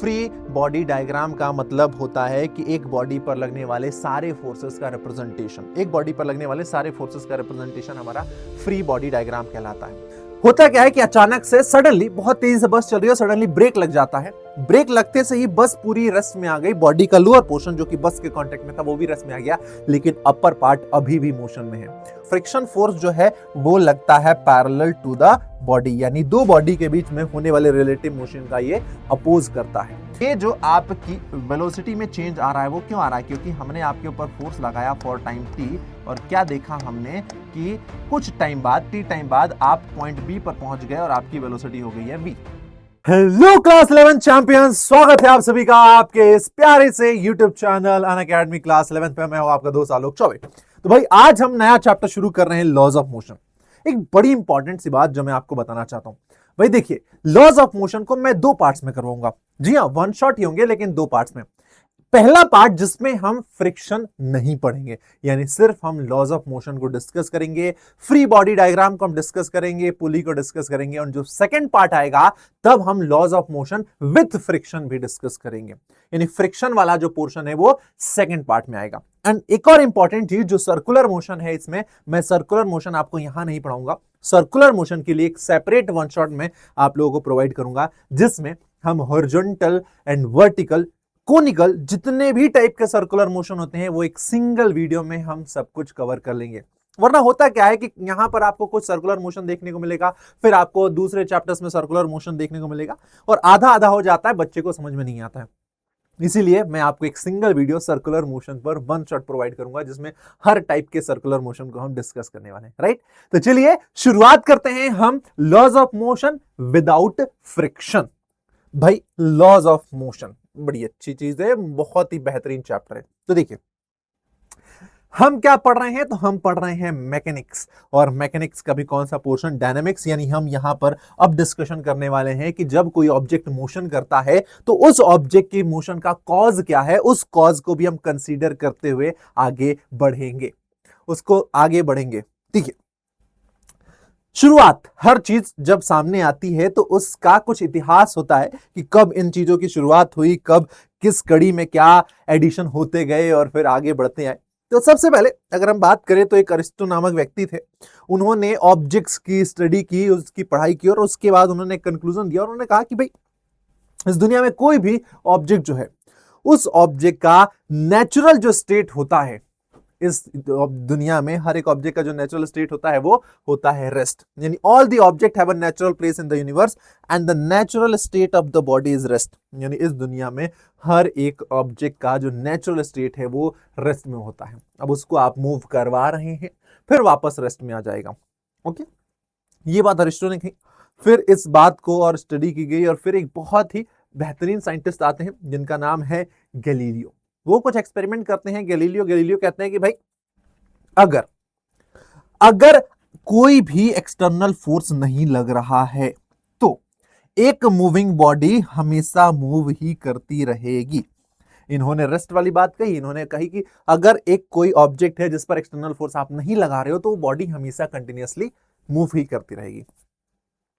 Free body diagram का मतलब होता है कि एक बॉडी पर लगने वाले सारे फोर्सेस का रिप्रेजेंटेशन, एक बॉडी पर लगने वाले सारे फोर्सेस का रिप्रेजेंटेशन हमारा फ्री बॉडी डायग्राम कहलाता है। होता क्या है कि अचानक से सडनली बहुत तेजी से बस चल रही है, सडनली ब्रेक लग जाता है। ब्रेक लगते से ही बस पूरी रेस्ट में आ गई। बॉडी का लोअर पोर्शन जो कि बस के कांटेक्ट में था वो भी रेस्ट में आ गया, लेकिन अपर पार्ट अभी भी मोशन में है। फ्रिक्शन फोर्स जो है वो लगता है पैरेलल टू द बॉडी, यानी दो बॉडी के बीच में होने वाले रिलेटिव मोशन का ये अपोज करता है। ये जो आपकी वेलोसिटी में चेंज आ रहा है वो क्यों आ रहा है? क्योंकि हमने आपके ऊपर फोर्स लगाया फॉर टाइम टी, और क्या देखा हमने कि कुछ टाइम बाद, टी टाइम बाद आप पॉइंट बी पर पहुंच गए और आपकी वेलोसिटी हो गई है v। हेलो क्लास 11 चैंपियंस, स्वागत है आप सभी का आपके इस प्यारे से यूट्यूब चैनल अनअकैडमी क्लास 11 पे। मैं हूं आपका दोस्त आलोक चौबे। तो भाई आज हम नया चैप्टर शुरू कर रहे हैं, लॉज ऑफ मोशन। एक बड़ी इंपॉर्टेंट सी बात जो मैं आपको बताना चाहता हूं भाई, देखिए लॉज ऑफ मोशन को मैं दो पार्ट्स में करवाऊंगा। जी हाँ, वन शॉट ही होंगे लेकिन दो पार्ट्स में। पहला पार्ट जिसमें हम फ्रिक्शन नहीं पढ़ेंगे, यानी सिर्फ हम लॉज ऑफ मोशन को डिस्कस करेंगे, फ्री बॉडी डायग्राम को हम डिस्कस करेंगे, पुली को डिस्कस करेंगे, और जो सेकंड पार्ट आएगा तब हम laws of motion with friction भी डिस्कस करेंगे, यानी फ्रिक्शन वाला जो पोर्शन है वो सेकंड पार्ट में आएगा। एंड एक और इंपॉर्टेंट चीज जो सर्कुलर मोशन है, इसमें मैं सर्कुलर मोशन आपको यहां नहीं पढ़ाऊंगा। सर्कुलर मोशन के लिए एक सेपरेट वन शॉट में आप लोगों को प्रोवाइड करूंगा, जिसमें हम हॉरिजॉन्टल एंड वर्टिकल, कोनिकल, जितने भी टाइप के सर्कुलर मोशन होते हैं वो एक सिंगल वीडियो में हम सब कुछ कवर कर लेंगे। वरना होता क्या है कि यहां पर आपको कुछ सर्कुलर मोशन देखने को मिलेगा, फिर आपको दूसरे चैप्टर्स में सर्कुलर मोशन देखने को मिलेगा, और आधा आधा हो जाता है, बच्चे को समझ में नहीं आता है। इसीलिए मैं आपको एक सिंगल वीडियो सर्कुलर मोशन पर वन शॉट प्रोवाइड करूंगा, जिसमें हर टाइप के सर्कुलर मोशन को हम डिस्कस करने वाले हैं, राइट। तो चलिए शुरुआत करते हैं हम laws of motion without friction. भाई लॉज ऑफ मोशन बड़ी अच्छी चीज है, बहुत ही बेहतरीन चैप्टर है। तो देखिए हम क्या पढ़ रहे हैं, तो हम पढ़ रहे हैं मैकेनिक्स, और मैकेनिक्स का भी कौन सा पोर्शन, डायनामिक्स। यानी हम यहां पर अब डिस्कशन करने वाले हैं कि जब कोई ऑब्जेक्ट मोशन करता है तो उस ऑब्जेक्ट की मोशन का कॉज क्या है, उस कॉज को भी हम कंसीडर करते हुए आगे बढ़ेंगे, उसको आगे बढ़ेंगे। ठीक है, शुरुआत हर चीज जब सामने आती है तो उसका कुछ इतिहास होता है कि कब इन चीजों की शुरुआत हुई, कब किस कड़ी में क्या एडिशन होते गए और फिर आगे बढ़ते आए। तो सबसे पहले अगर हम बात करें तो एक अरिस्टो नामक व्यक्ति थे। उन्होंने ऑब्जेक्ट्स की स्टडी की, उसकी पढ़ाई की, और उसके बाद उन्होंने कंक्लूजन दिया और उन्होंने कहा कि भाई इस दुनिया में कोई भी ऑब्जेक्ट जो है, उस ऑब्जेक्ट का नेचुरल जो स्टेट होता है, इस दुनिया में हर एक ऑब्जेक्ट का जो नेचुरल स्टेट होता है वो होता है रेस्ट। यानी all the object have a natural place in the universe and the natural state of the body is rest. यानी इस दुनिया में हर एक ऑब्जेक्ट का जो नेचुरल स्टेट है वो रेस्ट में होता है। अब उसको आप मूव करवा रहे हैं, फिर वापस रेस्ट में आ जाएगा। ओके, ये बात अरिस्टो ने कही। फिर इस बात को और स्टडी की गई, और फिर एक बहुत ही बेहतरीन साइंटिस्ट आते हैं जिनका नाम है गैलीलियो। वो कुछ एक्सपेरिमेंट करते हैं। गैलीलियो कहते हैं कि भाई अगर कोई भी एक्सटर्नल फोर्स नहीं लग रहा है तो एक मूविंग बॉडी हमेशा मूव ही करती रहेगी। इन्होंने रेस्ट वाली बात कही। इन्होंने कही कि अगर एक कोई ऑब्जेक्ट है जिस पर एक्सटर्नल फोर्स आप नहीं लगा रहे हो तो वो बॉडी हमेशा कंटिन्यूअसली मूव ही करती रहेगी।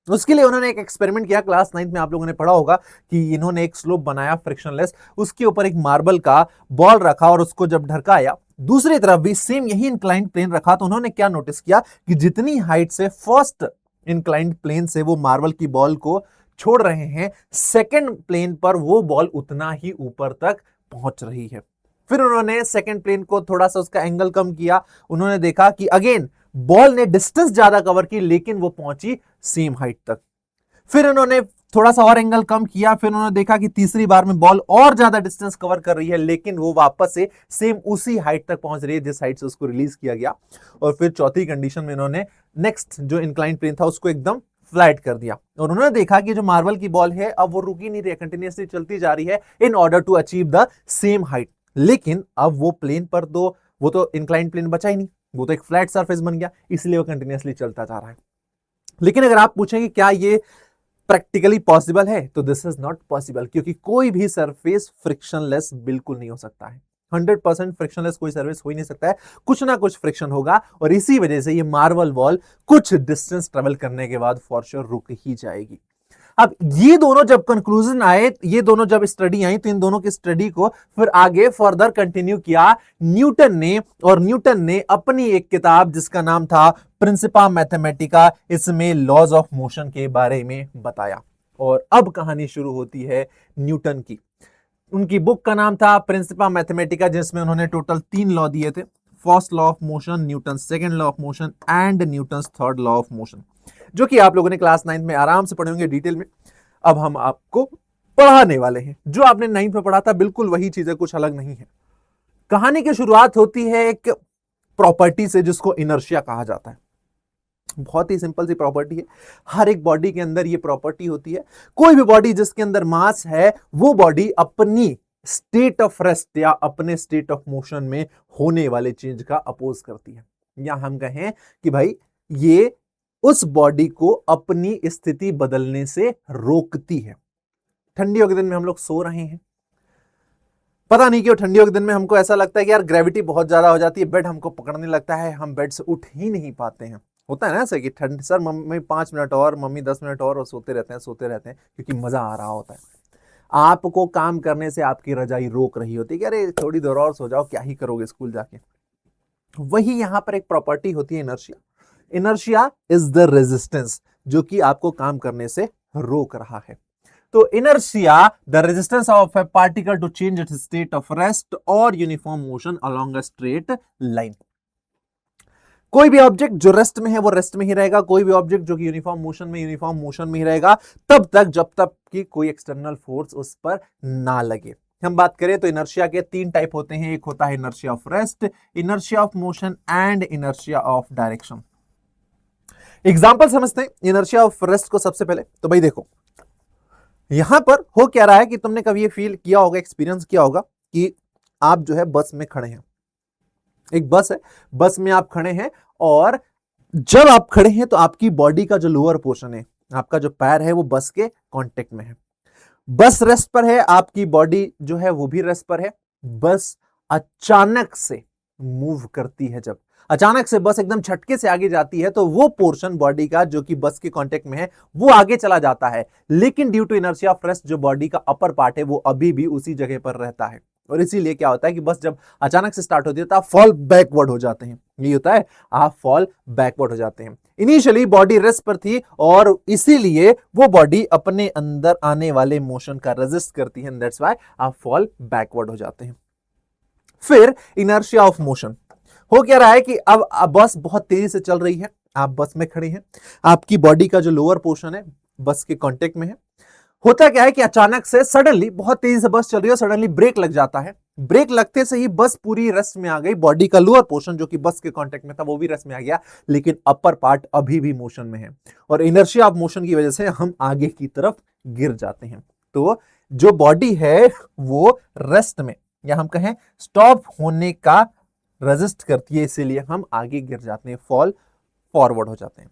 उसके लिए उन्होंने एक एक्सपेरिमेंट किया। क्लास 9 में आप लोगों ने पढ़ा होगा कि इन्होंने एक स्लोप बनाया फ्रिक्शनलेस, उसके ऊपर एक मार्बल का बॉल रखा और उसको जब ढरकाया, दूसरी तरफ भी सेम यही इंक्लाइंड प्लेन रखा, तो उन्होंने क्या नोटिस किया कि जितनी हाइट से फर्स्ट इंक्लाइंड प्लेन से वो मार्बल की बॉल को छोड़ रहे हैं, सेकेंड प्लेन पर वो बॉल उतना ही ऊपर तक पहुंच रही है। फिर उन्होंने सेकेंड प्लेन को थोड़ा सा उसका एंगल कम किया। उन्होंने देखा कि अगेन बॉल ने डिस्टेंस ज्यादा कवर की लेकिन वो पहुंची सेम हाइट तक। फिर उन्होंने थोड़ा सा और एंगल कम किया। फिर उन्होंने देखा कि तीसरी बार में बॉल और ज्यादा डिस्टेंस कवर कर रही है लेकिन वो वापस से सेम उसी हाइट तक पहुंच रही है जिस हाइट से उसको रिलीज किया गया। और फिर चौथी कंडीशन में इन्होंने नेक्स्ट जो इंक्लाइंड प्लेन था उसको एकदम फ्लैट कर दिया, और उन्होंने देखा कि जो मार्बल की बॉल है अब वो रुकी नहीं रही है, कंटिन्यूअसली चलती जा रही है in order to achieve the same height. लेकिन अब वो प्लेन पर वो तो इंक्लाइंड प्लेन बचा ही नहीं, वो तो एक फ्लैट सरफेस बन गया, इसलिए वो कंटिन्यूअसली चलता जा रहा है। लेकिन अगर आप पूछें कि क्या ये प्रैक्टिकली पॉसिबल है, तो दिस इज नॉट पॉसिबल, क्योंकि कोई भी सरफेस फ्रिक्शनलेस बिल्कुल नहीं हो सकता है। 100% फ्रिक्शनलेस कोई सर्विस हो ही नहीं सकता है, कुछ ना कुछ फ्रिक्शन होगा, और इसी वजह से ये मार्बल बॉल कुछ डिस्टेंस ट्रेवल करने के बाद फॉर श्योर रुक ही जाएगी। अब ये दोनों जब कंक्लूजन आए, ये दोनों जब स्टडी आई, तो इन दोनों की स्टडी को फिर आगे फर्दर कंटिन्यू किया न्यूटन ने, और न्यूटन ने अपनी एक किताब जिसका नाम था प्रिंसिपा मैथमेटिका, इसमें लॉज ऑफ मोशन के बारे में बताया। और अब कहानी शुरू होती है न्यूटन की। उनकी बुक का नाम था प्रिंसिपा मैथमेटिका, जिसमें उन्होंने टोटल 3 लॉ दिए थे। First law of motion, Newton second law of motion and Newton third law of motion, जो कि आप लोगों ने क्लास 9 में आराम से पढ़े होंगे डिटेल में। अब हम आपको पढ़ाने वाले हैं जो आपने 9th में पढ़ा था, बिल्कुल वही चीजें, कुछ अलग नहीं है। कहानी की शुरुआत होती है एक प्रॉपर्टी से जिसको इनर्शिया कहा जाता है। बहुत ही सिंपल सी प्रॉपर्टी है, हर एक बॉडी के अंदर ये प्रॉपर्टी होती है। कोई भी बॉडी जिसके अंदर मास है, वो बॉडी अपनी स्टेट ऑफ रेस्ट या अपने स्टेट ऑफ मोशन में होने वाले चेंज का अपोज करती है। या हम कहें कि भाई ये उस बॉडी को अपनी स्थिति बदलने से रोकती है। ठंडियों के दिन में हम लोग सो रहे हैं, पता नहीं क्यों ठंडियों के दिन में हमको ऐसा लगता है कि यार ग्रेविटी बहुत ज्यादा हो जाती है, बेड हमको पकड़ने लगता है, हम बेड से उठ ही नहीं पाते हैं। होता है ना ऐसा कि ठंड, सर मम्मी 5 मिनट और, मम्मी 10 मिनट और सोते रहते हैं क्योंकि मजा आ रहा होता है। आपको काम करने से आपकी रजाई रोक रही होती है कि अरे थोड़ी देर और सो जाओ, क्या ही करोगे स्कूल जाके। वही यहां पर एक प्रॉपर्टी होती है inertia. Inertia is the resistance जो कि आपको काम करने से रोक रहा है। तो inertia the resistance of a particle to change its state of rest और uniform motion along a straight line. कोई भी ऑब्जेक्ट जो रेस्ट में है वो रेस्ट में ही रहेगा, कोई भी ऑब्जेक्ट जो कि यूनिफॉर्म मोशन में ही रहेगा, तब तक जब तक कि कोई एक्सटर्नल फोर्स उस पर ना लगे। हम बात करें तो इनर्शिया के 3 टाइप होते हैं। एक होता है inertia of rest, inertia of motion and inertia of direction. Example समझते हैं इनर्शिया ऑफ रेस्ट को। सबसे पहले तो भाई देखो, यहां पर हो क्या रहा है कि तुमने कभी ये फील किया होगा, एक्सपीरियंस किया होगा कि आप जो है बस में खड़े हैं, एक बस है, बस में आप खड़े हैं, और जब आप खड़े हैं तो आपकी बॉडी का जो लोअर पोर्शन है, आपका जो पैर है, वो बस के कांटेक्ट में है। बस रेस्ट पर है, आपकी बॉडी जो है वो भी रेस्ट पर है। बस अचानक से मूव करती है, जब अचानक से बस एकदम झटके से आगे जाती है, तो वो पोर्शन बॉडी का जो कि बस के कांटेक्ट में है वो आगे चला जाता है। लेकिन due to inertia of rest जो बॉडी का अपर पार्ट है वो अभी भी उसी जगह पर रहता है। और इसीलिए क्या होता है कि बस जब अचानक से स्टार्ट होती है तो आप फॉल बैकवर्ड हो जाते हैं। ये होता है, आप फॉल बैकवर्ड हो जाते हैं। इनिशियली बॉडी रेस्ट पर थी और इसीलिए वो बॉडी अपने अंदर आने वाले मोशन का रेजिस्ट करती है, दैट्स व्हाई आप फॉल बैकवर्ड हो जाते हैं। फिर इनर्शिया ऑफ मोशन हो क्या रहा है कि अब बस बहुत तेजी से चल रही है, आप बस में खड़े हैं, आपकी बॉडी का जो लोअर पोर्शन है बस के कांटेक्ट में है। होता क्या है कि अचानक से सडनली, बहुत तेजी से बस चल रही है, सडनली ब्रेक लग जाता है। ब्रेक लगते से ही बस पूरी रेस्ट में आ गई, बॉडी का लोअर पोर्शन जो कि बस के कांटेक्ट में था वो भी रेस्ट में आ गया, लेकिन अपर पार्ट अभी भी मोशन में है। और इनर्शिया ऑफ मोशन की वजह से हम आगे की तरफ गिर जाते हैं। तो जो बॉडी है वो रेस्ट में, या हम कहें स्टॉप होने का रेजिस्ट करती है, इसीलिए हम आगे गिर जाते हैं, फॉल फॉरवर्ड हो जाते हैं।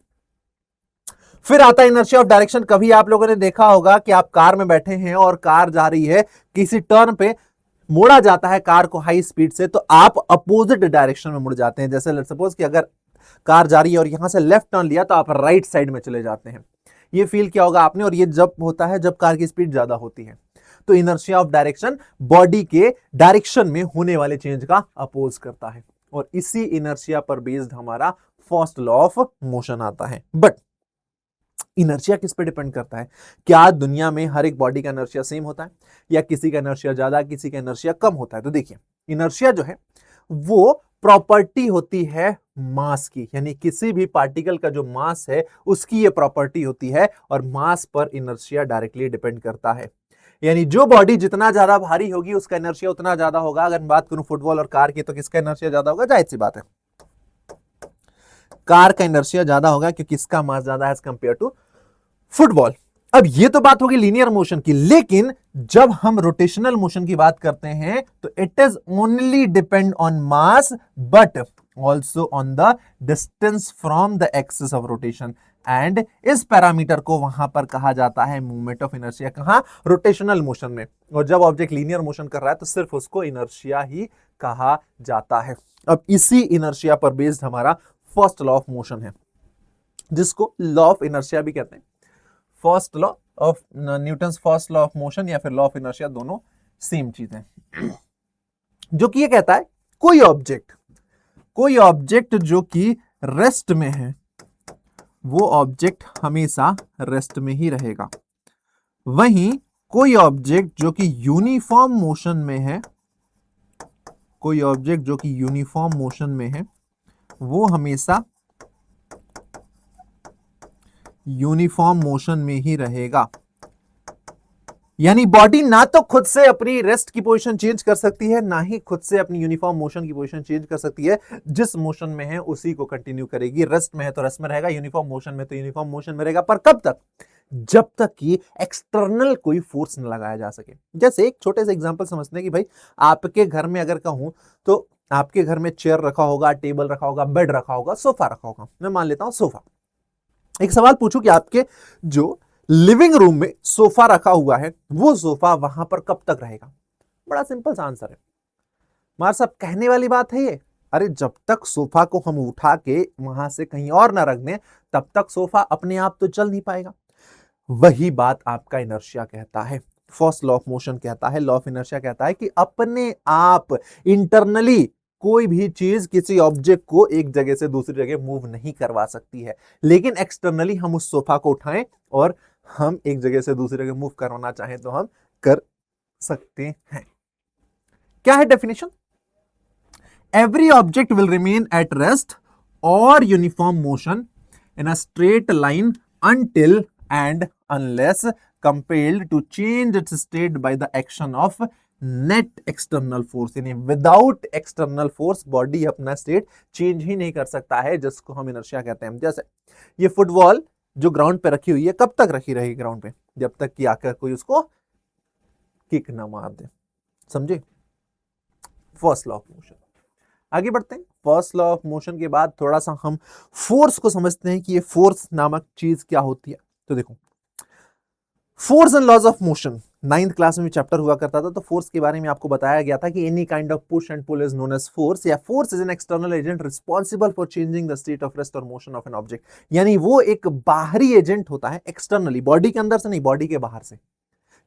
फिर आता है इनर्शिया ऑफ डायरेक्शन। कभी आप लोगों ने देखा होगा कि आप कार में बैठे हैं और कार जा रही है, किसी टर्न पे मोड़ा जाता है कार को हाई स्पीड से, तो आप अपोजिट डायरेक्शन में मुड़ जाते हैं। जैसे लेट्स सपोज कि अगर कार जा रही है और यहां से लेफ्ट टर्न लिया तो आप राइट साइड में चले जाते हैं। ये फील किया होगा आपने, और ये जब होता है जब कार की स्पीड ज्यादा होती है। तो इनर्शिया ऑफ डायरेक्शन बॉडी के डायरेक्शन में होने वाले चेंज का अपोज करता है, और इसी इनर्शिया पर बेस्ड हमारा फर्स्ट लॉ ऑफ मोशन आता है। बट इनर्शिया किस पे डिपेंड करता है? क्या दुनिया में हर एक बॉडी का इनर्शिया सेम होता है, या किसी का इनर्शिया ज्यादा, किसी का इनर्शिया कम होता है? तो देखिए, इनर्शिया जो है वो प्रॉपर्टी होती है मास की, यानी किसी भी पार्टिकल का जो मास है उसकी ये प्रॉपर्टी होती है, और मास पर इनर्शिया डायरेक्टली डिपेंड करता है। यानी जो बॉडी जितना ज्यादा भारी होगी उसका इनर्शिया उतना ज्यादा होगा। अगर मैं बात करूं फुटबॉल और कार की, तो किसका इनर्शिया ज्यादा होगा? जाहिर सी बात है, कार का इनर्शिया ज्यादा होगा, क्योंकि इसका मास ज्यादा है एज कंपेयर टू फुटबॉल। अब ये तो बात होगी लीनियर मोशन की, लेकिन जब हम रोटेशनल मोशन की बात करते हैं तो it is only depend on mass but also on the distance from the axis of rotation, and इस पैरामीटर को वहां पर कहा जाता है मूवमेंट ऑफ इनर्शिया। कहां? रोटेशनल मोशन में। और जब ऑब्जेक्ट लीनियर मोशन कर रहा है तो सिर्फ उसको इनर्शिया ही कहा जाता है। अब इसी इनर्शिया पर बेस्ड हमारा फर्स्ट लॉ ऑफ मोशन है, जिसको लॉ ऑफ इनर्शिया भी कहते हैं। First law of Newton's first law of motion या फिर लॉ ऑफ इनर्शिया, दोनों सेम चीज है, जो कि ये कहता है कोई ऑब्जेक्ट जो कि रेस्ट में है वो ऑब्जेक्ट हमेशा रेस्ट में ही रहेगा। वहीं कोई ऑब्जेक्ट जो कि यूनिफॉर्म मोशन में है, कोई ऑब्जेक्ट जो कि यूनिफॉर्म मोशन में है वो हमेशा यूनिफॉर्म मोशन में ही रहेगा। यानी बॉडी ना तो खुद से अपनी रेस्ट की पोजीशन चेंज कर सकती है, ना ही खुद से अपनी यूनिफॉर्म मोशन की पोजीशन चेंज कर सकती है। जिस मोशन में है उसी को कंटिन्यू करेगी। रेस्ट में है तो रेस्ट में रहेगा, यूनिफॉर्म मोशन में तो यूनिफॉर्म मोशन में रहेगा। पर कब तक? जब तक कि एक्सटर्नल कोई फोर्स न लगाया जा सके। जैसे एक छोटे से एग्जांपल समझते हैं कि भाई आपके घर में अगर कहूं तो आपके घर में चेयर रखा होगा, टेबल रखा होगा, बेड रखा होगा, सोफा रखा होगा। मैं मान लेता हूं सोफा। एक सवाल पूछूं कि आपके जो लिविंग रूम में सोफा रखा हुआ है वो सोफा वहां पर कब तक रहेगा? बड़ा सिंपल सा आंसर है। मार साहब कहने वाली बात है ये। अरे जब तक सोफा को हम उठा के वहां से कहीं और ना रख दें तब तक सोफा अपने आप तो चल नहीं पाएगा। वही बात आपका इनर्शिया कहता है, फर्स्ट लॉ ऑफ मोशन कहता है, लॉ ऑफ इनर्शिया कहता है कि अपने आप इंटरनली कोई भी चीज किसी ऑब्जेक्ट को एक जगह से दूसरी जगह मूव नहीं करवा सकती है। लेकिन एक्सटर्नली हम उस सोफा को उठाएं और हम एक जगह से दूसरी जगह मूव करवाना चाहें तो हम कर सकते हैं। क्या है definition? Every object will remain at rest और uniform motion in a straight line until and unless compelled to change its state by the action of net external force। यानी विदाउट एक्सटर्नल फोर्स बॉडी अपना state change ही नहीं कर सकता है, जिसको हम inertia कहते हैं। जैसे ये फुटबॉल जो ग्राउंड पे रखी हुई है कब तक रखी रहेगी ग्राउंड पे? जब तक कि आकर कोई उसको किक ना मार दे। समझे? First law of motion. आगे बढ़ते हैं। फर्स्ट लॉ ऑफ मोशन के बाद थोड़ा सा हम फोर्स को समझते हैं कि ये फोर्स नामक चीज क्या होती है। तो देखो, force and laws of motion 9th class में चैप्टर हुआ करता था। तो फोर्स के बारे में आपको बताया गया था कि any kind of push and pull is known as force, या force is an external agent responsible for changing the state of rest और मोशन ऑफ एन ऑब्जेक्ट। यानी वो एक बाहरी एजेंट होता है, एक्सटर्नली, बॉडी के अंदर से नहीं, बॉडी के बाहर से।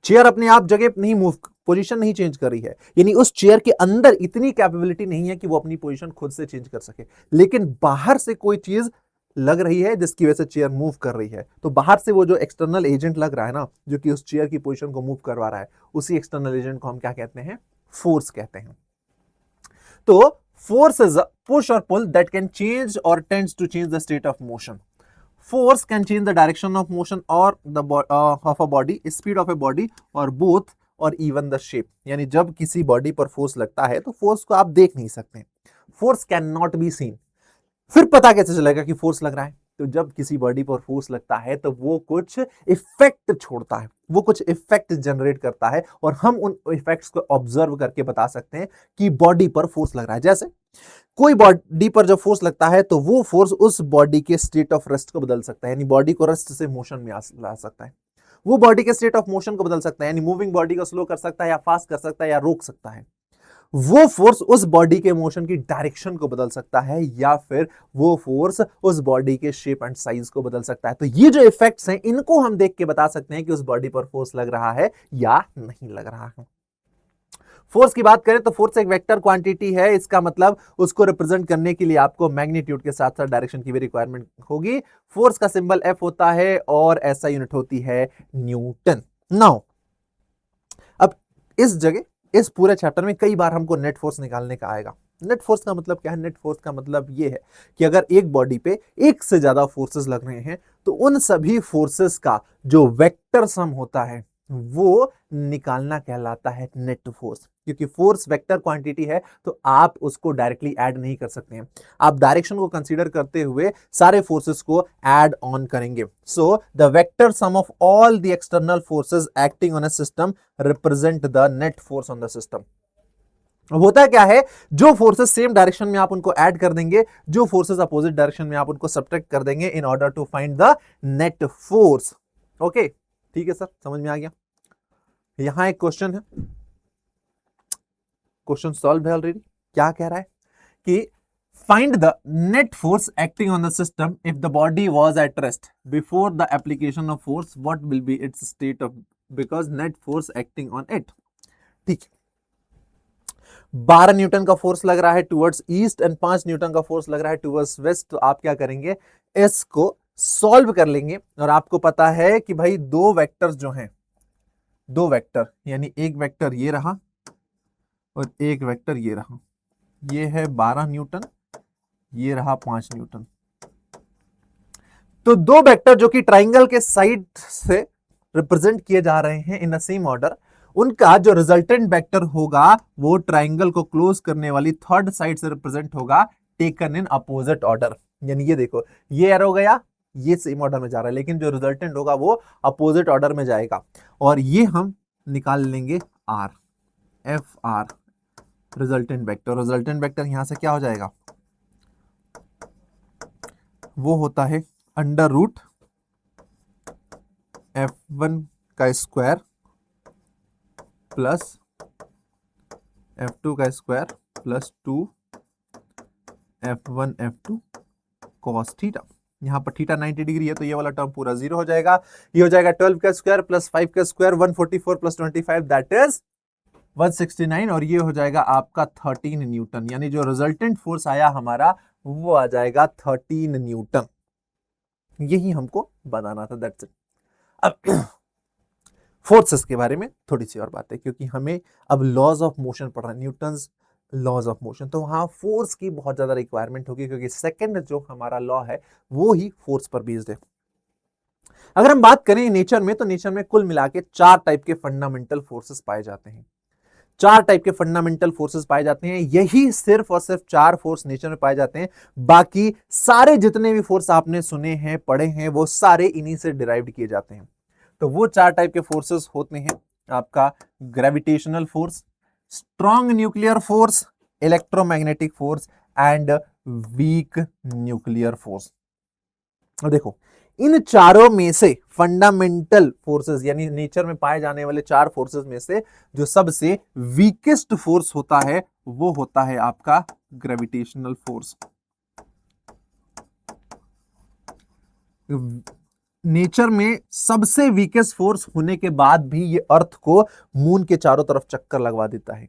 चेयर अपने आप जगह नहीं मूव, पोजीशन नहीं चेंज कर रही है, यानी उस चेयर के अंदर इतनी कैपेबिलिटी नहीं है कि वो अपनी पोजीशन खुद से चेंज कर सके। लेकिन बाहर से कोई चीज लग रही है जिसकी वजह से चेयर मूव कर रही है। तो बाहर से वो जो एक्सटर्नल एजेंट लग रहा है ना, जो कि उस चेयर की पोजीशन को मूव करवा रहा है, उसी एक्सटर्नल एजेंट को हम क्या कहते हैं? फोर्स कहते हैं। तो force is a push or pull that can change or tends to change the state of motion. Force can change the direction of motion or the of a body, speed of a body, or both, और even the shape। यानी जब किसी body पर force लगता है तो force को आप देख नहीं सकते, force can not be seen. फिर पता कैसे चलेगा कि फोर्स लग रहा है? तो जब किसी बॉडी पर फोर्स लगता है तो वो कुछ इफेक्ट छोड़ता है, वो कुछ इफेक्ट जनरेट करता है, और हम उन इफेक्ट्स को ऑब्जर्व करके बता सकते हैं कि बॉडी पर फोर्स लग रहा है। जैसे कोई बॉडी पर जब फोर्स लगता है तो वो फोर्स उस बॉडी के स्टेट ऑफ रेस्ट को बदल सकता है, यानी बॉडी को रेस्ट से मोशन में ला सकता है। वो बॉडी के स्टेट ऑफ मोशन को बदल सकता है, यानी मूविंग बॉडी को स्लो कर सकता है, या फास्ट कर सकता है, या रोक सकता है। वो फोर्स उस बॉडी के मोशन की डायरेक्शन को बदल सकता है, या फिर वो फोर्स उस बॉडी के शेप एंड साइज को बदल सकता है। तो ये जो इफेक्ट्स हैं इनको हम देख के बता सकते हैं कि उस बॉडी पर फोर्स लग रहा है या नहीं लग रहा है। फोर्स की बात करें तो फोर्स एक वेक्टर क्वांटिटी है। इसका मतलब उसको रिप्रेजेंट करने के लिए आपको मैग्नीट्यूड के साथ साथ डायरेक्शन की भी रिक्वायरमेंट होगी। फोर्स का सिंबल एफ होता है और ऐसा यूनिट होती है न्यूटन। नाउ अब इस जगह इस पूरे चैप्टर में कई बार हमको नेट फोर्स निकालने का आएगा। नेट फोर्स का मतलब क्या है? नेट फोर्स का मतलब यह है कि अगर एक बॉडी पे एक से ज्यादा फोर्सेस लग रहे हैं तो उन सभी फोर्सेस का जो वेक्टर सम होता है वो निकालना कहलाता है नेट फोर्स। क्योंकि फोर्स वेक्टर क्वांटिटी है तो आप उसको डायरेक्टली ऐड नहीं कर सकते हैं, आप डायरेक्शन को कंसीडर करते हुए सारे फोर्सेस को ऐड ऑन करेंगे। So the vector sum of all the external forces acting on a system represent the net force on the system. होता क्या है, जो फोर्सेस सेम डायरेक्शन में आप उनको ऐड कर देंगे, जो फोर्सेस अपोजिट डायरेक्शन में आप उनको सब्ट्रैक्ट कर देंगे in order to find the net force. Okay, ठीक है सर, समझ में आ गया। यहां एक क्वेश्चन है, क्वेश्चन सॉल्व है ऑलरेडी। क्या कह रहा है कि Find the net force acting on the system if the body was at rest. Before the application of force, what will be its state of, because net force acting on it. ठीक है, 12 Newton का force लग रहा है towards east and 5 Newton का force लग रहा है टुवर्ड्स वेस्ट। तो आप क्या करेंगे, इसको सॉल्व कर लेंगे और आपको पता है कि भाई दो वेक्टर्स जो हैं, दो वेक्टर यानी एक वेक्टर ये रहा और एक वेक्टर ये रहा, ये है 12 न्यूटन, ये रहा 5 न्यूटन। तो दो वेक्टर जो कि ट्राइंगल के साइड से रिप्रेजेंट किए जा रहे हैं इन द सेम ऑर्डर, उनका जो रिजल्टेंट वेक्टर होगा वो ट्राइंगल को क्लोज करने वाली थर्ड साइड से रिप्रेजेंट होगा टेकन इन अपोजिट ऑर्डर। यानी ये देखो, ये एरो गया, ये सेम ऑर्डर में जा रहा है, लेकिन जो रिजल्टेंट होगा वो अपोजिट ऑर्डर में जाएगा। और ये हम निकाल लेंगे R, F R resultant vector. Resultant vector यहां से क्या हो जाएगा, वो होता है अंडर रूट F1 का स्क्वायर प्लस F2 का square plus 2 F1 F2 cos theta. यहां पर थीटा 90 डिग्री है तो ये वाला टर्म पूरा जीरो हो जाएगा। ये हो जाएगा 12 का स्क्वायर प्लस 5 का स्क्वायर 144 प्लस 25 दैट इज 169 और ये हो जाएगा आपका 13 न्यूटन। यानी जो रिजल्टेंट फोर्स आया हमारा वो आ जाएगा 13 न्यूटन। यही हमको बताना था, दैट्स इट। अब फोर्सेस के बारे में थोड़ी सी और बात है, क्योंकि हमें अब लॉज ऑफ मोशन पढ़ना है, न्यूटन्स लॉज ऑफ मोशन। तो वहां फोर्स की बहुत ज्यादा रिक्वायरमेंट होगी, क्योंकि सेकंड जो हमारा लॉ है वो ही फोर्स पर बेस्ड है। अगर हम बात करें नेचर में, तो नेचर में कुल मिला के 4 टाइप के फंडामेंटल फोर्सेस पाए जाते हैं। 4 टाइप के फंडामेंटल फोर्सेस पाए जाते हैं। यही सिर्फ और सिर्फ 4 फोर्स नेचर में पाए जाते हैं। बाकी सारे जितने भी फोर्स आपने सुने हैं, पढ़े हैं, वो सारे इन्हीं से डिराइव्ड किए जाते हैं। तो वो 4 टाइप के फोर्सेस होते हैं आपका gravitational force, strong nuclear force, electromagnetic force and weak nuclear force. देखो, इन चारों में से फंडामेंटल फोर्सेस यानी नेचर में पाए जाने वाले 4 फोर्सेस में से जो सबसे वीकेस्ट फोर्स होता है वो होता है आपका ग्रेविटेशनल फोर्स। नेचर में सबसे वीकेस्ट फोर्स होने के बाद भी ये अर्थ को मून के चारों तरफ चक्कर लगवा देता है,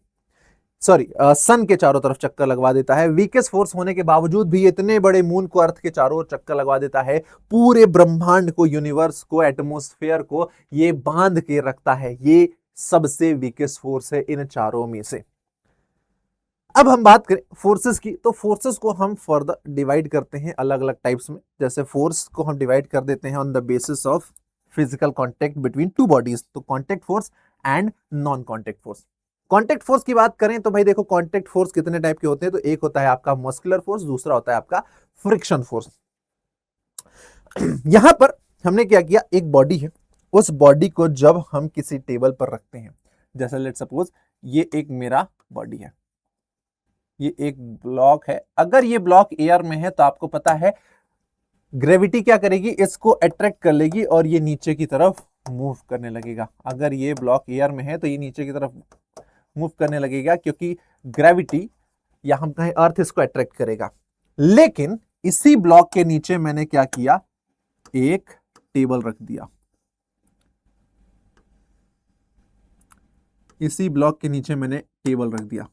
सॉरी सन के चारों तरफ चक्कर लगवा देता है। वीकेस्ट फोर्स होने के बावजूद भी इतने बड़े मून को अर्थ के चारों ओर चक्कर लगवा देता है। पूरे ब्रह्मांड को, यूनिवर्स को, एटमॉस्फेयर को ये बांध के रखता है। ये सबसे वीकेस्ट फोर्स है इन चारों में से। अब हम बात करें फोर्सेस की, तो फोर्सेस को हम फर्दर डिवाइड करते हैं अलग अलग टाइप्स में। जैसे फोर्स को हम डिवाइड कर देते हैं on the basis of physical contact between 2 bodies, तो contact force and non contact force. Contact force की बात करें तो भाई देखो, कॉन्टेक्ट फोर्स कितने टाइप के होते हैं, तो एक होता है आपका मस्कुलर फोर्स, दूसरा होता है आपका फ्रिक्शन फोर्स। यहां पर हमने क्या किया, एक बॉडी है, उस बॉडी को जब हम किसी टेबल पर रखते हैं, जैसे लेट्स सपोज ये एक मेरा बॉडी है, ये एक ब्लॉक है। अगर ये ब्लॉक एयर में है तो आपको पता है ग्रेविटी क्या करेगी, इसको अट्रैक्ट कर लेगी और ये नीचे की तरफ मूव करने लगेगा। अगर ये ब्लॉक एयर में है तो ये नीचे की तरफ मूव करने लगेगा, क्योंकि ग्रेविटी या हम कहें अर्थ इसको अट्रैक्ट करेगा। लेकिन इसी ब्लॉक के नीचे मैंने क्या किया, एक टेबल रख दिया। इसी ब्लॉक के नीचे मैंने टेबल रख दिया,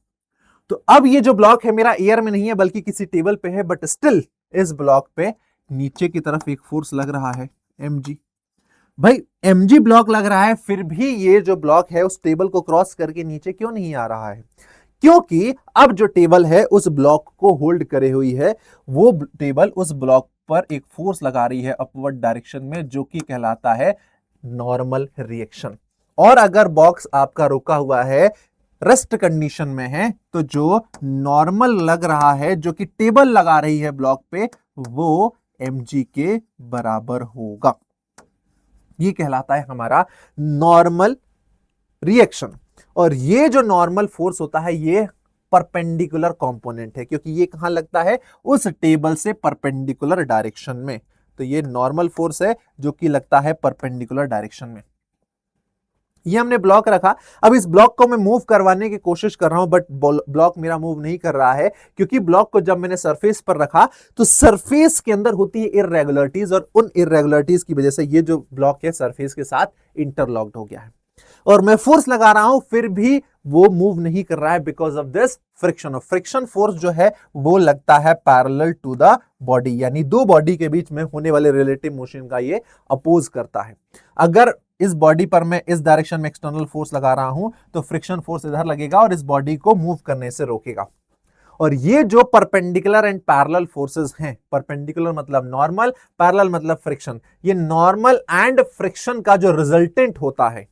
तो अब ये जो ब्लॉक है मेरा एयर में नहीं है बल्कि किसी टेबल पे है, बट स्टिल इस ब्लॉक पे नीचे की तरफ एक फोर्स लग रहा है mg। भाई mg ब्लॉक लग रहा है, फिर भी ये जो ब्लॉक है उस टेबल को क्रॉस करके नीचे क्यों नहीं आ रहा है? क्योंकि अब जो टेबल है उस ब्लॉक को होल्ड करे हुई है, वो टेबल उस ब्लॉक पर एक फोर्स लगा रही है अपवर्ड डायरेक्शन में, जो कि कहलाता है नॉर्मल रिएक्शन। और अगर बॉक्स आपका रुका हुआ है, रेस्ट कंडीशन में है, तो जो नॉर्मल लग रहा है, जो कि टेबल लगा रही है ब्लॉक पे, वो mg के बराबर होगा। ये कहलाता है हमारा नॉर्मल रिएक्शन। और ये जो नॉर्मल फोर्स होता है ये परपेंडिकुलर कंपोनेंट है, क्योंकि ये कहां लगता है, उस टेबल से परपेंडिकुलर डायरेक्शन में। तो ये नॉर्मल फोर्स है जो कि लगता है परपेंडिकुलर डायरेक्शन में। ये हमने ब्लॉक रखा। अब इस ब्लॉक को मैं मूव करवाने की कोशिश कर रहा हूं, बट ब्लॉक मेरा मूव नहीं कर रहा है, क्योंकि ब्लॉक को जब मैंने सरफेस पर रखा तो सरफेस के अंदर होती है इररेगुलरिटीज, और उन इररेगुलरिटीज की वजह से ये जो ब्लॉक है सरफेस के साथ इंटरलॉक्ड हो गया है, और मैं फोर्स लगा रहा हूं फिर भी वो मूव नहीं कर रहा है बिकॉज ऑफ दिस फ्रिक्शन। और फ्रिक्शन फोर्स जो है वो लगता है पैरेलल टू द बॉडी, यानी दो बॉडी के बीच में होने वाले रिलेटिव मोशन का ये अपोज करता है। अगर इस बॉडी पर मैं इस डायरेक्शन में एक्सटर्नल फोर्स लगा रहा हूं तो फ्रिक्शन फोर्स इधर लगेगा और इस बॉडी को मूव करने से रोकेगा। और ये जो परपेंडिकुलर एंड पैरेलल फोर्सेस हैं, परपेंडिकुलर मतलब नॉर्मल, पैरेलल मतलब फ्रिक्शन, ये नॉर्मल एंड फ्रिक्शन का जो रिजल्टेंट होता है,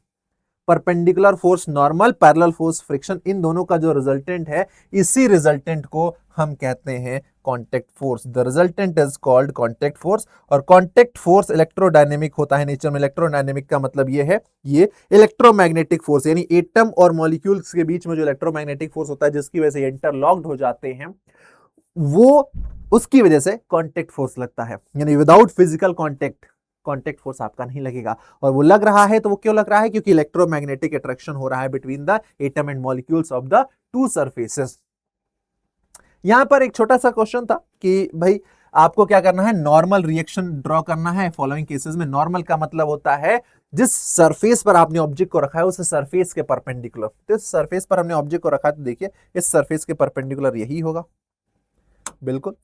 perpendicular force normal, parallel force friction, इन दोनों का जो रिजल्टेंट है, इसी रिजल्टेंट को हम कहते हैं contact force. The resultant is called contact force. और कांटेक्ट फोर्स इलेक्ट्रोडायनेमिक होता है नेचर में। इलेक्ट्रोडायनेमिक का मतलब ये है, ये इलेक्ट्रोमैग्नेटिक फोर्स, यानी एटम और मॉलिक्यूल्स के बीच में जो इलेक्ट्रोमैग्नेटिक फोर्स होता है जिसकी वजह से इंटरलॉक्ड हो जाते हैं, वो उसकी वजह से कांटेक्ट फोर्स लगता है। यानी without physical contact contact force आपका नहीं लगेगा। और वो लग रहा है तो वो क्यों लग रहा है? क्योंकि इलेक्ट्रोमैग्नेटिक अट्रैक्शन हो रहा है between the atom and molecules of the two surfaces. यहां पर एक छोटा सा क्वेश्चन था कि भाई आपको क्या करना है, नॉर्मल रिएक्शन ड्रॉ करना है फॉलोइंग केसेस में। नॉर्मल का मतलब होता है जिस सरफेस पर आपने ऑब्जेक्ट को रखा है उस सरफेस के परपेंडिकुलर। तो इस सरफेस पर हमने ऑब्जेक्ट को रखा है तो देखिए इस सरफेस के परपेंडिकुलर यही होगा, बिल्कुल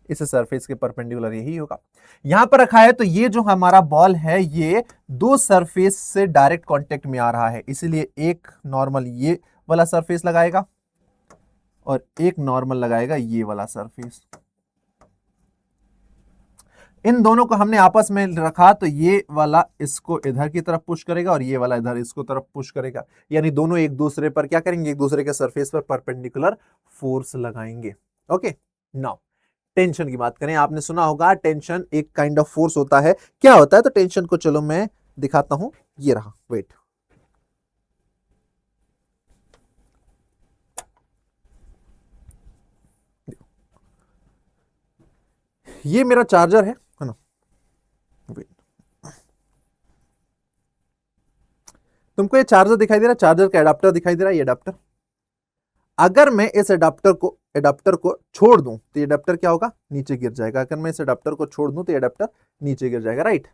इस सरफेस के परपेंडिकुलर यही होगा। यहां पर रखा है तो ये जो हमारा बॉल है ये दो सरफेस से डायरेक्ट कांटेक्ट में आ रहा है, इसलिए एक नॉर्मल ये वाला सरफेस लगाएगा और एक नॉर्मल लगाएगा ये वाला सरफेस। इन दोनों को हमने आपस में रखा तो ये वाला इसको इधर की तरफ पुश करेगा और ये वाला इधर इसको तरफ पुश करेगा, यानी दोनों एक दूसरे पर क्या करेंगे, एक दूसरे के सरफेस पर परपेंडिकुलर फोर्स लगाएंगे। ओके, नाउ टेंशन की बात करें। आपने सुना होगा टेंशन एक काइंड ऑफ फोर्स होता है। क्या होता है? तो टेंशन को चलो मैं दिखाता हूं, ये रहा, वेट। ये मेरा चार्जर है ना, वेट। तुमको ये चार्जर दिखाई दे रहा है, चार्जर का एडाप्टर दिखाई दे रहा है, ये एडाप्टर। अगर मैं इस एडाप्टर को छोड़ दूं तो ये एडाप्टर क्या होगा, नीचे गिर जाएगा। अगर मैं इस एडाप्टर को छोड़ दूं तो ये एडाप्टर नीचे गिर जाएगा, राइट।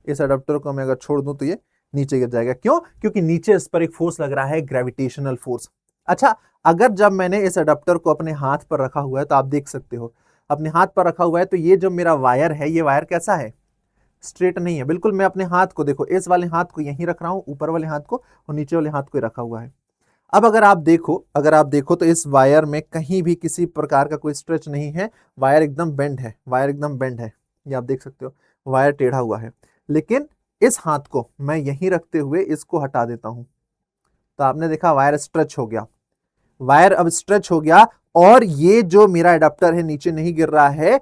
इस एडाप्टर को मैं अगर छोड़ दूं तो ये नीचे गिर जाएगा। क्यों? क्योंकि नीचे इस पर एक फोर्स लग रहा है, ग्रेविटेशनल फोर्स। अच्छा, अगर जब मैंने इस एडाप्टर को अपने हाथ पर रखा हुआ है तो आप देख सकते हो अपने हाथ पर रखा हुआ है तो ये जो मेरा वायर है, ये वायर कैसा है, स्ट्रेट नहीं है बिल्कुल। मैं अपने हाथ को देखो, इस वाले हाथ को यहीं रख रहा हूं, ऊपर वाले हाथ को, और नीचे वाले हाथ को रखा हुआ है। अब अगर आप देखो तो इस वायर में कहीं भी किसी प्रकार का कोई स्ट्रेच नहीं है, वायर एकदम बेंड है, वायर एकदम बेंड है, ये आप देख सकते हो, वायर टेढ़ा हुआ है। लेकिन इस हाथ को मैं यहीं रखते हुए इसको हटा देता हूं तो आपने देखा वायर स्ट्रेच हो गया, वायर अब स्ट्रेच हो गया, और ये जो मेरा एडाप्टर है नीचे नहीं गिर रहा है,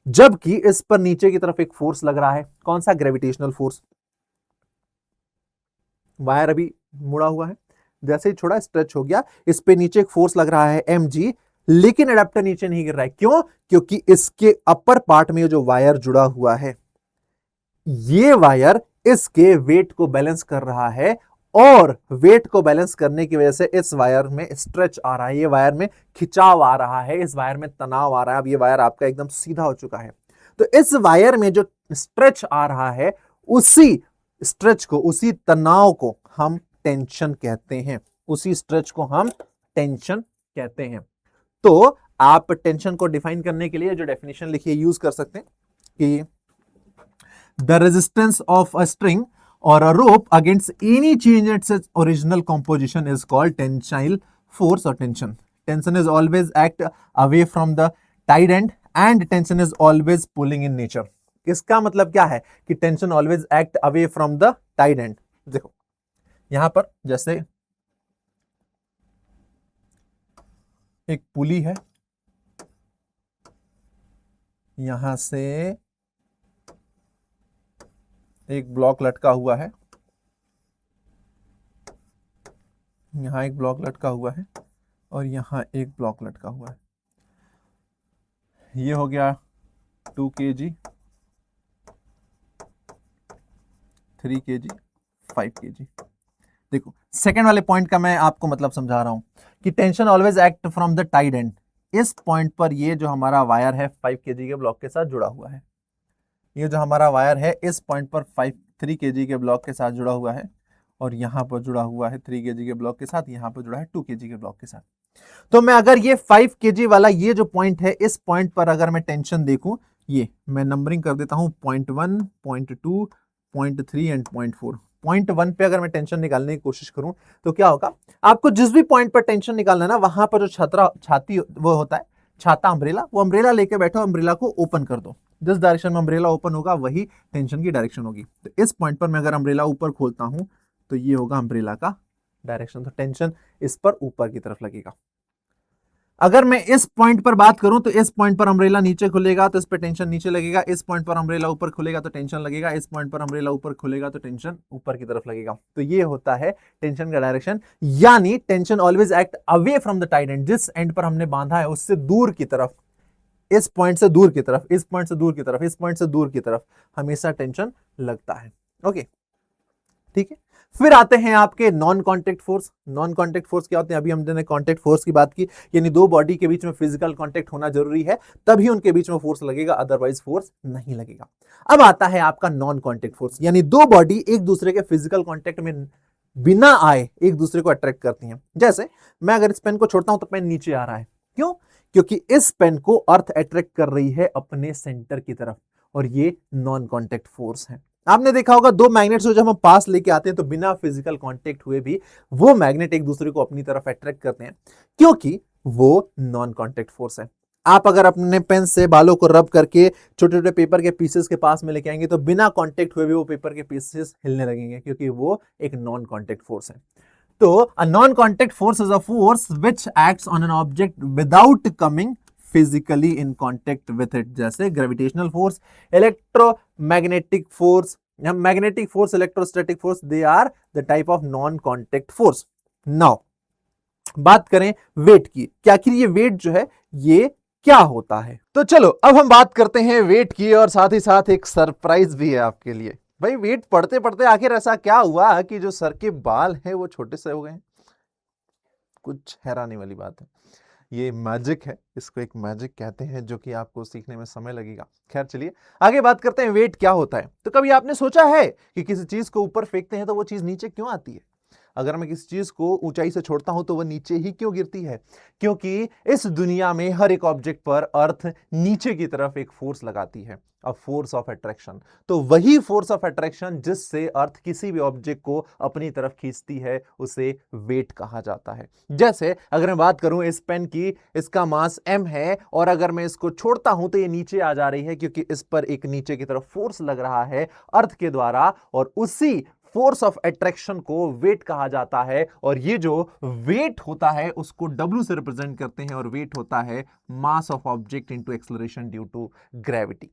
जबकि इस पर नीचे की तरफ एक फोर्स लग रहा है। कौन सा? Gravitational force. वायर अभी मुड़ा हुआ है, जैसे ही छोड़ा स्ट्रेच हो गया, इस पे नीचे एक फोर्स लग रहा है mg, लेकिन एडाप्टर नीचे नहीं गिर रहा है। क्यों? क्योंकि इसके अपर पार्ट में जो वायर जुड़ा हुआ है, ये वायर इसके वेट को बैलेंस कर रहा है, और वेट को बैलेंस करने की वजह से इस वायर में स्ट्रेच आ रहा है, ये वायर में खिंचाव आ रहा है, इस वायर में तनाव आ रहा है। अब ये वायर आपका एकदम सीधा हो चुका है, तो इस वायर में जो स्ट्रेच आ रहा है, उसी स्ट्रेच को, उसी तनाव को हम टेंशन कहते हैं, उसी स्ट्रेच को हम टेंशन कहते हैं। तो आप टेंशन को डिफाइन करने के लिए जो डेफिनेशन लिखिए यूज कर सकते हैं कि the resistance of a string or a rope against any change in its original composition is called tensile force or tension. Tension is always act away from the tied end and tension is always pulling in nature. इसका मतलब क्या है कि tension always act away from the tied end. देखो यहां पर जैसे एक पुली है, यहां से एक ब्लॉक लटका हुआ है, यहां एक ब्लॉक लटका हुआ है, और यहां एक ब्लॉक लटका हुआ है। ये हो गया 2 kg, 3 kg, 5 kg। देखो सेकंड वाले पॉइंट का मैं आपको मतलब समझा रहा हूं कि tension always act from the tied end. इस पॉइंट पर ये जो हमारा वायर है 5 kg के ब्लॉक के साथ जुड़ा हुआ है। ये जो हमारा वायर है इस पॉइंट पर 3 kg के ब्लॉक के साथ जुड़ा हुआ है, और यहां पर जुड़ा हुआ है 3 kg के ब्लॉक के साथ, यहां पर जुड़ा है 2 kg के ब्लॉक के साथ। तो मैं अगर ये 5 kg वाला ये जो पॉइंट है, इस पॉइंट पर अगर मैं टेंशन देखूं, ये मैं नंबरिंग कर देता हूं 0.1, 0.2, 0.3 एंड 0.4। 0.1 पे अगर मैं टेंशन निकालने की कोशिश करूं तो क्या होगा, आपको जिस भी पॉइंट पर टेंशन निकालना है ना, वहां पर जो छाती वो होता है, छाता अम्ब्रेला, वो अम्ब्रेला लेके बैठो, अम्ब्रेला को ओपन कर दो। जिस डायरेक्शन में अम्ब्रेला ओपन होगा वही टेंशन की डायरेक्शन होगी। तो इस पॉइंट पर मैं अगर अम्ब्रेला ऊपर खोलता हूं तो ये होगा अम्ब्रेला का डायरेक्शन, तो टेंशन इस पर ऊपर की तरफ लगेगा। अगर मैं इस पॉइंट पर बात करूं तो इस पॉइंट पर अम्ब्रेला नीचे खुलेगा तो इस पर टेंशन नीचे लगेगा, इस पॉइंट पर अम्ब्रेला ऊपर खुलेगा तो टेंशन लगेगा, इस पॉइंट पर अम्ब्रेला ऊपर खुलेगा तो टेंशन ऊपर की तरफ लगेगा। तो ये होता है टेंशन का डायरेक्शन, यानी tension always act away from the tied end. जिस एंड पर हमने बांधा है उससे दूर की तरफ, इस पॉइंट से दूर की तरफ, इस पॉइंट से दूर की तरफ, इस पॉइंट से दूर की तरफ हमेशा टेंशन लगता है। ओके, ठीक है। फिर आते हैं आपके non contact force. Non contact force क्या होते हैं? अभी हमने कांटेक्ट फोर्स की बात की, यानी दो बॉडी के बीच में फिजिकल कांटेक्ट होना जरूरी है, तभी उनके बीच में फोर्स लगेगा, अदरवाइज फोर्स नहीं लगेगा। अब आता है आपका नॉन कांटेक्ट फोर्स, यानी दो बॉडी एक दूसरे के फिजिकल कांटेक्ट में बिना आए एक दूसरे को अट्रैक्ट करती हैं। जैसे मैं अगर इस पेन को छोड़ता हूं तो पेन नीचे आ रहा है, क्यों? क्योंकि इस पेन को अर्थ अट्रैक्ट कर रही है अपने सेंटर की तरफ, और ये नॉन कांटेक्ट फोर्स है। आपने देखा होगा दो मैग्नेट्स को जब हम पास लेके आते हैं तो बिना फिजिकल कांटेक्ट हुए भी वो मैग्नेट एक दूसरे को अपनी तरफ अट्रैक्ट करते हैं, क्योंकि वो नॉन कांटेक्ट फोर्स है। आप अगर अपने पेन से बालों को रब करके छोटे छोटे पेपर के पीसेस के पास में लेके आएंगे तो बिना कांटेक्ट हुए भी वो पेपर के पीसेस हिलने लगेंगे, क्योंकि वो एक नॉन कांटेक्ट फोर्स है। तो a non contact force is a force which acts on an object without coming physically in contact with it. जैसे gravitational force, electromagnetic force, magnetic force, electrostatic force, they are the type of non contact force. Now बात करें wait की, कि आखिर ये wait जो है ये क्या होता है। तो चलो अब हम बात करते हैं वेट की, और साथ ही साथ एक सरप्राइज भी है आपके लिए। भाई वेट पढ़ते पढ़ते आखिर ऐसा क्या हुआ कि जो सर के बाल हैं वो छोटे से हो गए? कुछ हैरानी वाली बात है, ये मैजिक है, इसको एक मैजिक कहते हैं, जो कि आपको सीखने में समय लगेगा। खैर चलिए आगे बात करते हैं वेट क्या होता है। तो कभी आपने सोचा है कि किसी चीज को ऊपर फेंकते हैं तो वो चीज नीचे क्यों आती है? अगर मैं किसी चीज को ऊंचाई से छोड़ता हूं तो वह नीचे ही क्यों गिरती है? क्योंकि इस दुनिया में हर एक ऑब्जेक्ट पर अर्थ नीचे की तरफ एक फोर्स लगाती है, अ फोर्स ऑफ अट्रैक्शन। तो वही फोर्स ऑफ अट्रैक्शन जिससे अर्थ किसी भी ऑब्जेक्ट को अपनी तरफ खींचती है उसे वेट कहा जाता है। जैसे अगर मैं बात करूं इस पेन की, इसका मास m है, और अगर मैं इसको छोड़ता हूं तो ये नीचे आ जा रही है, क्योंकि इस पर एक नीचे की तरफ फोर्स लग रहा है अर्थ के द्वारा, और उसी फोर्स ऑफ अट्रैक्शन को वेट कहा जाता है। और ये जो वेट होता है उसको W से रिप्रेजेंट करते हैं, और वेट होता है mass of object into acceleration due to gravity.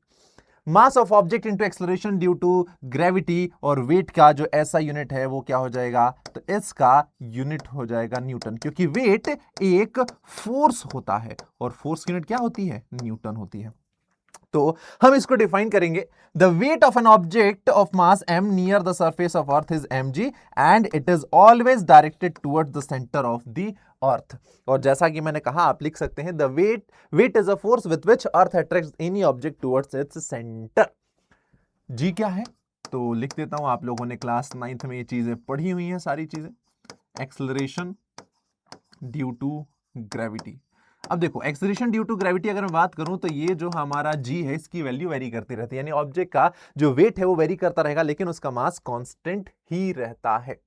Mass of object into acceleration due to gravity, और वेट का जो ऐसा यूनिट है वो क्या हो जाएगा? तो इसका यूनिट हो जाएगा न्यूटन, क्योंकि वेट एक फोर्स होता है और फोर्स यूनिट क्या होती है? न्यूटन होती है। तो हम इसको डिफाइन करेंगे, the weight of an object of mass m near the surface of earth is mg and it is always directed towards the centre of the earth. और जैसा कि मैंने कहा आप लिख सकते हैं, the weight is a force with which earth attracts any object towards its centre. g क्या है? तो लिख देता हूं, आप लोगों ने क्लास 9th में ये चीजें पढ़ी हुई हैं सारी चीजें। Acceleration due to gravity. अब देखो एक्सेलरेशन ड्यू टू ग्रेविटी अगर मैं बात करूं तो ये जो हमारा g है इसकी वैल्यू वेरी करती रहती है, यानी ऑब्जेक्ट का जो वेट है वो वेरी करता रहेगा, लेकिन उसका मास कांस्टेंट ही रहता है।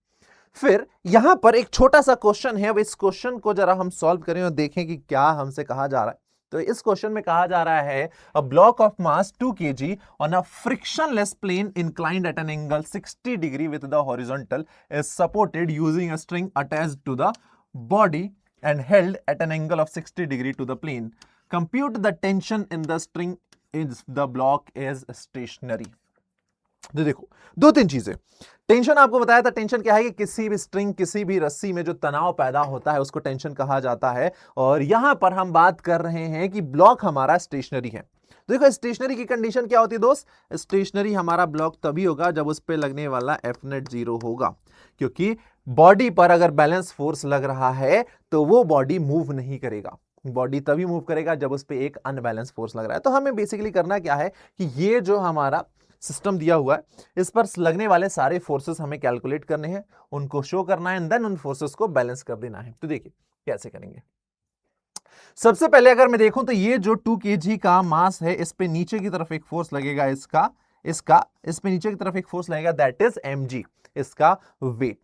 फिर यहां पर एक छोटा सा क्वेश्चन है, अब इस क्वेश्चन को जरा हम सॉल्व करें और देखें कि क्या हमसे कहा जा रहा है। तो इस क्वेश्चन में कहा जा रहा है, a block of mass 2 kg on a frictionless plane inclined at an angle 60 degree with the horizontal is supported using a string attached to the body and held at an angle of 60 degree to the plane. Compute the tension in the string if the block is stationary. तो देखो दो तीन चीजें। Tension आपको बताया था, tension क्या है कि किसी भी स्ट्रिंग, किसी भी रस्सी में जो तनाव पैदा होता है उसको टेंशन कहा जाता है। और यहां पर हम बात कर रहे हैं कि ब्लॉक हमारा स्टेशनरी है। देखो स्टेशनरी की कंडीशन क्या होती है दोस्त, स्टेशनरी हमारा ब्लॉक तभी होगा जब उस पर लगने वाला एफ नेट 0 होगा, क्योंकि बॉडी पर अगर बैलेंस फोर्स लग रहा है तो वो बॉडी मूव नहीं करेगा, बॉडी तभी मूव करेगा जब उस पर एक अनबैलेंस फोर्स लग रहा है। तो हमें बेसिकली करना क्या है कि ये जो हमारा सिस्टम दिया हुआ है इस पर लगने वाले सारे फोर्सेस हमें कैलकुलेट करने हैं, उनको शो करना है एंड देन उन फोर्सेस को बैलेंस कर देना है। तो देखिए कैसे करेंगे। सबसे पहले अगर मैं देखूं तो ये जो 2 kg का मास है इस पे नीचे की तरफ एक फोर्स लगेगा, इस पे नीचे की तरफ एक फोर्स लगेगा, दैट इज mg, इसका वेट।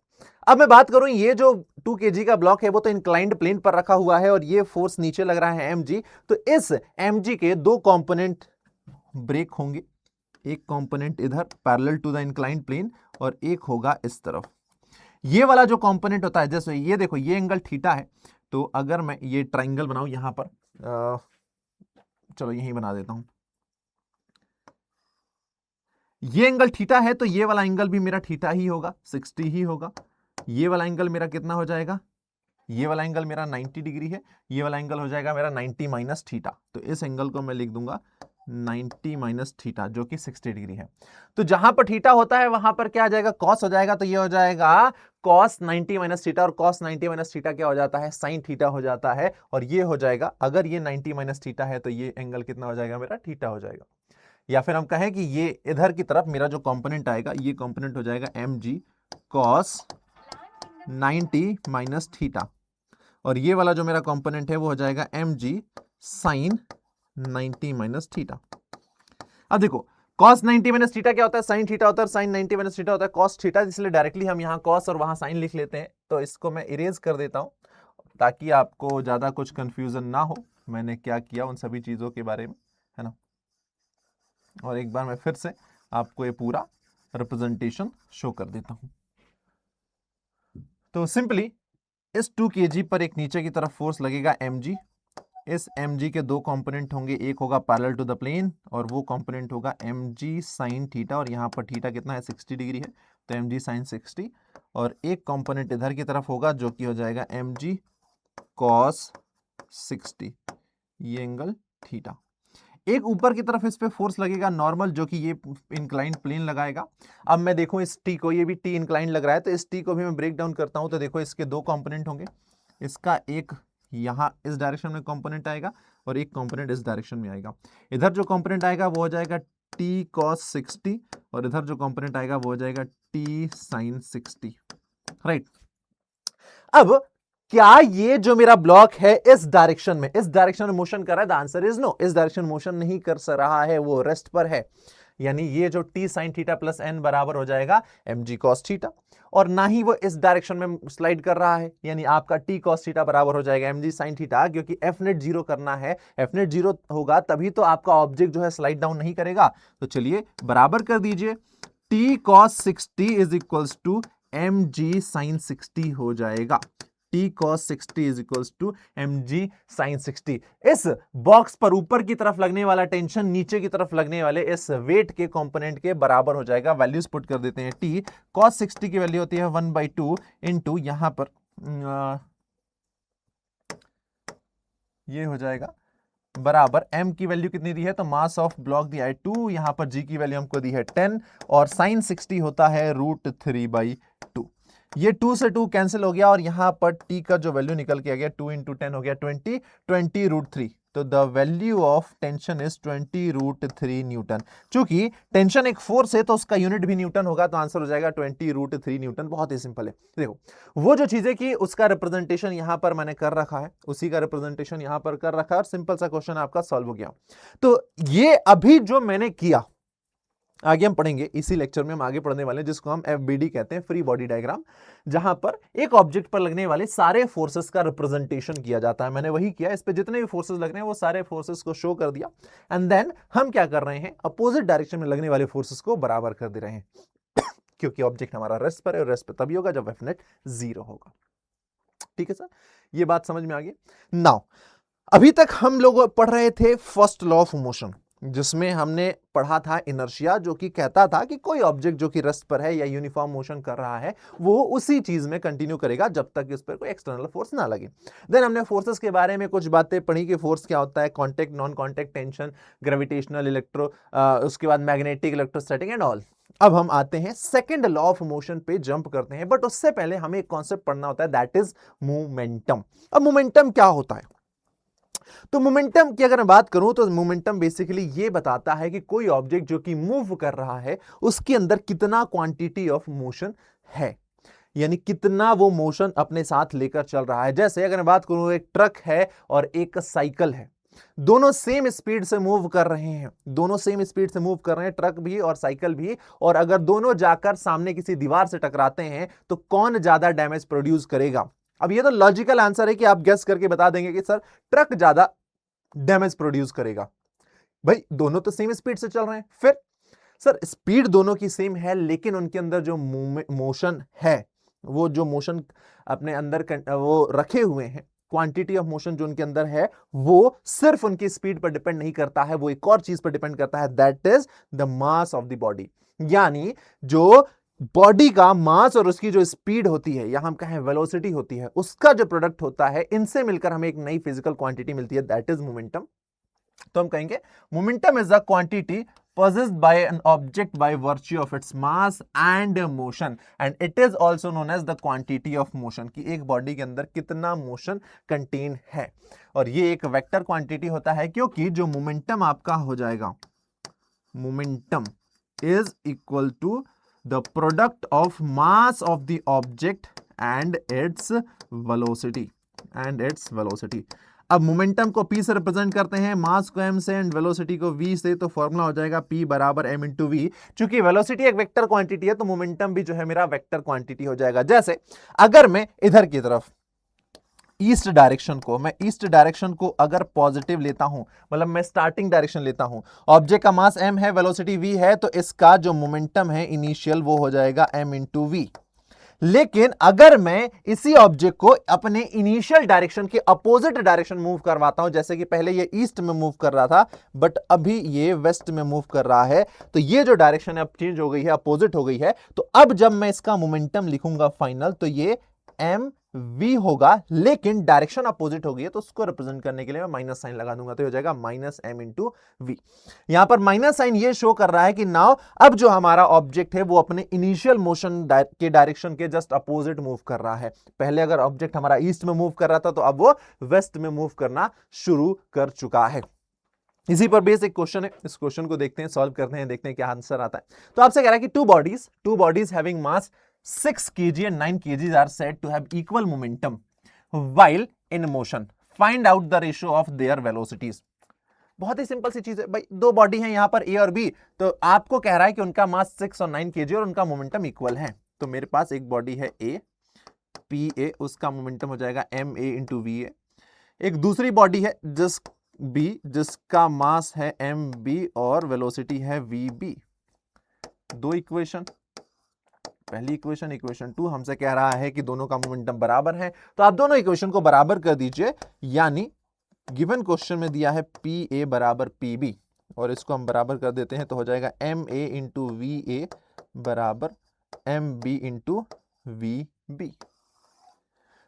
अब मैं बात करूं ये जो 2 kg का ब्लॉक है वो तो इंक्लाइंड प्लेन पर रखा हुआ है और ये फोर्स नीचे लग रहा है mg, तो इस mg के दो कंपोनेंट ब्रेक होंगे, एक कंपोनेंट इधर parallel to the inclined plane और एक होगा इस तरफ। ये वाला जो कंपोनेंट होता है, जैसे ये देखो ये एंगल थीटा है, तो अगर मैं ये ट्राइंगल बनाऊं यहां पर, चलो यहीं बना देता हूं, ये एंगल थीटा है तो ये वाला एंगल भी मेरा थीटा ही होगा, 60 ही होगा। ये वाला एंगल मेरा कितना हो जाएगा, ये वाला एंगल मेरा 90 डिग्री है, ये वाला एंगल हो जाएगा मेरा 90 माइनस थीटा, तो इस एंगल को मैं लिख दूंगा 90 माइनस थीटा जो कि 60 डिग्री है। तो जहां पर थीटा होता है वहां पर क्या आ जाएगा, कॉस हो जाएगा, तो ये हो जाएगा कॉस 90 माइनस थीटा, और कॉस 90 माइनस थीटा क्या हो जाता है, साइन थीटा हो जाता है, और ये हो जाएगा, अगर ये 90 माइनस थीटा है तो ये एंगल कितना हो जाएगा मेरा, थीटा हो जाएगा। या फिर हम कहें कि ये इधर की तरफ मेरा जो कंपोनेंट आएगा ये कंपोनेंट हो जाएगा mg cos 90 माइनस थीटा, और ये वाला जो मेरा कंपोनेंट है वो हो जाएगा mg sin 90 माइनस थीटा। अब देखो cos 90 माइनस थीटा क्या होता है, sin थीटा होता है, sin 90 माइनस थीटा होता है cos थीटा, इसलिए डायरेक्टली हम यहाँ cos और वहां sin लिख लेते हैं। तो इसको मैं इरेज कर देता हूं ताकि आपको ज्यादा कुछ कंफ्यूजन ना हो मैंने क्या किया उन सभी चीजों के बारे में, है ना। और एक बार मैं फिर से आपको ये पूरा रिप्रेजेंटेशन शो कर देता हूं। तो सिंपली इस 2 kg पर एक नीचे की तरफ फोर्स लगेगा mg, इस mg के दो कंपोनेंट होंगे, एक होगा पैरेलल टू द प्लेन और वो कंपोनेंट होगा mg sin थीटा, और यहाँ पर थीटा कितना है 60 डिग्री है तो mg sin 60, और एक कंपोनेंट इधर की तरफ होगा जो कि हो जाएगा mg cos 60, ये एंगल थीटा। एक ऊपर की तरफ इस पे फोर्स लगेगा नॉर्मल जो कि ये इंक्लाइंड प्लेन लगाएगा। अब मैं देखूं इस टी को, ये भी टी इंक्लाइंड लग रहा है, तो इस टी को भी मैं ब्रेक डाउन करता हूं, तो देखो इसके दो कंपोनेंट होंगे, इसका एक यहां इस डायरेक्शन में कंपोनेंट आएगा और एक कंपोनेंट इस डायरेक्शन में आएगा। इधर जो कंपोनेंट आएगा वो हो जाएगा टी cos 60 और इधर जो कंपोनेंट आएगा वो हो जाएगा टी sin 60, राइट। अब क्या ये जो मेरा ब्लॉक है इस डायरेक्शन में मोशन कर रहा है, द आंसर इज नो, इस डायरेक्शन मोशन नहीं कर रहा है, वो रेस्ट पर है, यानी ये जो T sine theta plus N बराबर हो जाएगा mg cos थीटा, और ना ही वो इस डायरेक्शन में स्लाइड कर रहा है, यानी आपका टी cos थीटा बराबर हो जाएगा mg sin थीटा, क्योंकि एफ नेट 0 करना है, एफ नेट 0 होगा तभी तो आपका ऑब्जेक्ट जो है स्लाइड डाउन नहीं करेगा। तो चलिए बराबर कर दीजिए, T cos 60 is equals to mg sin 60 हो जाएगा, T cos 60 is equals to mg sin 60। इस बॉक्स पर ऊपर की तरफ लगने वाला टेंशन नीचे की तरफ लगने वाले इस वेट के कंपोनेंट के बराबर हो जाएगा। वैल्यूज पुट कर देते हैं, T cos 60 की वैल्यू होती है 1/2 इंटू यहां पर ये हो जाएगा बराबर m की वैल्यू कितनी दी है, तो मास ऑफ ब्लॉक दिया है 2, यहां पर g की वैल्यू हमको दी है 10 और sin 60 होता है √3/2। ये 2 से 2 कैंसिल हो गया और यहां पर t का जो वैल्यू निकल के आ गया 2 इंटू 10 हो गया 20, 20 √3, तो the value of tension is 20 √3 Newton. चूंकि टेंशन एक फोर्स है तो उसका यूनिट भी न्यूटन होगा, तो आंसर हो जाएगा 20 √3 न्यूटन। बहुत ही सिंपल है। देखो वो जो चीजें की उसका रिप्रेजेंटेशन यहां पर मैंने कर रखा है, उसी का रिप्रेजेंटेशन यहां पर कर रखा है और सिंपल सा क्वेश्चन आपका सॉल्व हो गया। तो ये अभी जो मैंने किया आगे हम पढ़ेंगे, इसी लेक्चर में हम आगे पढ़ने वाले हैं जिसको हम FBD कहते हैं, फ्री बॉडी डायग्राम, जहां पर एक ऑब्जेक्ट पर लगने वाले सारे फोर्सेस का रिप्रेजेंटेशन किया जाता है। मैंने वही किया, इस पे जितने भी फोर्सेस लग रहे हैं वो सारे फोर्सेस को शो कर दिया एंड देन हम क्या कर रहे हैं, अपोजिट डायरेक्शन में लगने वाले फोर्सेस को बराबर कर दे रहे हैं क्योंकि ऑब्जेक्ट हमारा रेस्ट पर है और रेस्ट पर तभी होगा जब एफ नेट 0 होगा। ठीक है सर, ये बात समझ में आ गई। नाउ अभी तक हम लोग पढ़ रहे थे फर्स्ट लॉ ऑफ मोशन, जिसमें हमने पढ़ा था इनर्शिया, जो कि कहता था कि कोई ऑब्जेक्ट जो कि रेस्ट पर है या यूनिफॉर्म मोशन कर रहा है वो उसी चीज में कंटिन्यू करेगा जब तक उस पर कोई एक्सटर्नल फोर्स ना लगे। देन हमने फोर्सेस के बारे में कुछ बातें पढ़ी कि फोर्स क्या होता है, contact, non contact, tension, gravitational, electro, उसके बाद मैग्नेटिक, इलेक्ट्रोस्टैटिक एंड ऑल। अब हम आते हैं सेकंड लॉ ऑफ मोशन पे, जंप करते हैं, बट उससे पहले हमें एक कॉन्सेप्ट पढ़ना होता है, दैट इज मोमेंटम। अब मोमेंटम क्या होता है? तो मोमेंटम की अगर मैं बात करूं तो मोमेंटम बेसिकली ये बताता है कि कोई ऑब्जेक्ट जो कि मूव कर रहा है उसके अंदर कितना क्वांटिटी ऑफ मोशन है, यानी कितना वो मोशन अपने साथ लेकर चल रहा है। जैसे अगर मैं बात करूं, एक ट्रक है और एक साइकिल है, दोनों सेम स्पीड से मूव कर रहे हैं, दोनों सेम स्पीड से मूव कर रहे हैं, ट्रक भी और साइकिल भी, और अगर दोनों जाकर सामने किसी दीवार से टकराते हैं तो कौन ज्यादा डैमेज प्रोड्यूस करेगा? अब ये तो लॉजिकल आंसर है कि आप गेस करके बता देंगे कि सर ट्रक ज्यादा डैमेज प्रोड्यूस करेगा। भाई दोनों तो सेम स्पीड से चल रहे हैं। फिर सर स्पीड दोनों की सेम है, लेकिन उनके अंदर जो मोशन है, वो जो मोशन अपने अंदर वो रखे हुए हैं, क्वांटिटी ऑफ मोशन जो उनके अंदर है वो सिर्फ उनकी स्पीड पर डिपेंड नहीं करता है, वो एक और चीज पर डिपेंड करता है, that is the mass of the body. यानी जो बॉडी का मास और उसकी जो स्पीड होती है या हम कहें वेलोसिटी होती है, उसका जो प्रोडक्ट होता है, इनसे मिलकर हमें एक नई फिजिकल क्वांटिटी मिलती है, दैट इज मोमेंटम। तो हम कहेंगे momentum is the quantity possessed by an object by virtue of its mass and motion, and it is also known as the quantity of motion, कि एक बॉडी के अंदर कितना मोशन कंटेन है। और ये एक वेक्टर क्वांटिटी होता है, क्योंकि जो मोमेंटम आपका हो जाएगा, momentum is equal to the product of mass of the object and its velocity. अब मोमेंटम को P से रिप्रेजेंट करते हैं, मास को M से एंड वेलोसिटी को V से, तो फॉर्मूला हो जाएगा P बराबर M इंटू V। चूंकि वेलोसिटी एक वेक्टर क्वांटिटी है तो मोमेंटम भी जो है मेरा वेक्टर क्वांटिटी हो जाएगा। जैसे अगर मैं इधर की तरफ ईस्ट डायरेक्शन को अगर पॉजिटिव लेता हूं, मतलब मैं स्टार्टिंग डायरेक्शन लेता हूं, ऑब्जेक्ट का मास M है, वेलोसिटी V है, तो इसका जो मोमेंटम है इनिशियल वो हो जाएगा M इंटू V। लेकिन अगर मैं इसी ऑब्जेक्ट को अपने इनिशियल डायरेक्शन के अपोजिट डायरेक्शन मूव करवाता हूं, जैसे कि पहले ये ईस्ट में मूव कर रहा था बट अभी ये वेस्ट में मूव कर रहा है, तो ये जो डायरेक्शन है अब चेंज हो गई है, अपोजिट हो गई है। तो अब जब मैं इसका मोमेंटम लिखूंगा फाइनल, तो ये एम वी होगा, लेकिन डायरेक्शन अपोजिट हो गई है, तो उसको रिप्रेजेंट करने के लिए मैं माइनस साइन लगा दूंगा, तो हो जाएगा माइनस एम इंटू वी। यहां पर माइनस साइन ये शो कर रहा है कि नाउ अब जो हमारा ऑब्जेक्ट है वो अपने इनिशियल मोशन के डायरेक्शन के जस्ट अपोजिट मूव कर रहा है। पहले अगर ऑब्जेक्ट हमारा ईस्ट में मूव कर रहा था तो अब वो वेस्ट में मूव करना शुरू कर चुका है। इसी पर बेस एक क्वेश्चन है, इस क्वेश्चन को देखते हैं, सॉल्व करते हैं, देखते हैं क्या आंसर आता है। तो आपसे कह रहा है कि two bodies having mass 6 kg and 9 kg are said to have equal momentum while in motion. Find out the ratio of their velocities. बहुत ही सिंपल सी चीज है भाई, दो बॉडी है यहां पर A और B, तो आपको कह रहा है कि उनका मास 6 और 9 kg और उनका मोमेंटम इक्वल है। तो मेरे पास एक बॉडी है A, PA, उसका मोमेंटम हो जाएगा MA इंटू VA। एक दूसरी बॉडी है B, जिसका मास है MB और वेलोसिटी है VB। दो इक्वेशन, पहली इक्वेशन 2 हमसे कह रहा है कि दोनों का मोमेंटम बराबर है, तो आप दोनों इक्वेशन को बराबर कर दीजिए। यानी गिवन क्वेश्चन में दिया है PA बराबर PB, और इसको हम बराबर कर देते हैं, तो हो जाएगा MA इंटू VA बराबर MB into VB।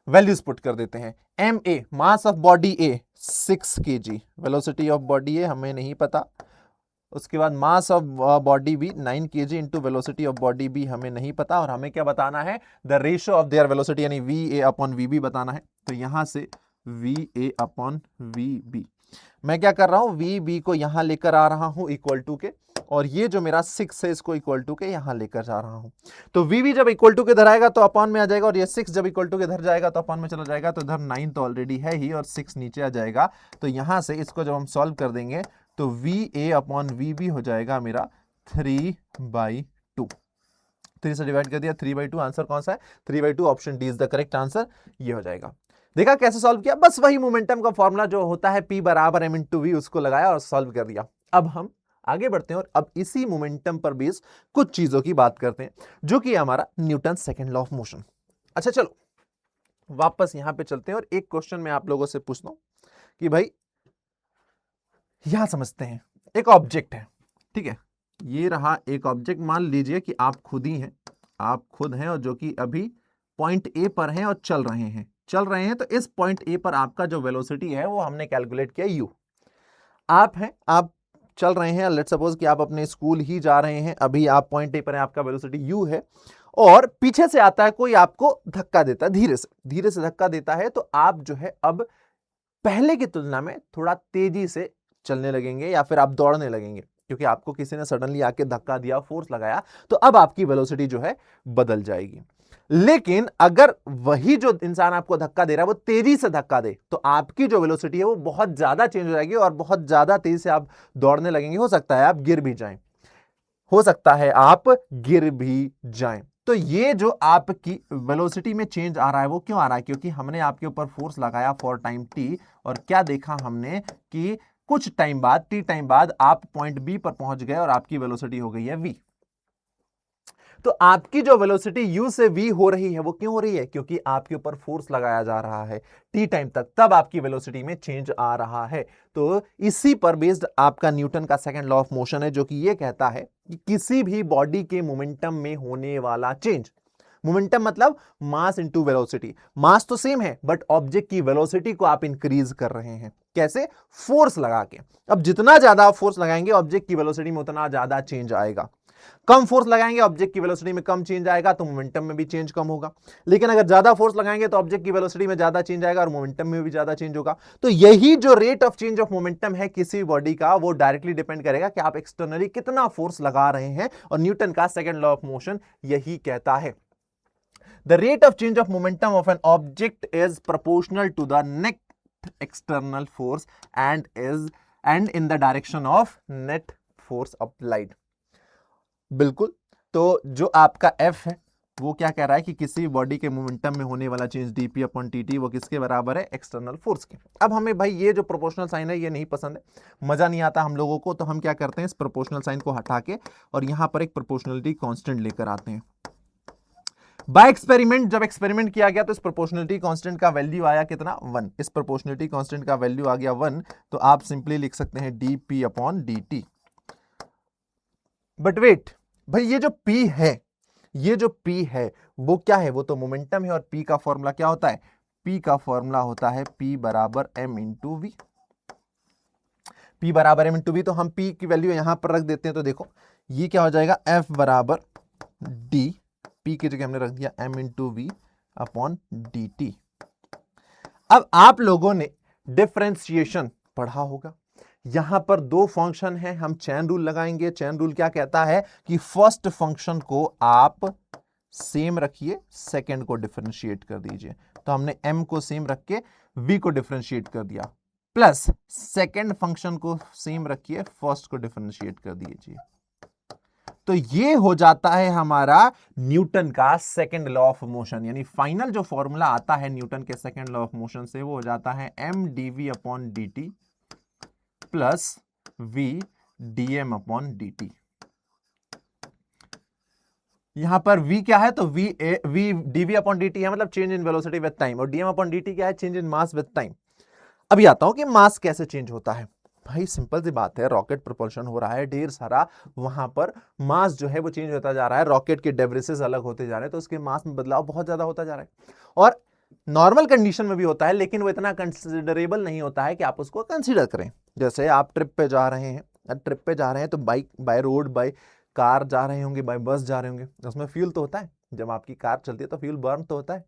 Values put कर देते हैं। MA mass of body A 6 kg, velocity of body A हमें नहीं पता, उसके बाद mass of body B 9 kg into velocity of body B हमें नहीं पता, और हमें क्या बताना है, the ratio of their velocity, यानी VA अपॉन VB बताना है। तो यहां से VA अपॉन VB, मैं क्या कर रहा हूं, VB को यहां लेकर आ रहा हूं इक्वल टू के, और ये जो मेरा 6 है इसको इक्वल टू के यहां लेकर जा रहा हूं। तो VB जब इक्वल टू के इधर आएगा तो अपॉन में आ जाएगा, और ये 6 जब इक्वल टू के इधर जाएगा तो अपॉन में चला जाएगा, तो इधर 9 तो ऑलरेडी है ही और 6 नीचे आ जाएगा। तो यहां से इसको जब हम सॉल्व कर देंगे तो VA अपॉन VB हो जाएगा मेरा 3/2। 3 से डिवाइड कर दिया, 3/2 आंसर कौन सा है, 3/2, option D is the correct answer, ये हो जाएगा। देखा कैसे सॉल्व किया, बस वही मोमेंटम का फॉर्मूला जो होता है P बराबर M इंटू V, उसको लगाया और सॉल्व कर दिया। अब हम आगे बढ़ते हैं और अब इसी मोमेंटम पर बेस कुछ चीजों की बात करते हैं, जो कि हमारा Newton second law of motion. अच्छा चलो वापस यहां पे चलते हैं और एक क्वेश्चन मैं आप लोगों से पूछता हूं कि भाई यहां समझते हैं, एक ऑब्जेक्ट है, ठीक है, ये रहा एक ऑब्जेक्ट, मान लीजिए कि आप खुद ही हैं, आप खुद हैं और जो कि अभी पॉइंट ए पर हैं और चल रहे हैं, तो इस पॉइंट ए पर आपका जो वेलोसिटी है वो हमने कैलकुलेट किया u। आप हैं, आप चल रहे हैं, लेट्स सपोज कि आप अपने स्कूल ही जा रहे हैं, अभी आप पॉइंट ए पर हैं, आपका वेलोसिटी u है, और पीछे से आता है कोई, आपको धक्का देता है, धीरे से धक्का देता है, तो आप जो है अब पहले की तुलना में थोड़ा तेजी से चलने लगेंगे या फिर आप दौड़ने लगेंगे, क्योंकि आपको किसी ने सडनली आके धक्का दिया, फोर्स लगाया, तो अब आपकी वेलोसिटी जो है बदल जाएगी। लेकिन अगर वही जो इंसान आपको धक्का दे रहा है वो तेजी से धक्का दे, तो आपकी जो वेलोसिटी है वो बहुत ज्यादा चेंज हो जाएगी और बहुत ज्यादा तेजी से आप दौड़ने लगेंगे, हो सकता है आप गिर भी जाएं, तो ये जो आपकी वेलोसिटी में चेंज आ रहा है वो क्यों आ रहा है? क्योंकि हमने आपके ऊपर फोर्स लगाया फॉर टाइम टी, और क्या देखा हमने कि कुछ टाइम बाद, टी टाइम बाद, आप पॉइंट बी पर पहुंच गए और आपकी वेलोसिटी हो गई है वी। तो आपकी जो वेलोसिटी u से v हो रही है वो क्यों हो रही है? क्योंकि आपके ऊपर फोर्स लगाया जा रहा है t टाइम तक, तब आपकी वेलोसिटी में चेंज आ रहा है। तो इसी पर बेस्ड आपका न्यूटन का सेकंड लॉ ऑफ मोशन है, जो कि ये कहता है कि किसी भी बॉडी के मोमेंटम में होने वाला चेंज, मोमेंटम मतलब मास इनटू वेलोसिटी, मास तो सेम है बट ऑब्जेक्ट की वेलोसिटी को आप इंक्रीज कर रहे हैं, कैसे? फोर्स लगा के। अब जितना ज्यादा आप फोर्स लगाएंगे ऑब्जेक्ट की वेलोसिटी में उतना ज्यादा चेंज आएगा, कम फोर्स लगाएंगे ऑब्जेक्ट की वेलोसिटी में कम चेंज आएगा, तो मोमेंटम में भी चेंज कम होगा। लेकिन अगर ज्यादा फोर्स लगाएंगे तो ऑब्जेक्ट की वेलोसिटी में ज्यादा चेंज आएगा और मोमेंटम में भी ज्यादा चेंज होगा। तो यही जो rate of change of momentum है किसी बॉडी का, वो डायरेक्टली डिपेंड करेगा कि आप एक्सटर्नली कितना फोर्स लगा रहे हैं, और न्यूटन का सेकंड लॉ ऑफ मोशन यही कहता है। The rate of change of momentum of an object is proportional to the net external force and in the direction of net force applied। बिल्कुल, तो जो आपका F है वो क्या कह रहा है कि किसी बॉडी के मोमेंटम में होने वाला चेंज dp अपॉन dt वो किसके बराबर है? एक्सटर्नल फोर्स के। अब हमें भाई ये जो प्रोपोर्शनल साइन है ये नहीं पसंद है, मजा नहीं आता हम लोगों को, तो हम क्या करते हैं, इस प्रोपोर्शनल साइन को हटा के और यहां पर एक प्रोपोर्शनलिटी कांस्टेंट लेकर आते हैं। बाय एक्सपेरिमेंट जब एक्सपेरिमेंट किया गया तो इस प्रोपोर्शनलिटी कांस्टेंट का वैल्यू आया कितना? 1। इस प्रोपोर्शनलिटी कांस्टेंट का वैल्यू आ गया 1, तो आप सिंपली लिख सकते हैं dp upon dt। But wait भाई, ये जो p है वो क्या है? वो तो मोमेंटम है, और p का फॉर्मूला क्या होता है? p का फॉर्मूला होता है p बराबर m इंटू वी। p बराबर m इंटू वी, तो हम p की वैल्यू यहां पर रख देते हैं, तो देखो ये क्या हो जाएगा? f बराबर d, p की जगह हमने रख दिया m into V upon dt। अब आप लोगों ने डिफरेंशिएशन पढ़ा होगा, यहां पर दो फंक्शन है, हम चेन रूल लगाएंगे। चेन रूल क्या कहता है कि फर्स्ट फंक्शन को आप सेम रखिए, सेकंड को डिफरेंशिएट कर दीजिए। तो हमने m को सेम रख के v को डिफरेंशिएट कर दिया, प्लस सेकंड फंक्शन को सेम रखिए, फर्स्ट को डिफरेंशिएट कर दीजिए। तो ये हो जाता है हमारा न्यूटन का सेकंड लॉ ऑफ मोशन, यानी फाइनल जो फॉर्मूला आता है न्यूटन के सेकंड लॉ ऑफ मोशन से, वो हो जाता है m dv upon dt plus v dm upon dt। यहां पर v क्या है? तो v dv अपॉन dt है, मतलब change in velocity with time, और dm अपॉन dt क्या है? Change in mass with time. अभी आता हूं कि मास कैसे चेंज होता है। भाई सिंपल सी बात है, रॉकेट प्रोपल्शन हो रहा है ढेर सारा, वहां पर मास जो है वो चेंज होता जा रहा है, रॉकेट के डेब्रिसेस अलग होते जा रहे हैं, तो उसके मास में बदलाव बहुत ज्यादा होता जा रहा है, और नॉर्मल कंडीशन में भी होता है, लेकिन वो इतना कंसिडरेबल नहीं होता है कि आप उसको कंसीडर करें। जैसे आप ट्रिप पे जा रहे हैं, तो bike by road, by car जा रहे होंगे, बाय बस जा रहे होंगे, उसमें फ्यूल तो होता है, जब आपकी कार चलती है तो फ्यूल बर्न तो होता है,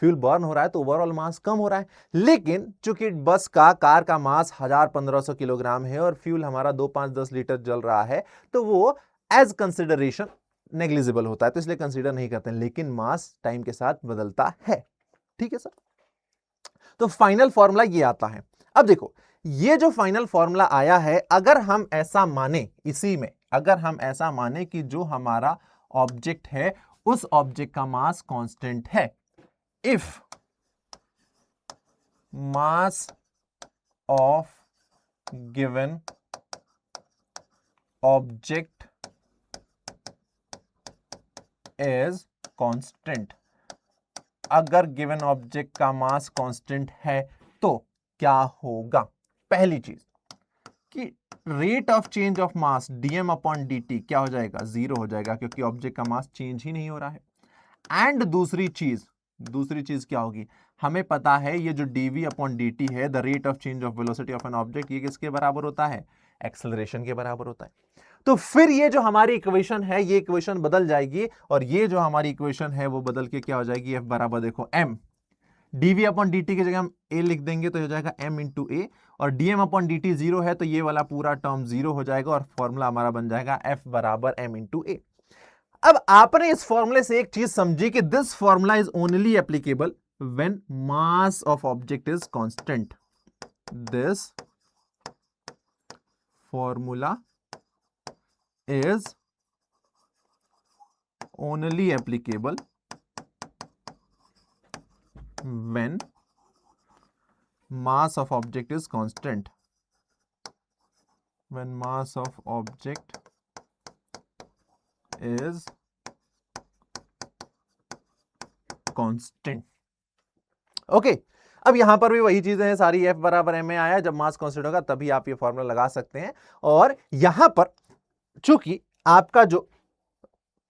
फ्यूल बर्न हो रहा है तो ओवरऑल मास कम हो रहा है। लेकिन चूंकि बस का, कार का मास 1000-1500 किलोग्राम है और फ्यूल हमारा 2-5-10 लीटर जल रहा है, तो वो एज कंसिडरेशन नेग्लिजिबल होता है, तो इसलिए कंसीडर नहीं करते हैं। लेकिन मास टाइम के साथ बदलता है, ठीक है सर। तो फाइनल फॉर्मूला ये आता है। अब देखो, ये जो फाइनल फॉर्मूला आया है, अगर हम ऐसा माने, इसी में अगर हम ऐसा माने कि जो हमारा ऑब्जेक्ट है उस ऑब्जेक्ट का मास कांस्टेंट है, if mass of given object is constant, अगर गिवन ऑब्जेक्ट का मास कांस्टेंट है तो क्या होगा? पहली चीज कि rate of change of mass dm upon dt क्या हो जाएगा, 0 हो जाएगा, क्योंकि ऑब्जेक्ट का मास चेंज ही नहीं हो रहा है। एंड दूसरी चीज क्या होगी, हमें पता है ये जो dv अपॉन dt है, the rate of change of velocity of an object, ये किसके बराबर होता है, एक्सेलरेशन के बराबर होता है। तो फिर ये जो हमारी इक्वेशन है, ये इक्वेशन बदल जाएगी, और ये जो हमारी इक्वेशन है वो बदल के क्या हो जाएगी, f बराबर देखो m, dv अपॉन dt की जगह हम a लिख देंगे तो हो जाएगा m इंटू a, और dm अपॉन dt 0 है तो ये वाला पूरा टर्म 0 हो जाएगा, और फॉर्मूला हमारा बन जाएगा f बराबर m इंटू a। अब आपने इस फॉर्मूले से एक चीज समझी कि this formula is only applicable when mass of object is constant. This formula is only applicable when mass of object is constant. When mass of object is constant. Okay अब यहां पर भी वही चीजें हैं सारी, f बराबर m में आया, जब मास कांस्टेंट होगा तभी आप ये फॉर्मूला लगा सकते हैं। और यहां पर चूंकि आपका जो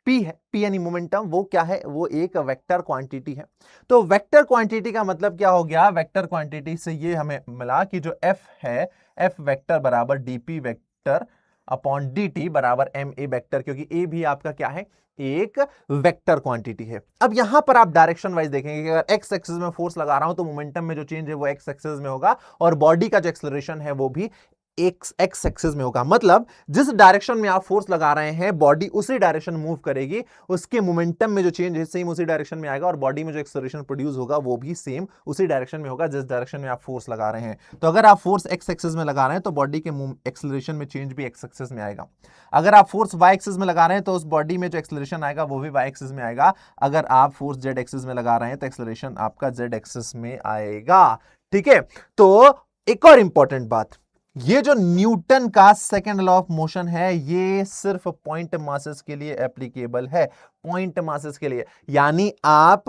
P है, P यानी मोमेंटम, वो क्या है, वो एक वेक्टर क्वांटिटी है। तो वेक्टर क्वांटिटी का मतलब क्या हो गया, वेक्टर क्वांटिटी से ये हमें मिला कि जो F है, F वेक्टर बराबर dP वेक्टर अपॉन dt बराबर ma वेक्टर, क्योंकि a भी आपका क्या है, एक वेक्टर क्वांटिटी है। अब यहां पर आप डायरेक्शन वाइज देखेंगे कि अगर x एक्सिस में फोर्स लगा रहा हूं तो मोमेंटम में जो चेंज है वो x एक्सिस में होगा, और बॉडी का जो एक्सेलरेशन है वो भी एक्स एक्सिस में होगा। मतलब जिस डायरेक्शन में आप फोर्स लगा रहे हैं, बॉडी उसी डायरेक्शन मूव करेगी, उसके मोमेंटम में जो चेंज है सेम उसी डायरेक्शन में आएगा, और बॉडी में जो एक्सेलरेशन प्रोड्यूस होगा वो भी सेम उसी डायरेक्शन में होगा जिस डायरेक्शन में आप फोर्स लगा रहे हैं। तो अगर आप फोर्स एक्स एक्सिस में लगा रहे हैं तो बॉडी के एक्सेलरेशन में चेंज भी एक्स एक्सिस में आएगा। अगर आप फोर्स वाई एक्सिस में लगा रहे हैं तो उस बॉडी में जो एक्सेलरेशन आएगा वो भी वाई एक्सिस में आएगा। अगर आप फोर्स जेड एक्सिस में लगा रहे हैं तो एक्सेलरेशन आपका जेड एक्सिस में आएगा। ठीक है, तो एक और इंपॉर्टेंट बात, ये जो न्यूटन का सेकंड लॉ ऑफ मोशन है ये सिर्फ पॉइंट मासेस के लिए एप्लीकेबल है, पॉइंट मासेस के लिए। यानी आप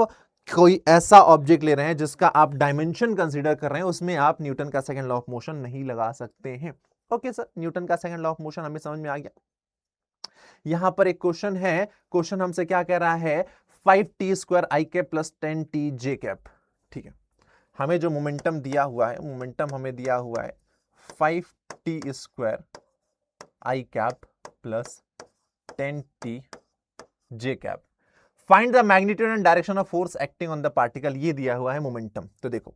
कोई ऐसा ऑब्जेक्ट ले रहे हैं जिसका आप डायमेंशन कंसीडर कर रहे हैं, उसमें आप न्यूटन का सेकंड लॉ ऑफ मोशन नहीं लगा सकते हैं। ओके सर, न्यूटन का सेकंड लॉ ऑफ मोशन हमें समझ में आ गया। यहां पर एक क्वेश्चन है, क्वेश्चन हमसे क्या कह रहा है, 5t² i cap plus 10t j cap. ठीक है, हमें जो मोमेंटम दिया हुआ है, मोमेंटम हमें दिया हुआ है 5t² i cap plus 10t j cap. Find the magnitude and direction of force acting on the particle, ये दिया हुआ है मोमेंटम। तो देखो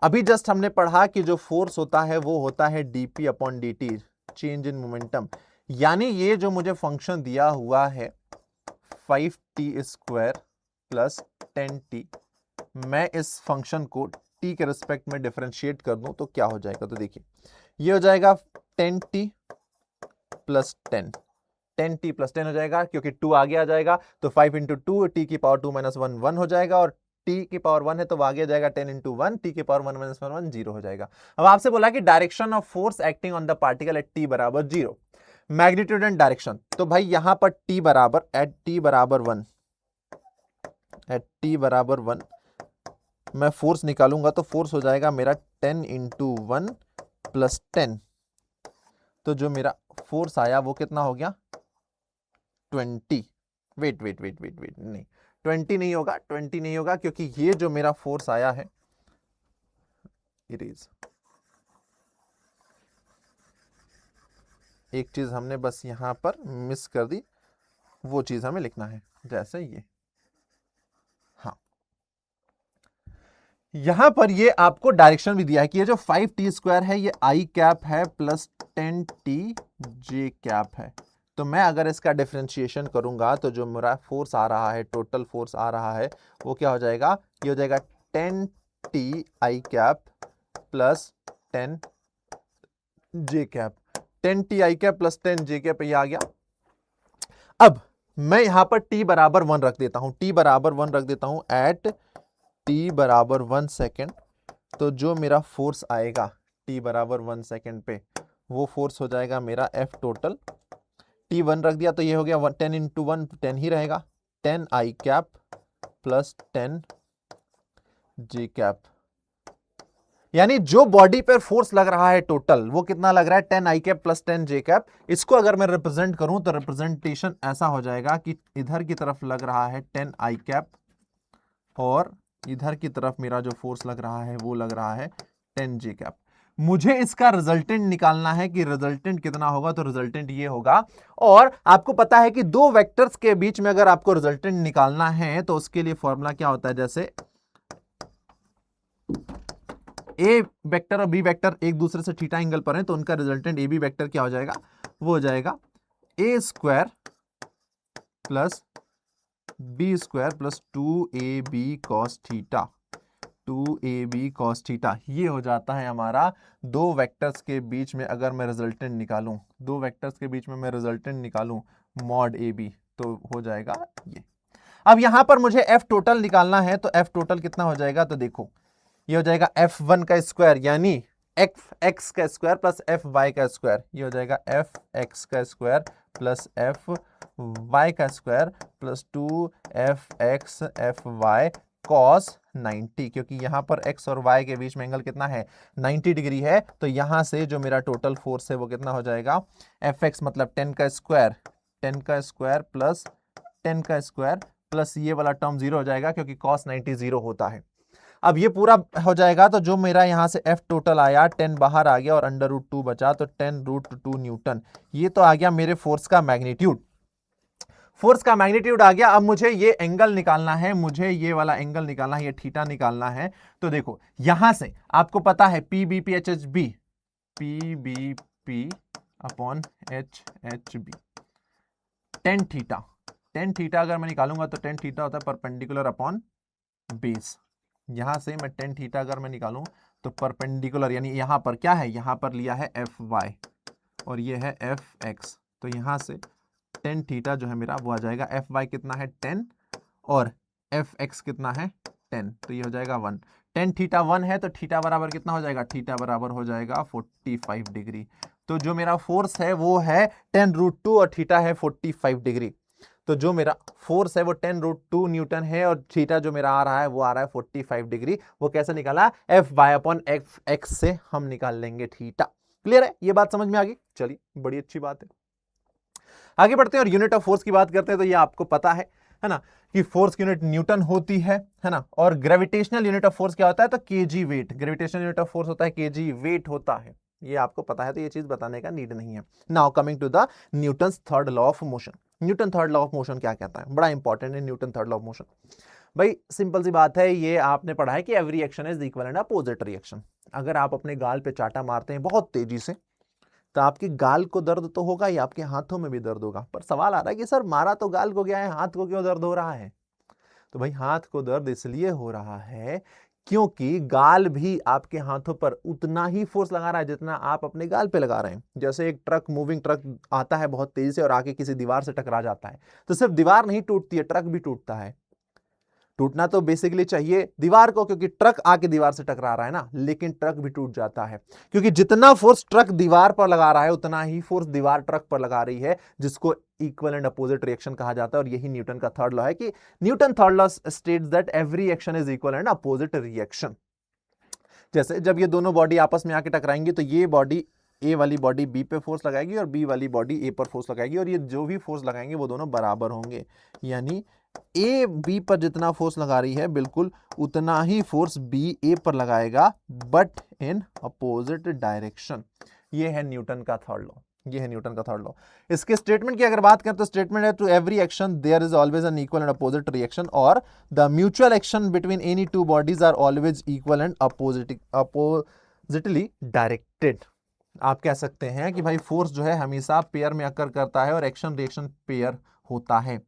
अभी जस्ट हमने पढ़ा कि जो फोर्स होता है वो होता है dp upon dt, change in momentum. यानी ये जो मुझे फंक्शन दिया हुआ है 5t² प्लस 10t, मैं इस फंक्शन को t के रिस्पेक्ट में डिफरेंशिएट कर दूं तो क्या हो जाएगा, तो देखिए ये हो जाएगा 10t प्लस 10t प्लस 10 हो जाएगा, क्योंकि 2 आगे आ जाएगा तो 5 इंटू 2 t की पावर 2 माइनस 1 1 हो जाएगा, और t की पावर 1 है तो आगे आ जाएगा 10 इंटू 1, t की पावर 1 माइनस 1 0 हो जाएगा। अब आपसे बोला कि direction of force acting on the particle at t बराबर 0, मैग्नीट्यूड एंड डायरेक्शन। तो भाई यहां पर t बराबर एट t बराबर 1, एट t बराबर 1 मैं फोर्स निकालूंगा तो फोर्स हो जाएगा मेरा 10 इंटू 1 प्लस 10, तो जो मेरा फोर्स आया वो कितना हो गया 20। वेट नहीं, 20 नहीं होगा, 20 नहीं होगा, क्योंकि ये जो मेरा फोर्स आया है, इरेज, एक चीज हमने बस यहां पर मिस कर दी, वो चीज हमें लिखना है, जैसे ये, हाँ यहां पर ये आपको डायरेक्शन भी दिया है कि ये जो 5t² है ये i कैप है प्लस 10t j कैप है। तो मैं अगर इसका डिफरेंशिएशन करूंगा तो जो मेरा फोर्स आ रहा है, टोटल फोर्स आ रहा है, वो क्या हो जाएगा, ये हो जाएगा 10t i cap plus 10 j cap, 10t i cap plus 10 j cap, ये आ गया। अब मैं यहां पर t बराबर 1 रख देता हूं, t बराबर 1 रख देता हूं एट t बराबर 1 सेकेंड, तो जो मेरा फोर्स आएगा t बराबर 1 सेकेंड पे, वो फोर्स हो जाएगा मेरा F टोटल। t 1 रख दिया तो ये हो गया 10 इंटू 1 10 ही रहेगा, 10 i cap plus 10 j cap. यानी जो बॉडी पर फोर्स लग रहा है टोटल वो कितना लग रहा है 10 आई कैप प्लस 10 जे कैप। इसको अगर मैं रिप्रेजेंट करूं तो रिप्रेजेंटेशन ऐसा हो जाएगा कि इधर की तरफ लग रहा है 10 आई कैप और इधर की तरफ मेरा जो फोर्स लग रहा है वो लग रहा है 10 जे कैप। मुझे इसका रिजल्टेंट निकालना है कि रिजल्टेंट कितना होगा, तो रिजल्टेंट ये होगा। और आपको पता है कि दो वेक्टर्स के बीच में अगर आपको रिजल्टेंट निकालना है तो उसके लिए फॉर्मूला क्या होता है, जैसे ए वेक्टर और बी वेक्टर एक दूसरे से थीटा एंगल पर हैं तो उनका रिजल्टेंट ए बी वेक्टर क्या हो जाएगा, वो हो जाएगा A square plus B square plus 2ab cos theta, 2ab cos theta. ये हो जाता है हमारा दो वेक्टर्स के बीच में अगर मैं रिजल्टेंट निकालूं, दो वेक्टर्स के बीच में मैं रिजल्टेंट निकालूं मॉड ए बी तो हो जाएगा ये। अब यहां पर मुझे एफ टोटल निकालना है तो एफ टोटल कितना हो जाएगा, तो देखो ये हो जाएगा f1 का स्क्वायर यानी x का स्क्वायर प्लस fy का स्क्वायर, ये हो जाएगा fx का स्क्वायर प्लस fy का square plus 2fx fy cos 90, क्योंकि यहां पर x और y के बीच में एंगल कितना है 90 डिग्री है। तो यहां से जो मेरा टोटल फोर्स है वो कितना हो जाएगा fx मतलब 10 का स्क्वायर, 10 का स्क्वायर प्लस 10 का स्क्वायर प्लस ये वाला टर्म जीरो हो जाएगा क्योंकि cos 90 जीरो होता है। अब ये पूरा हो जाएगा तो जो मेरा यहां से F टोटल आया 10 बाहर आ गया और √2 बचा तो 10√2 न्यूटन। ये तो आ गया मेरे फोर्स का मैग्नीट्यूड, फोर्स का मैग्नीट्यूड आ गया। अब मुझे ये एंगल निकालना है, मुझे ये वाला एंगल निकालना है, ये थीटा निकालना है। तो देखो यहां से आपको पता है PBP upon HHB tan theta, tan theta अगर मैं निकालूंगा तो tan थीटा होता है परपेंडिकुलर अपॉन बेस। यहां से मैं tan थीटा अगर मैं निकालूं तो परपेंडिकुलर यानी यहां पर क्या है, यहां पर लिया है fy और ये है fx, तो यहां से tan थीटा जो है मेरा वो आ जाएगा fy कितना है 10 और fx कितना है 10, तो ये हो जाएगा 1। tan थीटा 1 है तो थीटा बराबर कितना हो जाएगा, थीटा बराबर हो जाएगा 45 डिग्री। तो जो मेरा फोर्स है वो है 10√2 और थीटा है 45 डिग्री। तो जो मेरा फोर्स है वो 10√2 न्यूटन है और थीटा जो मेरा आ रहा है वो आ रहा है 45 डिग्री। वो कैसे निकाला, fy अपॉन x से हम निकाल लेंगे थीटा। क्लियर है, ये बात समझ में आ गई। चलिए बड़ी अच्छी बात है, आगे बढ़ते हैं और यूनिट ऑफ फोर्स की बात करते हैं। तो ये आपको पता है ना कि फोर्स की यूनिट न्यूटन होती है ना। और ग्रेविटेशनल यूनिट ऑफ फोर्स क्या होता है, तो kg weight, gravitational unit of force होता है केजी वेट होता है। ये आपको पता है तो ये चीज बताने का नीड नहीं है। Now coming to the Newton's third law of motion. Newton third law of motion क्या कहता है, बड़ा इंपॉर्टेंट है Newton third law of motion. भाई सिंपल सी बात है, ये आपने पढ़ा है कि every action is equal and opposite reaction. अगर आप अपने गाल पे चाटा मारते हैं बहुत तेजी से तो आपकी गाल को दर्द तो होगा ही, आपके हाथों में भी दर्द होगा। पर सवाल आ रहा है कि सर मारा तो गाल को गया है, हाथ को क्यों दर्द हो रहा है। तो भाई हाथ को दर्द इसलिए हो रहा है क्योंकि गाल भी आपके हाथों पर उतना ही फोर्स लगा रहा है जितना आप अपने गाल पे लगा रहे हैं। जैसे एक ट्रक, मूविंग ट्रक आता है बहुत तेजी से और आके किसी दीवार से टकरा जाता है तो सिर्फ दीवार नहीं टूटती है, ट्रक भी टूटता है। टूटना तो बेसिकली चाहिए दीवार को क्योंकि ट्रक आके दीवार से टकरा रहा है ना, लेकिन ट्रक भी टूट जाता है क्योंकि जितना फोर्स ट्रक दीवार पर लगा रहा है उतना ही फोर्स दीवार ट्रक पर लगा रही है, जिसको इक्वल एंड अपोजिट रिएक्शन कहा जाता है। और यही न्यूटन का थर्ड लॉ है कि Newton third law states that every action is equal and opposite reaction. जैसे जब ये दोनों बॉडी आपस में आके टकराएंगी तो ये बॉडी, ए वाली बॉडी बी पे फोर्स लगाएगी और बी वाली बॉडी ए पर फोर्स लगाएगी और ये जो भी फोर्स लगाएंगे वो दोनों बराबर होंगे। यानी ए बी पर जितना फोर्स लगा रही है बिल्कुल उतना ही फोर्स बी ए पर लगाएगा बट इन अपोजिट डायरेक्शन। ये है न्यूटन का थर्ड लॉ, ये है न्यूटन का थर्ड लॉ। इसके स्टेटमेंट की अगर बात करें तो स्टेटमेंट है to every action there is always an equal and opposite reaction और the mutual action between any two bodies are always equal and oppositely directed. आप कह सकते हैं कि भाई फोर्स जो है हमेशा पेयर में अकर करता है और एक्शन रिएक्शन पेयर होता है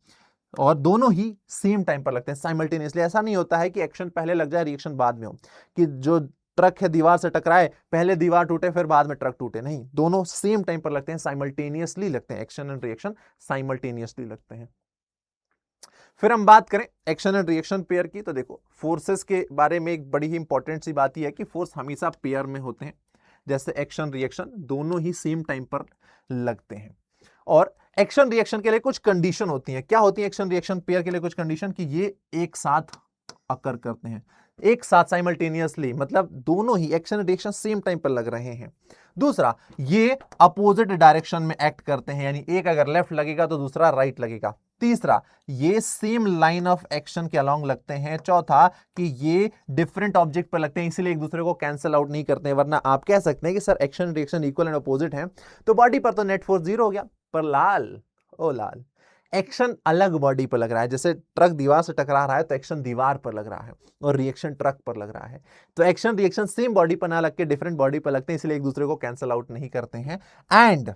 और दोनों ही सेम टाइम पर लगते हैं साइमल्टेनियसली। ऐसा नहीं होता है कि एक्शन पहले लग जाए रिएक्शन बाद में हो, कि जो ट्रक है दीवार से टकराए पहले दीवार टूटे फिर बाद में ट्रक टूटे, नहीं, दोनों सेम टाइम पर लगते हैं, साइमल्टेनियसली लगते हैं। एक्शन एंड रिएक्शन साइमल्टेनियसली लगते हैं। फिर हम बात करें एक्शन एंड रिएक्शन पेयर की तो देखो फोर्सेस के बारे में एक बड़ी ही इंपॉर्टेंट सी बात यह है कि फोर्स हमेशा पेयर में होते हैं। जैसे एक्शन रिएक्शन दोनों ही सेम टाइम पर लगते हैं और एक्शन रिएक्शन के लिए कुछ कंडीशन होती हैं। क्या होती है एक्शन रिएक्शन पेयर के लिए कुछ कंडीशन, कि ये एक साथ अकर करते हैं। एक साथ साइमल्टेनियसली, मतलब दोनों ही एक्शन रिएक्शन सेम टाइम पर लग रहे हैं। दूसरा, ये अपोजिट डायरेक्शन में एक्ट करते हैं, यानी एक अगर लेफ्ट लगेगा तो दूसरा राइट लगेगा। तीसरा, ये सेम लाइन ऑफ एक्शन के अलोंग लगते हैं। चौथा, कि ये डिफरेंट ऑब्जेक्ट पर लगते हैं, इसीलिए एक दूसरे को कैंसिल आउट नहीं करते हैं, वरना आप कह सकते हैं कि sir action reaction equal and opposite है तो बॉडी पर तो नेट फोर्स 0 हो गया। पर लाल, ओ लाल, एक्शन अलग बॉडी पर लग रहा है। जैसे ट्रक दीवार से टकरा रहा है तो एक्शन दीवार पर लग रहा है और रिएक्शन ट्रक पर लग रहा है। तो एक्शन रिएक्शन सेम बॉडी पर ना लग के डिफरेंट बॉडी पर लगते हैं, इसलिए एक दूसरे को कैंसिल आउट नहीं करते हैं। एंड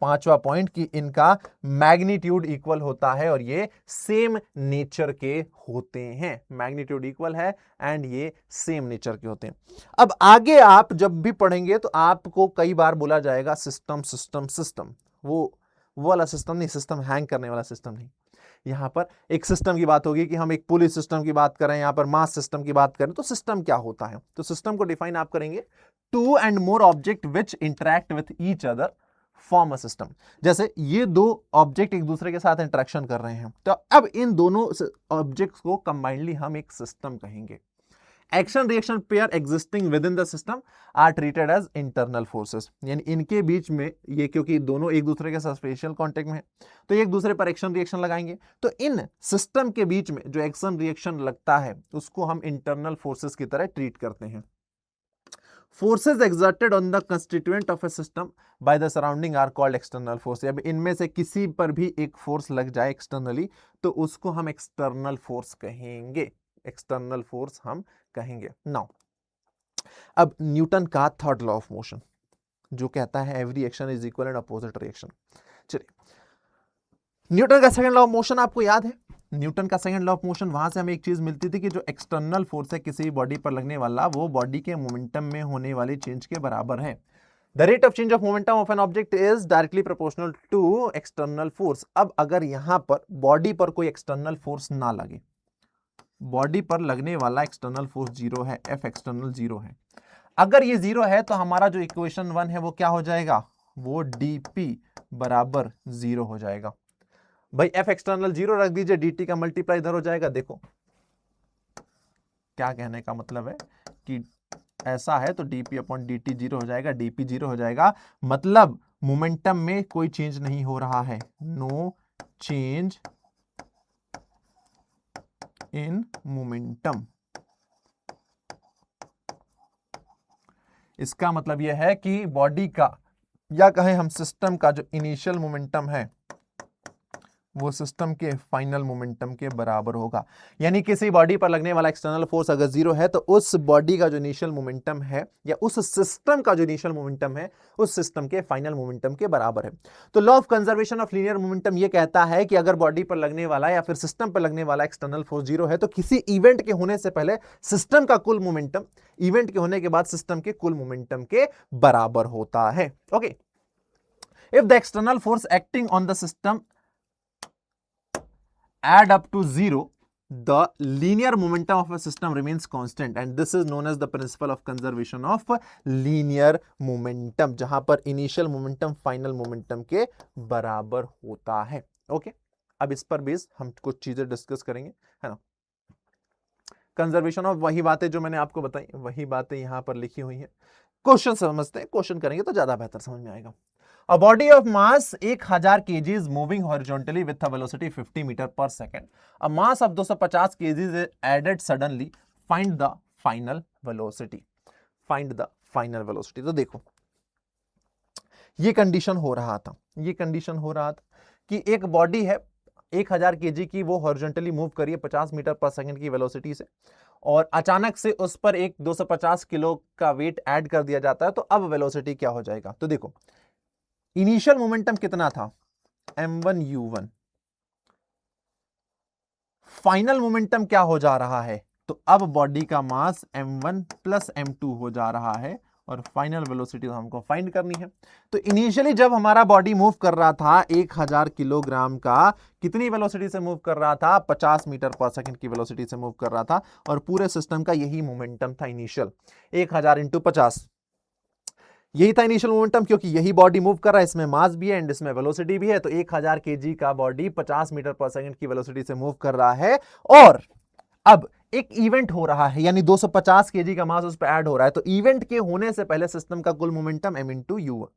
पांचवा पॉइंट कि इनका मैग्नीट्यूड इक्वल होता है और ये सेम नेचर के होते हैं। मैग्नीट्यूड इक्वल है एंड ये सेम नेचर के होते हैं। अब आगे आप जब भी पढ़ेंगे तो आपको कई बार बोला जाएगा सिस्टम सिस्टम सिस्टम, वो वाला सिस्टम नहीं, सिस्टम हैंग करने वाला सिस्टम नहीं। यहां पर एक सिस्टम की बात होगी कि हम एक पुलिस सिस्टम की बात करें, यहां पर मास सिस्टम की बात करें, तो सिस्टम क्या होता है? तो सिस्टम को डिफाइन आप करेंगे, two and more object which interact with each other form a system. जैसे ये दो ऑब्जेक्ट एक दूसरे के साथ इंटरेक्शन कर रहे हैं, तो अब इन दोनों ऑब्जेक्ट्स को कंबाइंडली हम एक सिस्टम कहेंगे। Action reaction pair existing within the system are treated as internal forces, यानी इनके बीच में ये, क्योंकि दोनों एक दूसरे के साथ स्पेशल कांटेक्ट में है तो एक दूसरे पर एक्शन रिएक्शन लगाएंगे, तो इन सिस्टम के बीच में जो एक्शन रिएक्शन लगता है उसको हम इंटरनल फोर्सेस की तरह ट्रीट करते हैं। Forces exerted on the constituent of a system by the surrounding are called external force. अब इनमें से किसी पर भी एक फोर्स लग जाए एक्सटर्नली तो उसको हम एक्सटर्नल फोर्स कहेंगे, एक्सटर्नल फोर्स हम कहेंगे। नाउ अब न्यूटन का थर्ड लॉ ऑफ मोशन जो कहता है every action is equal and opposite reaction. चलिए, न्यूटन का सेकंड लॉ ऑफ मोशन आपको याद है? न्यूटन का सेकंड लॉ ऑफ मोशन, वहां से हमें एक चीज मिलती थी कि जो एक्सटर्नल फोर्स है किसी बॉडी पर लगने वाला, वो बॉडी के मोमेंटम में होने वाली चेंज के बराबर है। The rate of change of momentum of an object is directly proportional to external force. अब अगर यहां पर बॉडी पर कोई एक्सटर्नल फोर्स ना लगे, बॉडी पर लगने वाला एक्सटर्नल फोर्स 0 है, एफ एक्सटर्नल 0 है, अगर ये 0 है तो हमारा जो इक्वेशन 1 है वो क्या हो जाएगा? वो dp बराबर 0 हो जाएगा। भाई एफ एक्सटर्नल 0 रख दीजिए, dt का मल्टीप्लाई इधर हो जाएगा। देखो क्या कहने का मतलब है कि ऐसा है तो dp अपॉन dt 0 हो जाएगा, dp 0 हो जाएगा, मतलब मोमेंटम में कोई चेंज नहीं हो रहा है, नो चेंज इन मोमेंटम। इसका मतलब यह है कि बॉडी का, या कहें हम सिस्टम का, जो इनिशियल मोमेंटम है वो सिस्टम के फाइनल मोमेंटम के बराबर होगा। यानी किसी बॉडी पर लगने वाला एक्सटर्नल फोर्स अगर 0 है तो उस बॉडी का जो इनिशियल मोमेंटम है, या उस सिस्टम का जो इनिशियल मोमेंटम है, उस सिस्टम के फाइनल मोमेंटम के बराबर है। तो law of conservation of linear momentum ये कहता है कि अगर बॉडी पर लगने वाला या फिर सिस्टम पर लगने वाला एक्सटर्नल फोर्स 0 है तो किसी इवेंट के होने से पहले सिस्टम का कुल मोमेंटम इवेंट के होने के बाद सिस्टम के कुल मोमेंटम के बराबर होता है। Okay, if the external force acting on the system add up to 0, the linear momentum of a system remains constant and this is known as the principle of conservation of linear momentum, जहां पर initial momentum final momentum के बराबर होता है। Okay, अब इस पर base हम कुछ चीजें डिस्कस करेंगे, है ना। कंजर्वेशन ऑफ, वही बातें जो मैंने आपको बताई वही बातें यहां पर लिखी हुई हैं। क्वेश्चन समझते हैं, क्वेश्चन करेंगे तो ज्यादा बेहतर समझ में आएगा। A body of mass 1000 kg is moving horizontally with a velocity 50 meter per second. A mass of 250 kg is added suddenly. Find the final velocity. Find the final velocity. तो देखो, ये कंडीशन हो रहा था, ये कंडीशन हो रहा था कि एक बॉडी है 1000 kg की, वो हॉरिजॉन्टली मूव करिए 50 मीटर पर सेकंड की वेलोसिटी से, और अचानक से उस पर एक 250 किलो का वेट ऐड कर दिया जाता है, तो अब वेलोसिटी क्या हो जाएगा? तो देखो, इनिशियल मोमेंटम कितना था? m1u1। फाइनल मोमेंटम क्या हो जा रहा है? तो अब बॉडी का मास m1 प्लस m2 हो जा रहा है और फाइनल वेलोसिटी तो हमको फाइंड करनी है। तो इनिशियली जब हमारा बॉडी मूव कर रहा था 1000 किलोग्राम का, कितनी वेलोसिटी से मूव कर रहा था? 50 मीटर पर सेकंड की वेलोसिटी से मूव कर रहा था, और पूरे सिस्टम का यही मोमेंटम था इनिशियल, 1000 इंटू 50, यही था इनिशियल मोमेंटम, क्योंकि यही बॉडी मूव कर रहा है, इसमें मास भी है एंड इसमें वेलोसिटी भी है। तो 1000 केजी का बॉडी 50 मीटर पर सेकंड की वेलोसिटी से मूव कर रहा है, और अब एक इवेंट हो रहा है, यानी 250 केजी का मास उस पर ऐड हो रहा है, तो इवेंट के होने से पहले सिस्टम का कुल momentum m into you,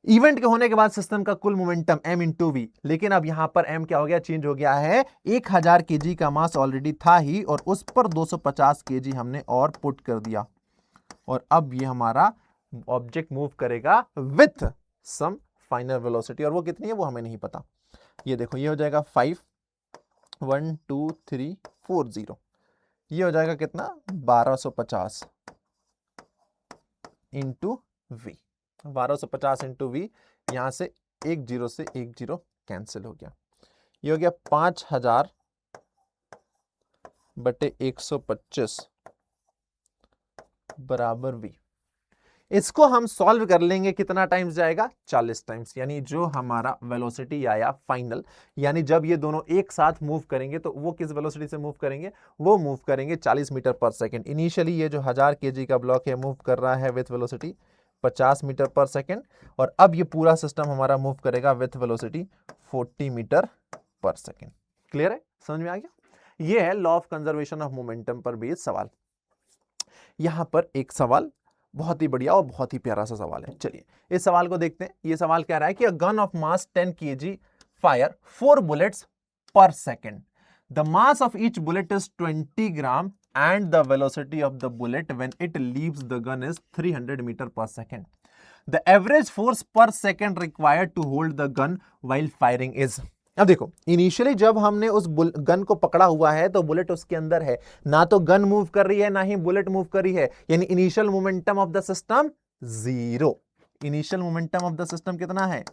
event के होने के बाद सिस्टम का कुल मोमेंटम m इंटू वी। लेकिन अब यहां पर m क्या हो गया, चेंज हो गया है। 1000 केजी का मास ऑलरेडी था ही, और उस पर 250 केजी हमने और पुट कर दिया, और अब ये हमारा ऑब्जेक्ट मूव करेगा विथ सम फाइनल वेलोसिटी, और वो कितनी है वो हमें नहीं पता। ये देखो, ये हो जाएगा 5 1 2 3 4 0, ये हो जाएगा कितना 1250 इंटू वी। 1250 इंटू वी, यहां से एक जीरो से एक जीरो कैंसिल हो गया, ये हो गया 5000 बटे 125 बराबर वी। इसको हम सॉल्व कर लेंगे, कितना टाइम्स जाएगा, 40 टाइम्स, यानी जो हमारा वेलोसिटी आया फाइनल, यानी जब ये दोनों एक साथ मूव करेंगे तो वो किस वेलोसिटी से मूव करेंगे, वो मूव करेंगे 40 मीटर पर सेकेंड। इनिशियली ये जो 1000 केजी का ब्लॉक है मूव कर रहा है with velocity 50 metre per second, और अब ये पूरा सिस्टम हमारा मूव करेगा with velocity 40 metre per second. Clear है, समझ में आ गया। ये है law of conservation of momentum पर बेस्ड सवाल। यहां पर एक सवाल बहुत ही बढ़िया और बहुत ही प्यारा सा सवाल है, चलिए इस सवाल को देखते हैं। ये सवाल कह रहा है कि a gun of mass 10 kg fire 4 bullets per second, the mass of each bullet is 20 gram and the velocity of the bullet when it leaves the gun is 300 meter per second. The average force per second required to hold the gun while firing is। अब देखो, initially जब हमने उस gun को पकड़ा हुआ है तो बुलेट उसके अंदर है, ना तो गन मूव कर रही है ना ही बुलेट मूव कर रही है, यानी initial momentum of the system zero. Initial momentum of the system कितना है,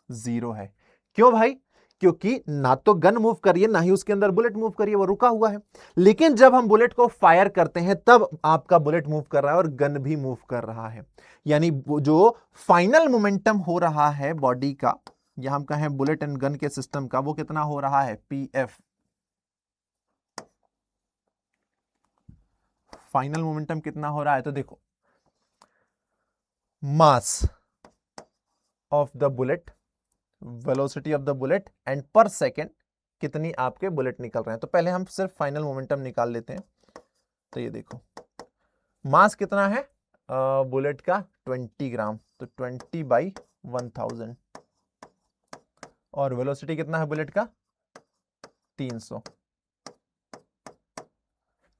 जीरो है। क्यों भाई, क्योंकि ना तो गन मूव करिए ना ही उसके अंदर बुलेट मूव करिए, वो रुका हुआ है। लेकिन जब हम बुलेट को फायर करते हैं तब आपका बुलेट मूव कर रहा है और गन भी मूव कर रहा है, यानी जो फाइनल मोमेंटम हो रहा है बॉडी का, या हम कहें बुलेट एंड गन के सिस्टम का, वो कितना हो रहा है, पीएफ। फाइनल मोमेंटम कितना हो रहा है, तो देखो मास of the bullet, velocity of the bullet and पर सेकेंड कितनी आपके बुलेट निकल रहे हैं। तो पहले हम सिर्फ फाइनल मोमेंटम निकाल लेते हैं। तो ये देखो मास कितना है बुलेट का 20 ग्राम, तो 20 बाई 1000, और वेलोसिटी कितना है बुलेट का 300,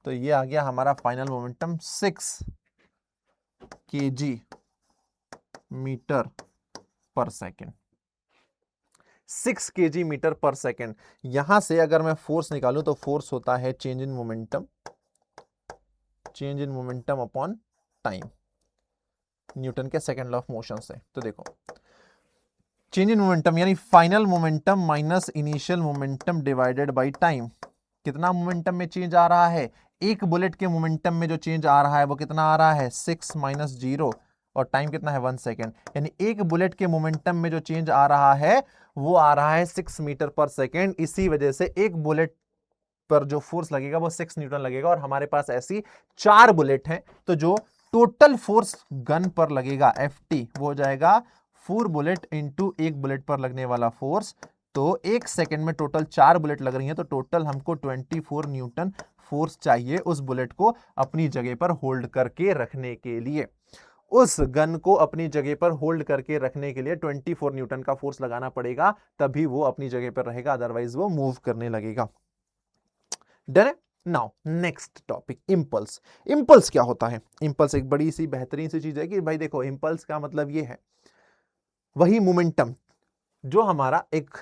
तो ये आ गया हमारा final momentum 6 kg metre per second. 6 kg metre per second. यहां से अगर मैं फोर्स निकालूं तो फोर्स होता है change in momentum, change in momentum upon time, Newton के सेकंड लॉ ऑफ मोशन से। तो देखो चेंज इन मोमेंटम यानी final momentum minus initial momentum divided by time. कितना मोमेंटम में चेंज आ रहा है, एक बुलेट के मोमेंटम में जो चेंज आ रहा है वो कितना आ रहा है 6 माइनस 0, और टाइम कितना है 1 सेकेंड, यानी एक बुलेट के मोमेंटम में जो चेंज आ रहा है वो आ रहा है 6 मीटर पर सेकेंड। इसी वजह से एक बुलेट पर जो फोर्स लगेगा वो 6 न्यूटन लगेगा, और हमारे पास ऐसी 4 बुलेट हैं, तो जो टोटल फोर्स गन पर लगेगा Ft वो हो जाएगा 4 बुलेट इंटू एक बुलेट पर लगने वाला फोर्स। तो एक सेकेंड में टोटल 4 बुलेट लग रही हैं, तो टोटल हमको 24 न्यूटन फोर्स चाहिए उस बुलेट को अपनी जगह पर होल्ड करके रखने के लिए। उस गन को अपनी जगह पर होल्ड करके रखने के लिए 24 न्यूटन का फोर्स लगाना पड़ेगा, तभी वो अपनी जगह पर रहेगा, अदरवाइज वो मूव करने लगेगा। डन है। Now next topic, impulse. Impulse क्या होता है, इंपल्स एक बड़ी सी बेहतरीन सी चीज है कि भाई देखो इंपल्स का मतलब ये है वही मोमेंटम जो हमारा एक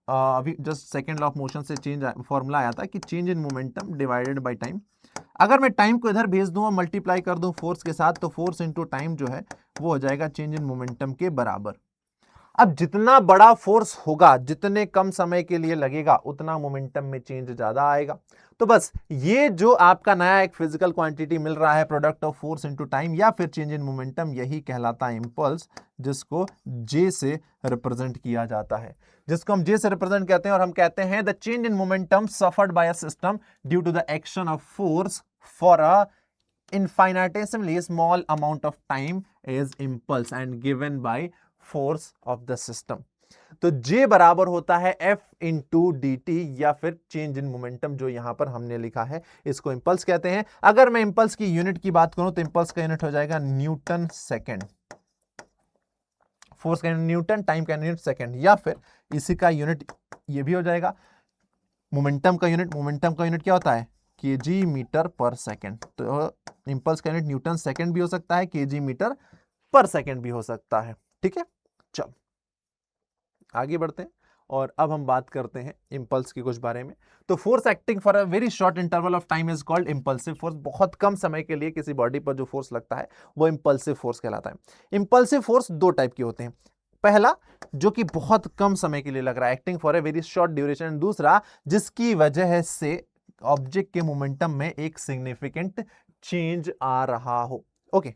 अभी just second law of motion से चेंज फॉर्मूला आया था कि change in momentum divided by time. अगर मैं टाइम को इधर भेज दूं और मल्टीप्लाई कर दूं फोर्स के साथ, तो फोर्स इंटू टाइम जो है वो हो जाएगा चेंज इन मोमेंटम के बराबर। अब जितना बड़ा फोर्स होगा, जितने कम समय के लिए लगेगा, उतना मोमेंटम में चेंज ज्यादा आएगा। तो बस ये जो आपका नया एक फिजिकल क्वांटिटी मिल रहा है, product of force into time या फिर चेंज इन मोमेंटम, यही कहलाता है इंपल्स, जिसको जे से रिप्रेजेंट किया जाता है, जिसको हम जे से रिप्रेजेंट कहते हैं। और हम कहते हैं the change in momentum suffered by a system due to the action of force for a infinitesimally small amount of time is impulse and given by force of the system। तो J बराबर होता है F into D T, या फिर change in momentum जो यहां पर हमने लिखा है, इसको इंपल्स कहते हैं। अगर मैं इंपल्स की यूनिट की बात करूं तो इंपल्स का यूनिट हो जाएगा न्यूटन सेकेंड, फोर्स का यूनिट न्यूटन, टाइम का यूनिट सेकेंड, या फिर इसी का यूनिट ये भी हो जाएगा मोमेंटम का यूनिट। मोमेंटम का यूनिट क्या होता है? KG metre per second. तो इंपल्स का यूनिट न्यूटन सेकेंड भी हो सकता है, केजी मीटर पर सेकेंड भी हो सकता है। ठीक है, चलो आगे बढ़ते हैं और अब हम बात करते हैं इंपल्स की कुछ बारे में। तो force acting for a very short interval of time is called impulsive force. बहुत कम समय के लिए किसी बॉडी पर जो फोर्स लगता है वो इंपल्सिव फोर्स कहलाता है। इंपल्सिव फोर्स दो टाइप के होते हैं, पहला जो कि बहुत कम समय के लिए लग रहा है, acting for a very short duration, दूसरा जिसकी वजह से ऑब्जेक्ट के मोमेंटम में एक सिग्निफिकेंट चेंज आ रहा हो। ओके,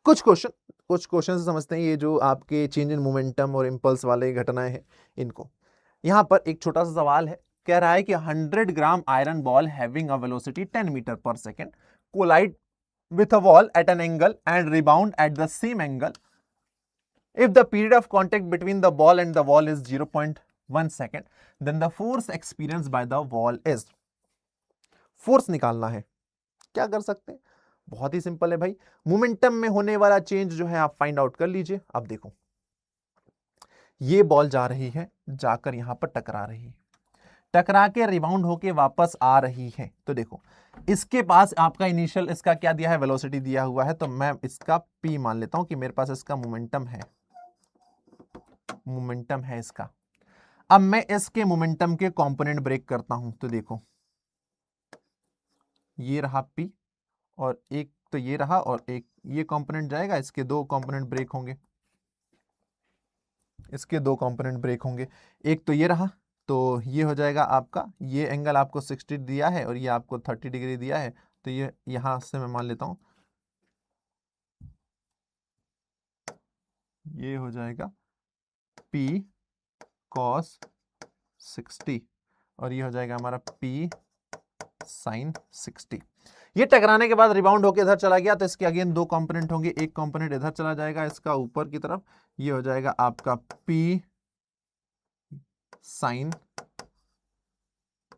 कुछ क्वेश्चन से समझते हैं ये जो आपके चेंज इन मोमेंटम और इंपल्स वाले घटनाएं हैं इनको। यहां पर एक छोटा सा सवाल है, कह रहा है कि 100 gram iron ball having a velocity 10 metre per second collide with a wall at an angle and rebound at the same angle if the period of contact between the ball and the wall is 0.1 second, then the force experienced by the wall is। Force निकालना है, क्या कर सकते हैं? बहुत ही simple है भाई, momentum में होने वाला चेंज जो है आप फाइंड आउट कर लीजिए। अब देखो ये बॉल जा रही है, जाकर यहां पर टकरा रही है, टकरा के रिबाउंड होके वापस आ रही है। तो देखो इसके पास आपका इनिशियल इसका क्या दिया है? वेलोसिटी दिया हुआ है, तो मैं इसका p मान लेता हूं कि मेरे पास इसका मोमेंटम है इसका। अब मैं इसके मोमेंटम के कंपोनेंट ब्रेक करता हूं, तो देखो ये रहा p और एक तो ये रहा और एक ये कंपोनेंट जाएगा, इसके दो कंपोनेंट ब्रेक होंगे, इसके दो कंपोनेंट ब्रेक होंगे। एक तो ये रहा, तो ये हो जाएगा आपका, ये एंगल आपको 60 दिया है और ये आपको 30 डिग्री दिया है, तो ये यहां से मैं मान लेता हूं ये हो जाएगा P cos 60 और ये हो जाएगा हमारा P sin 60। ये टकराने के बाद रिबाउंड होकर इधर चला गया, तो इसके अगेन दो कंपोनेंट होंगे, एक कंपोनेंट इधर चला जाएगा इसका ऊपर की तरफ, ये हो जाएगा आपका P sin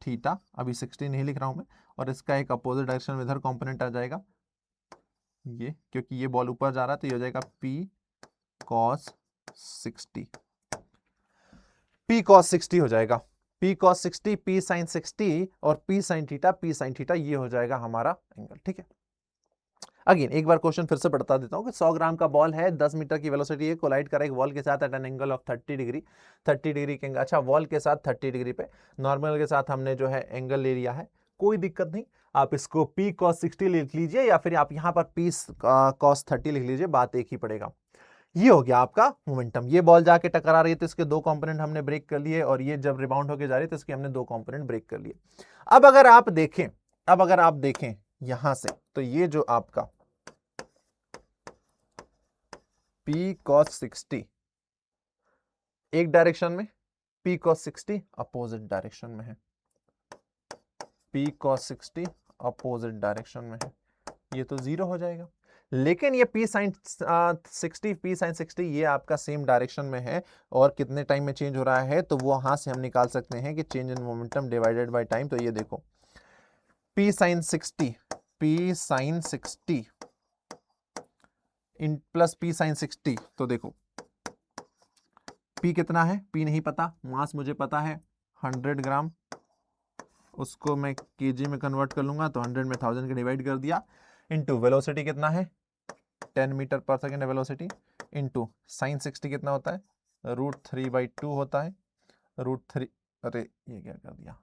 थीटा, अभी 60 नहीं लिख रहा हूं मैं, और इसका एक अपोजिट डायरेक्शन में इधर कंपोनेंट आ जाएगा ये, क्योंकि ये बॉल ऊपर जा रहा है, तो ये हो जाएगा P cos 60, P cos 60 हो जाएगा, P cos 60, P sin 60 और P sin थीटा ये हो जाएगा हमारा एंगल। ठीक है, अगेन एक बार क्वेश्चन फिर से बता देता हूं कि 100 ग्राम का बॉल है, 10 मीटर की वेलोसिटी है, कोलाइड करा एक वॉल के साथ at an angle of 30 degree, 30 degree के एंगल, अच्छा वॉल के साथ 30 डिग्री पे, नॉर्मल के साथ हमने जो है एंगल ले लिया है, कोई दिक्कत नहीं, आप इसको P cos 60 लिख लीजिए या फिर आप यहां पर P cos 30 लिख लीजिए, बात एक ही पड़ेगा। ये हो गया आपका मोमेंटम, ये बॉल जाके टकरा रही है तो इसके दो कंपोनेंट हमने ब्रेक कर लिए, और ये जब रिबाउंड होके जा रही है तो इसके हमने दो कंपोनेंट ब्रेक कर लिए। अब अगर आप देखें यहां से, तो ये जो आपका P cos 60 एक डायरेक्शन में, P cos 60 अपोजिट डायरेक्शन में है, P cos 60 अपोजिट डायरेक्शन में है, ये तो जीरो हो जाएगा। लेकिन ये P sin 60 ये आपका सेम डायरेक्शन में है, और कितने टाइम में चेंज हो रहा है, तो वो वहां से हम निकाल सकते हैं कि change in momentum divided by time. तो ये देखो P sin 60 in plus P sin 60, तो देखो P कितना है, P नहीं पता, मास मुझे पता है 100 ग्राम, उसको मैं केजी में कन्वर्ट कर लूंगा, तो 100 में 1000 के डिवाइड कर दिया, इनटू वेलोसिटी कितना है 10 metre per second velocity, into sin 60 कितना होता है √3/2 होता है, √3, अरे ये क्या कर दिया,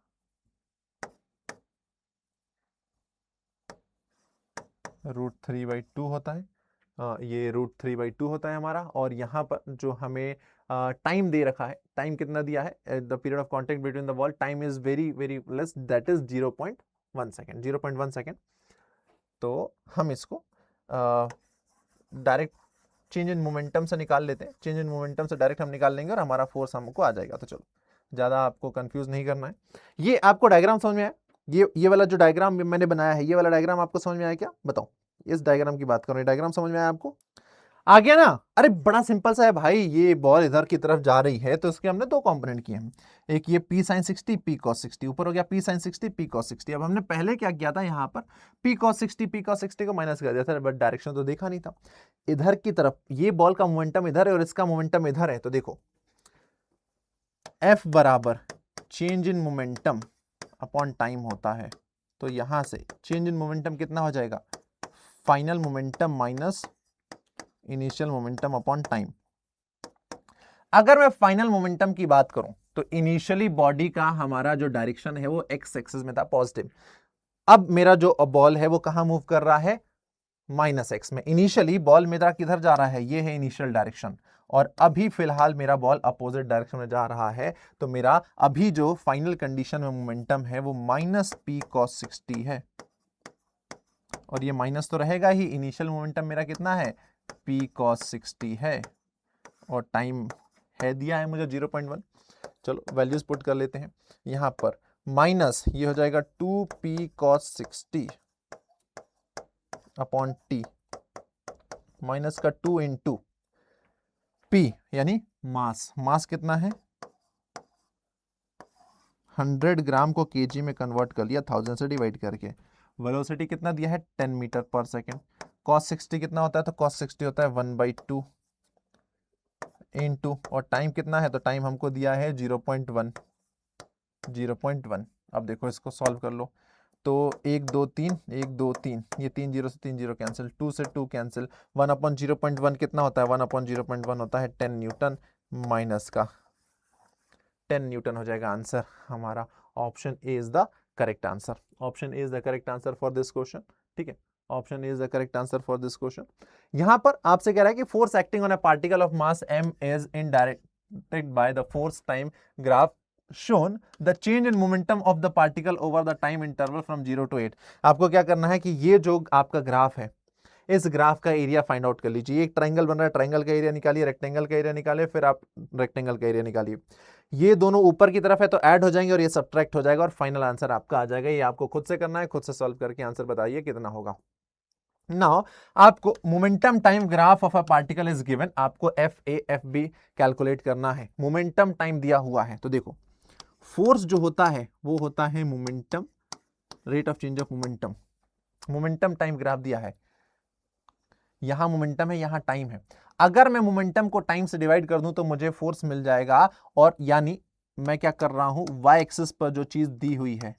√3/2 होता है, ये √3/2 होता है हमारा। और यहाँ पर जो हमें टाइम दे रखा है, टाइम कितना दिया है, the period of contact between the ball, time is very very less, that is 0.1 second, 0.1 second. तो हम इसको डायरेक्ट चेंज इन मोमेंटम से निकाल लेते हैं, चेंज इन मोमेंटम से डायरेक्ट हम निकाल लेंगे और हमारा फोर्स हमको आ जाएगा। तो चलो ज़्यादा आपको कंफ्यूज नहीं करना है। ये आपको डायग्राम समझ में आया, ये वाला जो डायग्राम मैंने बनाया है, ये वाला डायग्राम आपको समझ में आया क्या, बताओ, इस डायग्राम की बात करो, डायग्राम समझ में आया आपको? आ गया ना? अरे बड़ा सिंपल सा है भाई, ये बॉल इधर की तरफ जा रही है तो इसके हमने दो कंपोनेंट किए हैं, एक ये p sin 60 p cos 60, ऊपर हो गया p sin 60 p cos 60। अब हमने पहले क्या किया था, यहाँ पर p cos 60 को माइनस कर दिया था, बट डायरेक्शन तो देखा नहीं था। इधर की तरफ ये बॉल का मोमेंटम इधर है और इसका मोमेंटम इधर है, तो देखो f बराबर change in momentum upon time होता है। तो यहां से चेंज इन मोमेंटम कितना हो जाएगा, final momentum minus initial momentum upon time. अगर मैं फाइनल मोमेंटम की बात करूं तो इनिशियली बॉडी का हमारा जो डायरेक्शन है वो एक्स एक्सिस में था, पॉजिटिव। अब मेरा जो बॉल है वो कहां मूव कर रहा है, माइनस एक्स में। इनिशियली बॉल मेरा किधर जा रहा है, ये है इनिशियल डायरेक्शन, और अभी फिलहाल मेरा बॉल अपोजिट डायरेक्शन में जा रहा है। तो मेरा अभी जो फाइनल कंडीशन में मोमेंटम है वो माइनस पी कॉस 60 है, और ये माइनस तो रहेगा ही। इनिशियल मोमेंटम मेरा कितना है, p cos 60 है, और टाइम है दिया है मुझे 0.1। चलो वैल्यूज पुट कर लेते हैं यहां पर, माइनस ये हो जाएगा 2p cos 60 upon t, minus का 2 इंटू p यानी मास। मास कितना है, 100 ग्राम को केजी में कन्वर्ट कर लिया 1000 से डिवाइड करके। वेलोसिटी कितना दिया है, 10 मीटर पर सेकेंड। cos 60 कितना होता है, तो cos 60 होता है 1/2 इंटू, और टाइम कितना है, तो टाइम हमको दिया है 0.1। अब देखो इसको सॉल्व कर लो, तो 1 2 3 1 2 3, ये 3 जीरो से 3 जीरो कैंसिल, 2 से 2 कैंसिल, 1/0.1 कितना होता है, 1/0.1 होता है 10 न्यूटन, माइनस का 10 न्यूटन हो जाएगा आंसर हमारा। Option A is the correct answer. Option A is the correct answer for this question. ठीक है, option A is the correct answer for this question. यहां पर आपसे कह रहा है कि force acting on a particle of mass m is indicated by the force time graph shown the change in momentum of the particle over the time interval from 0 to 8। आपको क्या करना है कि ये जो आपका ग्राफ है, इस ग्राफ का एरिया फाइंड आउट कर लीजिए। एक ट्रायंगल बन रहा है, ट्रायंगल का एरिया निकालिए, रेक्टेंगल का एरिया निकालिए, फिर आप रेक्टेंगल का एरिया निकालिए। ये दोनों ऊपर की तरफ है तो ऐड हो जाएंगे और ये सब्ट्रैक्ट हो जाएगा और फाइनल आंसर आपका आ जाएगा। ये आपको खुद से करना है, खुद से सॉल्व करके आंसर बताइए कितना होगा। नाउ आपको momentum time graph of a particle is given, आपको F A F B calculate करना है। मोमेंटम टाइम दिया हुआ है, तो देखो फोर्स जो होता है वो होता है momentum, rate of change of momentum. Momentum time graph दिया है, यहां मोमेंटम है, यहां टाइम है। अगर मैं मोमेंटम को टाइम से डिवाइड कर दूं तो मुझे फोर्स मिल जाएगा, और यानी मैं क्या कर रहा हूं, वाई एक्सिस पर जो चीज दी हुई है,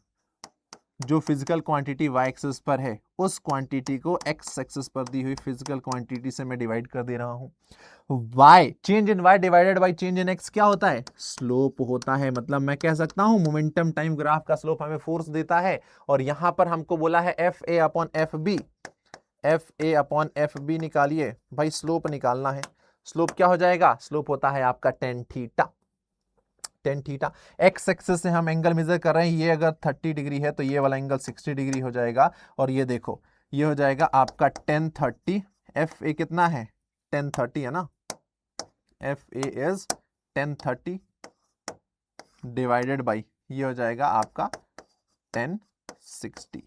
जो फिजिकल क्वांटिटी वाई एक्सिस पर है, उस क्वांटिटी को एक्स एक्सिस पर दी हुई फिजिकल क्वांटिटी से मैं डिवाइड कर दे रहा हूं। y change in y divided by change in x क्या होता है, स्लोप होता है। मतलब मैं कह सकता हूं मोमेंटम टाइम ग्राफ का स्लोप हमें फोर्स देता है, और यहां पर हमको बोला है F A upon F B. F A upon F B निकालिए भाई, स्लोप निकालना है। स्लोप क्या हो जाएगा, स्लोप होता है आपका tan theta. Tan theta, x axis से हम एंगल मेजर कर रहे हैं, ये अगर 30 डिग्री है तो ये वाला एंगल 60 डिग्री हो जाएगा, और ये देखो ये हो जाएगा आपका 1030। एफ ए कितना है, 1030 है ना, F A is 1030 divided by ये हो जाएगा आपका 1060।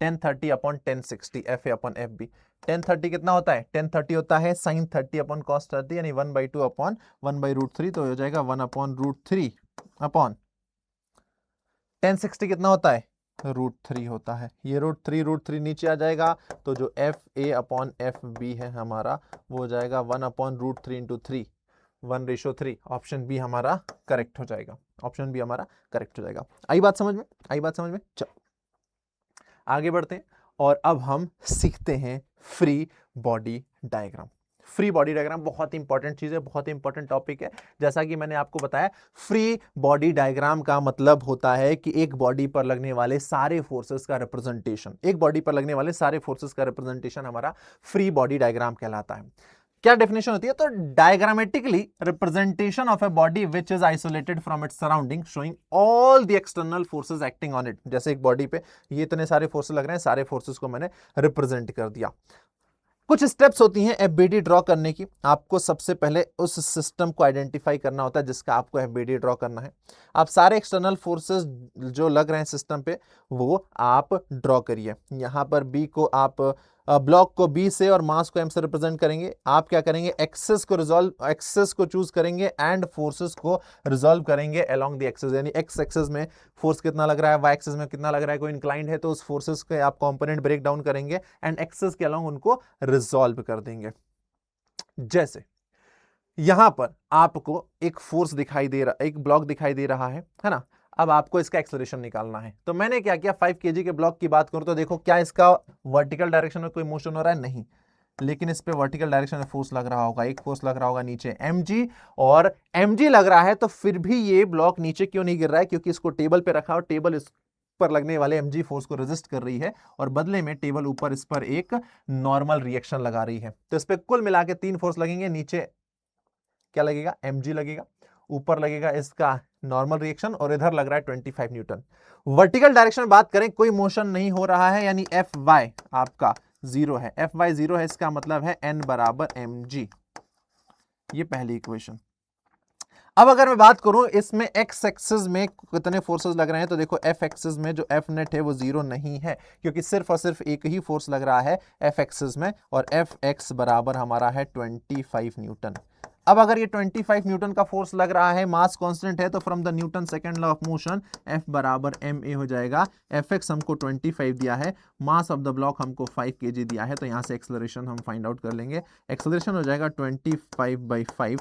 1030 upon 1060, F A upon F B. 1030 कितना होता है, 1030 होता है साइन 30 अपॉन कॉस 30, यानी 1/2 अपॉन 1/√3, तो हो जाएगा 1/√3 अपॉन 1060 कितना होता है, √3 होता है। ये √3 नीचे आ जाएगा, तो जो F A upon F B है हमारा वो हो जाएगा 1/√3 इंटू 3, 1:3। ऑप्शन बी हमारा करेक्ट हो जाएगा। ऑप्शन बी हमारा करेक्ट हो जाएगा। आई बात समझ में, आई बात समझ में। चलो आगे बढ़ते हैं, और अब हम सीखते हैं free body diagram. Free body diagram बहुत इंपॉर्टेंट चीज है, बहुत इंपॉर्टेंट टॉपिक है। जैसा कि मैंने आपको बताया, फ्री बॉडी डायग्राम का मतलब होता है कि एक बॉडी पर लगने वाले सारे फोर्सेस का रिप्रेजेंटेशन, एक बॉडी पर लगने वाले सारे फोर्सेस का रिप्रेजेंटेशन हमारा फ्री बॉडी डायग्राम कहलाता है। क्या डेफिनेशन होती है, तो diagrammatically representation of a body which is isolated from its surrounding showing all the external forces acting on it. जैसे एक बॉडी पे ये इतने सारे फोर्सेस लग रहे हैं, सारे फोर्सेस को मैंने रिप्रेजेंट कर दिया। कुछ स्टेप्स होती हैं एफबीडी ड्रॉ करने की। आपको सबसे पहले उस सिस्टम को आइडेंटिफाई करना होता है जिसका आपको एफबीडी ड्रॉ करना है। आप सारे एक्सटर्नल फोर्सेस जो लग रहे हैं सिस्टम पे वो आप ड्रॉ करिए। यहाँ पर बी को आप ब्लॉक को बी से और मास को एम से रिप्रेजेंट करेंगे। आप क्या करेंगे, एक्सेस को चूज करेंगे एंड फोर्सेस को रिजॉल्व करेंगे अलोंग द एक्सेस, यानी एक्स एक्सेस में फोर्स कितना लग रहा है, वाई एक्सेस में कितना लग रहा है, कोई इंक्लाइंड है तो उस फोर्सेस के आप कंपोनेंट ब्रेक डाउन करेंगे एंड एक्सेस के अलोंग उनको रिजॉल्व कर देंगे। जैसे यहां पर आपको एक फोर्स दिखाई दे रहा, एक ब्लॉक दिखाई दे रहा है ना। अब आपको इसका एक्सेलरेशन निकालना है, तो मैंने क्या किया, 5 kg के ब्लॉक की बात करूं तो देखो क्या इसका वर्टिकल डायरेक्शन में कोई मोशन हो रहा है, नहीं, लेकिन इस पे वर्टिकल डायरेक्शन में फोर्स लग रहा होगा, एक फोर्स लग रहा होगा नीचे mg, और mg लग रहा है तो फिर भी ये ब्लॉक नीचे क्यों नहीं गिर रहा है, क्योंकि इसको टेबल पे रखा और टेबल इस पर लगने वाले mg फोर्स को रेजिस्ट कर रही है और बदले में टेबल ऊपर इस पर एक नॉर्मल रिएक्शन लगा रही है। तो इस पे कुल मिला के 3 फोर्स लगेंगे, नीचे क्या लगेगा, mg लगेगा, ऊपर लगेगा इसका नॉर्मल रिएक्शन और इधर लग रहा है 25 न्यूटन। वर्टिकल डायरेक्शन में बात करें कोई मोशन नहीं हो रहा है, यानी Fy आपका 0 है, Fy 0 है, इसका मतलब है n बराबर mg। ये पहली इक्वेशन। अब अगर मैं बात करूं इसमें x एक्सिस में कितने फोर्सेस लग रहे हैं, तो देखो f एक्सिस में जो F नेट है वो 0 नहीं है, क्योंकि सिर्फ और सिर्फ एक ही फोर्स लग रहा है f एक्सिस में, और Fx बराबर हमारा है 25 न्यूटन। अब अगर ये 25 न्यूटन का फोर्स लग रहा है, मास कांस्टेंट है, तो from the Newton second law of motion F बराबर ma हो जाएगा। Fx हमको 25 दिया है, मास ऑफ द ब्लॉक हमको 5 kg दिया है, तो यहां से एक्सेलरेशन हम फाइंड आउट कर लेंगे। एक्सेलरेशन हो जाएगा 25/5,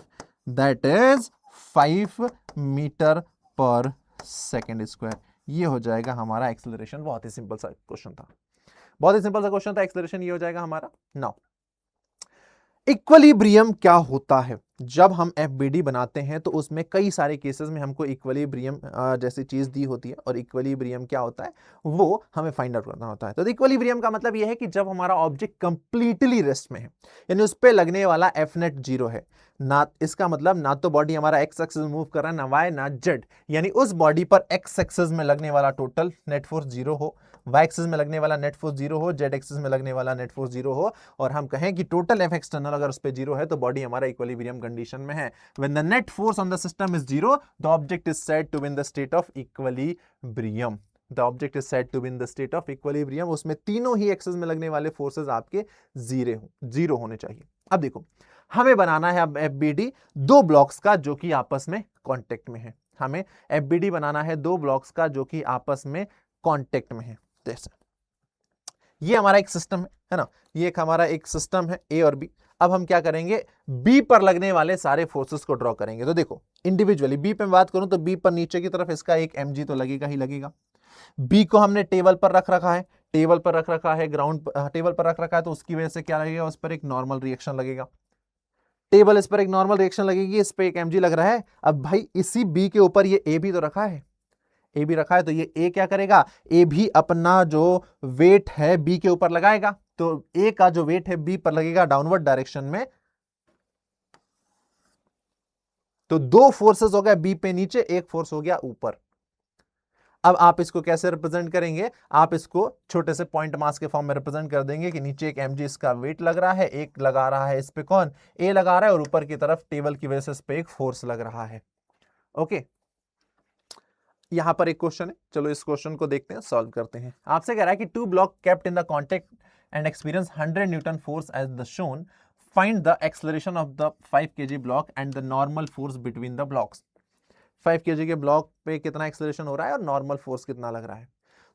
that is 5 metre per second square. ये हो जाएगा हमारा एक्सेलरेशन। बहुत ही सिंपल सा क्वेश्चन था, बहुत ही सिंपल सा क्वेश्चन था। एक्सेलरेशन ये हो जाएगा हमारा। नाउ इक्विलिब्रियम क्या होता है, जब हम एफबीडी बनाते हैं तो उसमें कई सारे केसेस में हमको इक्विलिब्रियम जैसी चीज दी होती है, और इक्विलिब्रियम क्या होता है वो हमें फाइंड आउट करना होता है। तो इक्विलिब्रियम का मतलब यह है कि जब हमारा ऑब्जेक्ट कंप्लीटली रेस्ट में है, यानी उस पर लगने वाला एफ नेट 0 है, ना इसका मतलब ना तो बॉडी हमारा एक्स एक्सिस मूव कर रहा है, ना वाई ना जेड, यानी उस बॉडी पर एक्स एक्सिस में लगने वाला टोटल नेट फोर्स 0 हो, वाई एक्सिस में लगने वाला नेट फोर्स 0 हो, जेड एक्सिस में लगने वाला नेट फोर्स 0 हो, और हम कहें कि टोटल एफ एक्सटर्नल अगर उस पे 0 है तो बॉडी हमारा इक्विलिब्रियम कंडीशन में है। When the net force on the system is 0, the object is said to be in the state of equilibrium. The object is said to be in the state of equilibrium. उसमें तीनों ही axis में लगने वाले forces आपके 0 होने चाहिए। अब देखो हमें बनाना है अब एफबीडी दो ब्लॉक्स का जो कि आपस में कांटेक्ट में है। हमें एफबीडी बनाना है दो ब्लॉक्स का जो कि आपस में कांटेक्ट में है। जैसे ये हमारा एक सिस्टम है ना, ये एक हमारा एक सिस्टम है ए और बी। अब हम क्या करेंगे, बी पर लगने वाले सारे फोर्सेस को ड्रॉ करेंगे। तो देखो इंडिविजुअली बी पे बात करूं तो बी पर नीचे की तरफ इसका एक mg तो लगेगा ही लगेगा। बी को हमने टेबल पर रख रखा है, टेबल पर रख रखा है, ग्राउंड टेबल पर रख रखा है, तो उसकी वजह से क्या लगेगा, उस पर एक नॉर्मल रिएक्शन लगेगा। टेबल इस पर एक नॉर्मल रिएक्शन लगेगी, इस पर एक mg लग रहा है। अब भाई इसी बी के ऊपर ये ए भी तो रखा है, ए भी रखा है, तो ये ए क्या करेगा, ए भी अपना जो वेट है बी के ऊपर लगाएगा। तो ए का जो वेट है बी पर लगेगा डाउनवर्ड डायरेक्शन में। तो दो फोर्सेस हो गए बी पे नीचे, एक फोर्स हो गया ऊपर। अब आप इसको कैसे रिप्रेजेंट करेंगे, आप इसको छोटे से पॉइंट मास के फॉर्म में रिप्रेजेंट कर देंगे कि नीचे एक mg इसका वेट लग रहा है, एक लगा रहा है इस पे कौन, ए लगा रहा है, और ऊपर की तरफ टेबल की वजह से इस पे एक फोर्स लग रहा है। ओके, यहां पर एक क्वेश्चन है, चलो इस क्वेश्चन को देखते हैं, सॉल्व करते हैं। आपसे कह रहा है कि two block kept in the contact and experience 100 newton force as the shown, find the acceleration of the 5 kg block and the normal force between the blocks. 5 kg के ब्लॉक पे कितना एक्सेलरेशन हो रहा है और नॉर्मल फोर्स कितना लग रहा है।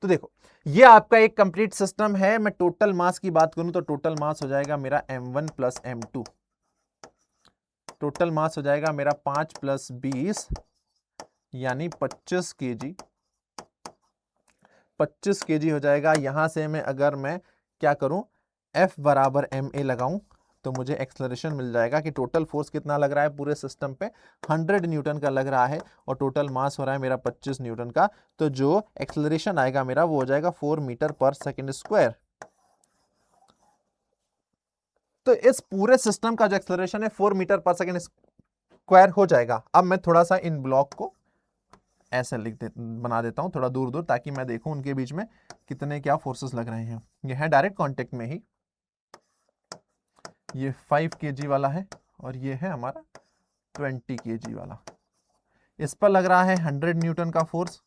तो देखो ये आपका एक कंप्लीट सिस्टम है। मैं टोटल मास की बात करूं तो टोटल मास हो जाएगा मेरा m1 plus m2, total mass हो जाएगा मेरा 5 + 20 यानी 25 kg, 25 kg हो जाएगा। यहां से मैं अगर मैं क्या करूं, F बराबर ma लगाऊं तो मुझे एक्सेलरेशन मिल जाएगा कि टोटल फोर्स कितना लग रहा है पूरे सिस्टम पे, 100 न्यूटन का लग रहा है, और टोटल मास हो रहा है मेरा 25 न्यूटन का। तो जो एक्सेलरेशन आएगा मेरा वो हो जाएगा 4 मीटर पर सेकेंड स्क्वायर। तो इस पूरे सिस्टम का जो एक्सेलरेशन है 4 मीटर पर सेकेंड स्क्वायर हो जाएगा। अब मैं थोड़ा सा इन ब्लॉक को ऐसे बना देता हूं थोड़ा दूर दूर, ताकि मैं देखूं उनके बीच में कितने क्या फोर्सेस लग रहे हैं। ये है डायरेक्ट कांटेक्ट में ही, ये 5 kg वाला है और ये है हमारा 20 kg वाला। इस पर लग रहा है 100 न्यूटन का फोर्स।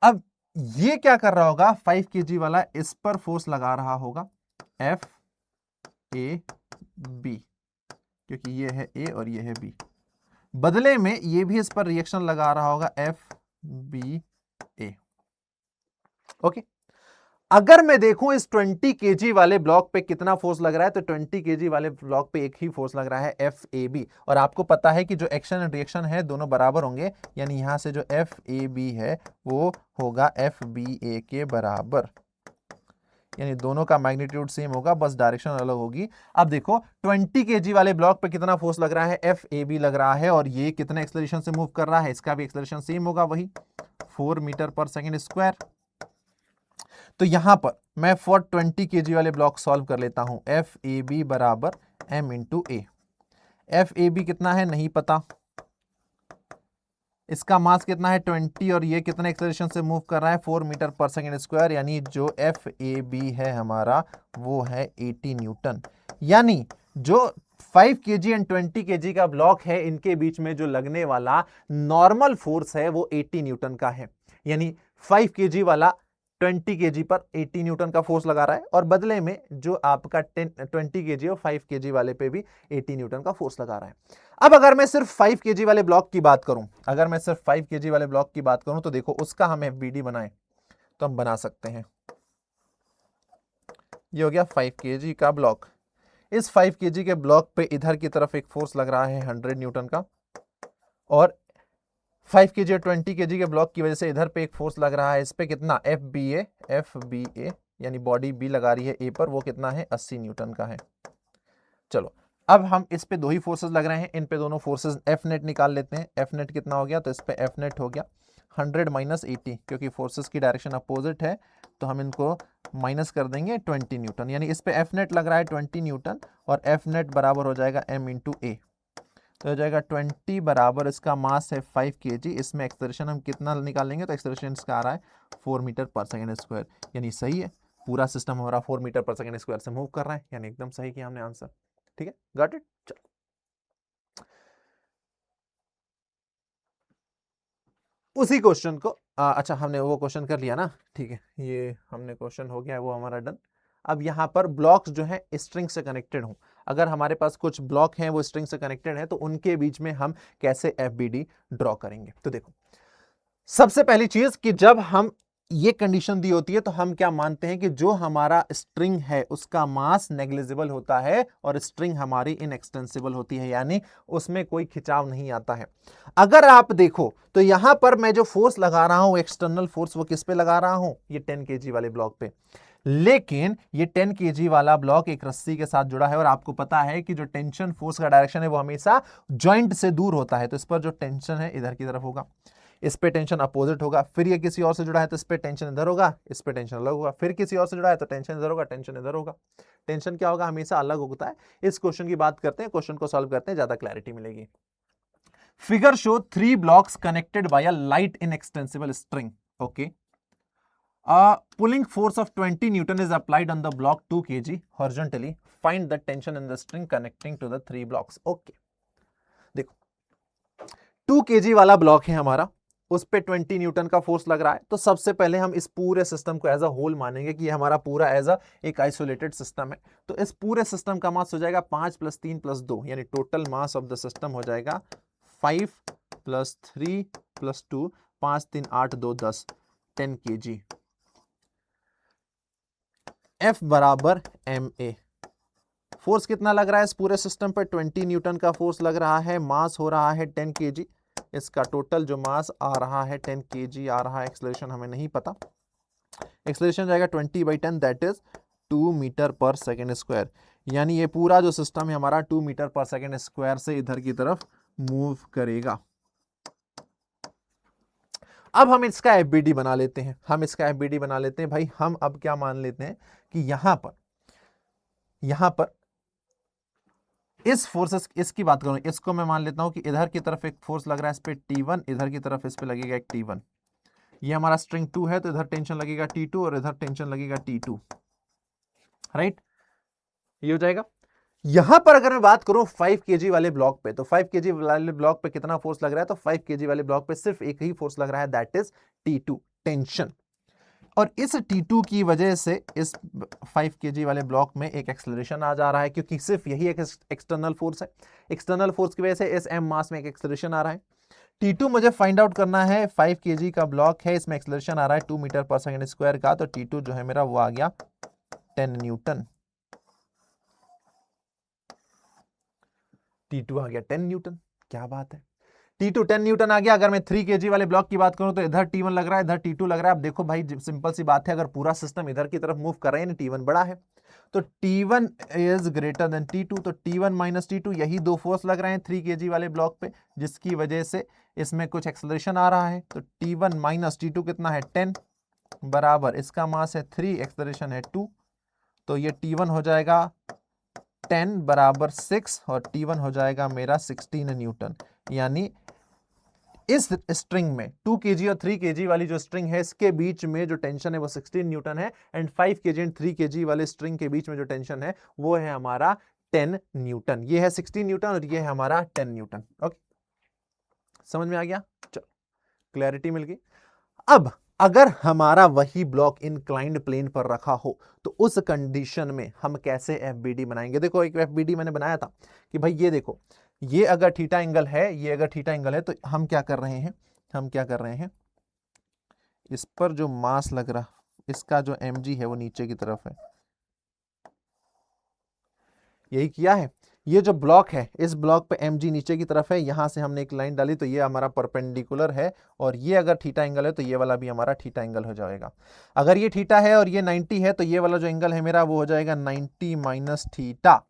अब ये क्या कर रहा होगा, 5 kg वाला इस पर फोर्स लगा रहा होगा, एफ ए बी, क्योंकि ये है ए और ये है बी। बदले में ये भी इस पर रिएक्शन लगा रहा होगा एफ बी ए। ओके, अगर मैं देखूं इस 20 केजी वाले ब्लॉक पे कितना फोर्स लग रहा है, तो 20 केजी वाले ब्लॉक पे एक ही फोर्स लग रहा है एफ ए बी। और आपको पता है कि जो एक्शन एंड रिएक्शन है दोनों बराबर होंगे, यानी यहां से जो एफ ए बी है वो होगा एफ बी ए के बराबर, यानी दोनों का मैग्नीट्यूड सेम होगा, बस डायरेक्शन अलग होगी। अब देखो 20 केजी वाले ब्लॉक पे कितना फोर्स लग रहा है, एफ ए बी लग रहा है, और ये कितने एक्सेलरेशन से मूव कर रहा है, इसका भी एक्सेलरेशन सेम होगा, वही 4 मीटर पर सेकेंड स्क्वायर। तो यहां पर मैं फॉर 20 केजी वाले ब्लॉक सॉल्व कर लेता हूं, एफ ए बी बराबर M into A. F A B कितना है नहीं पता, इसका मास कितना है 20, और ये कितने एक्सेलरेशन से मूव कर रहा है 4 मीटर पर सेकेंड स्क्वायर, यानी जो एफ ए बी है हमारा वो है 80 न्यूटन। यानी जो 5 केजी एंड 20 केजी का ब्लॉक है, इनके बीच में जो लगने वाला नॉर्मल फोर्स है वो 80 न्यूटन का है। यानी 5 केजी वाला 20 केजी पर 80 न्यूटन का फोर्स लगा रहा है, और बदले में जो आपका 20 केजी और 5 केजी वाले पे भी 80 न्यूटन का फोर्स लगा रहा है। अब अगर मैं सिर्फ 5 केजी वाले ब्लॉक की बात करूं, अगर मैं सिर्फ 5 केजी वाले ब्लॉक की बात करूं, तो देखो उसका हम एफबीडी बनाएं तो हम बना सकते हैं। ये हो गया 5 केजी का ब्लॉक। इस 5 केजी के ब्लॉक पे इधर की तरफ एक फोर्स लग रहा है 100 न्यूटन का, और 5 केजी और 20 केजी के ब्लॉक की वजह से इधर पे एक फोर्स लग रहा है, इस पे कितना एफ बी ए, यानी बॉडी बी लगा रही है ए पर, वो कितना है 80 न्यूटन का है। चलो अब हम इस पे दो ही फोर्सेस लग रहे हैं, इन पे दोनों फोर्सेस एफ नेट निकाल लेते हैं। एफ नेट कितना हो गया, तो इस पे एफ नेट हो गया 100 माइनस 80, क्योंकि फोर्सेस की डायरेक्शन अपोजिट है तो हम इनको माइनस कर देंगे 20 न्यूटन, यानी इस पे एफ नेट लग रहा है 20 न्यूटन, और एफ नेट बराबर हो जाएगा एम इंटू ए। तो हो जाएगा 20 बराबर, इसका मास है 5 केजी, इसमें एक्सेलरेशन हम कितना निकालेंगे, तो एक्सेलरेशन इसका आ रहा है 4 मीटर पर सेकेंड स्क्वायर, यानी सही है, पूरा सिस्टम हमारा 4 मीटर पर सेकेंड स्क्वायर से मूव कर रहा है, यानी एकदम सही किया हमने आंसर। ठीक है, गॉट इट। चलो उसी क्वेश्चन को अच्छा हमने वो क्वेश्चन कर लिया ना, ठीक है, ये हमने क्वेश्चन हो गया वो हमारा डन। अब यहाँ पर ब्लॉक्स जो है स्ट्रिंग से कनेक्टेड हों, अगर हमारे पास कुछ ब्लॉक हैं वो स्ट्रिंग से कनेक्टेड हैं, तो उनके बीच में हम कैसे एफबीडी ड्रॉ करेंगे। तो देखो सबसे पहली चीज कि जब हम ये कंडीशन दी होती है तो हम क्या मानते हैं कि जो हमारा स्ट्रिंग है उसका मास नेग्लिजिबल होता है और स्ट्रिंग हमारी इनएक्सटेंसिबल होती है, यानी उसमें कोई खिंचाव नहीं आता है। अगर आप देखो तो यहां पर मैं जो फोर्स लगा रहा हूं एक्सटर्नल फोर्स, वो किस पे लगा रहा हूं, ये 10 केजी वाले ब्लॉक पे, लेकिन ये 10 केजी वाला ब्लॉक एक रस्सी के साथ जुड़ा है, और आपको पता है कि जो टेंशन फोर्स का डायरेक्शन है वो हमेशा जॉइंट से दूर होता है, तो इस पर जो टेंशन है इधर की तरफ होगा, इस पे टेंशन अपोजिट होगा। फिर ये किसी और से जुड़ा है तो इस पे टेंशन इधर होगा, इस पे टेंशन अलग होगा। फिर किसी और से जुड़ा है तो टेंशन इधर होगा, टेंशन इधर होगा। टेंशन क्या होगा, हमेशा अलग होता है। इस क्वेश्चन की बात करते हैं, क्वेश्चन को सॉल्व करते हैं, ज्यादा क्लैरिटी मिलेगी। Figure show 3 blocks connected by a light inextensible string. Okay. A pulling force of 20 Newton is applied on the block 2 kg horizontally. Find the tension in the string connecting to the 3 blocks. Okay. देखो 2 kg वाला block है हमारा, उस पे 20 Newton का force लग रहा है, तो सबसे पहले हम इस पूरे सिस्टम को एज अ होल मानेंगे कि ये हमारा पूरा एज अ एक आइसोलेटेड सिस्टम है। तो इस पूरे सिस्टम का मास हो जाएगा 5 + 3 + 2, यानी total mass of the system हो जाएगा 5 + 3 + 2, 5 3 8 2 10, 10 kg। F बराबर ma। फोर्स कितना लग रहा है इस पूरे सिस्टम पर, 20 न्यूटन का फोर्स लग रहा है, मास हो रहा है 10 kg, इसका टोटल जो मास आ रहा है 10 kg आ रहा है। एक्सेलरेशन हमें नहीं पता, एक्सेलरेशन जाएगा 20/10, that is 2 metre per second square, यानी ये पूरा जो सिस्टम है हमारा 2 मीटर पर सेकेंड स्क्वायर से इधर की तरफ मूव करेगा। अब हम इसका एफबीडी बना लेते हैं, भाई। हम अब क्या मान लेते हैं कि यहां पर इस फोर्सेस, इसकी बात करूं, इसको मैं मान लेता हूं कि इधर की तरफ एक फोर्स लग रहा है इस पे T1, इधर की तरफ इस पे लगेगा एक T1। ये हमारा स्ट्रिंग 2 है तो इधर टेंशन लगेगा T2 और इधर टेंशन लगेगा T2, राइट। ये हो जाएगा। यहां पर अगर मैं बात करूं 5 केजी वाले ब्लॉक पे, तो 5 केजी वाले ब्लॉक पे कितना फोर्स लग रहा है, तो 5 केजी वाले ब्लॉक पे सिर्फ एक ही फोर्स लग रहा है, दैट इज T2, टेंशन। और इस T2 की वजह से इस 5 kg वाले ब्लॉक में एक एक्सेलरेशन आ जा रहा है, क्योंकि सिर्फ यही एक एक्सटर्नल फोर्स है। एक्सटर्नल फोर्स की वजह से इस m मास में एक एक्सेलरेशन आ रहा है। T2 मुझे फाइंड आउट करना है, 5 kg का ब्लॉक है, इसमें एक्सेलरेशन आ रहा है 2 मीटर पर सेकंड स्क्वायर का, तो T2 जो है मेरा वो आ गया 10 न्यूटन। T2 आ गया 10 न्यूटन, क्या बात है। T2 10 न्यूटन आ गया। अगर मैं 3 kg वाले ब्लॉक की बात करूं तो इधर T1 लग रहा है, इधर T2 लग रहा है। अब देखो भाई, सिंपल सी बात है, अगर पूरा सिस्टम इधर की तरफ मूव कर रहे हैं, T1 बड़ा है, तो T1 is greater than T2, तो T1 माइनस T2, यही दो फोर्स लग रहे हैं 3 kg वाले ब्लॉक पे, जिसकी वजह से इसमें कुछ एक्सेलरेशन आ रहा है। तो T1 माइनस T2 कितना है 10, बराबर इसका मास है 3, एक्सेलरेशन है 2, तो ये T1 हो जाएगा 10 बराबर 6 और T1 हो जाएगा मेरा 16 न्यूटन। यानी इस स्ट्रिंग में 2 kg और 3 kg वाली जो स्ट्रिंग है, इसके बीच में जो टेंशन है वो 16 न्यूटन है, एंड 5 kg एंड 3 kg वाले स्ट्रिंग के बीच में जो टेंशन है वो है हमारा 10 न्यूटन। ये है 16 न्यूटन और ये है हमारा 10 न्यूटन। ओके, समझ में आ गया? चलो, क्लैरिटी मिल गई। अब अगर हमारा वही ब्लॉक इंक्लाइंड प्लेन पर रखा हो तो उस कंडीशन में हम कैसे एफबीडी बनाएंगे? देखो, एक एफबीडी मैंने बनाया था कि भाई ये देखो, ये अगर थीटा एंगल है, ये अगर थीटा एंगल है, तो हम क्या कर रहे हैं, हम क्या कर रहे हैं, इस पर जो मास लग रहा, इसका जो mg है वो नीचे की तरफ है, यही किया है। ये जो ब्लॉक है, इस ब्लॉक पे mg नीचे की तरफ है, यहां से हमने एक लाइन डाली तो ये हमारा परपेंडिकुलर है, और ये अगर थीटा एंगल है तो ये वाला भी हमारा थीटा एंगल हो जाएगा। अगर ये थीटा है और ये 90 है तो ये वाला जो एंगल है मेरा वो हो जाएगा 90 माइनस थीटा,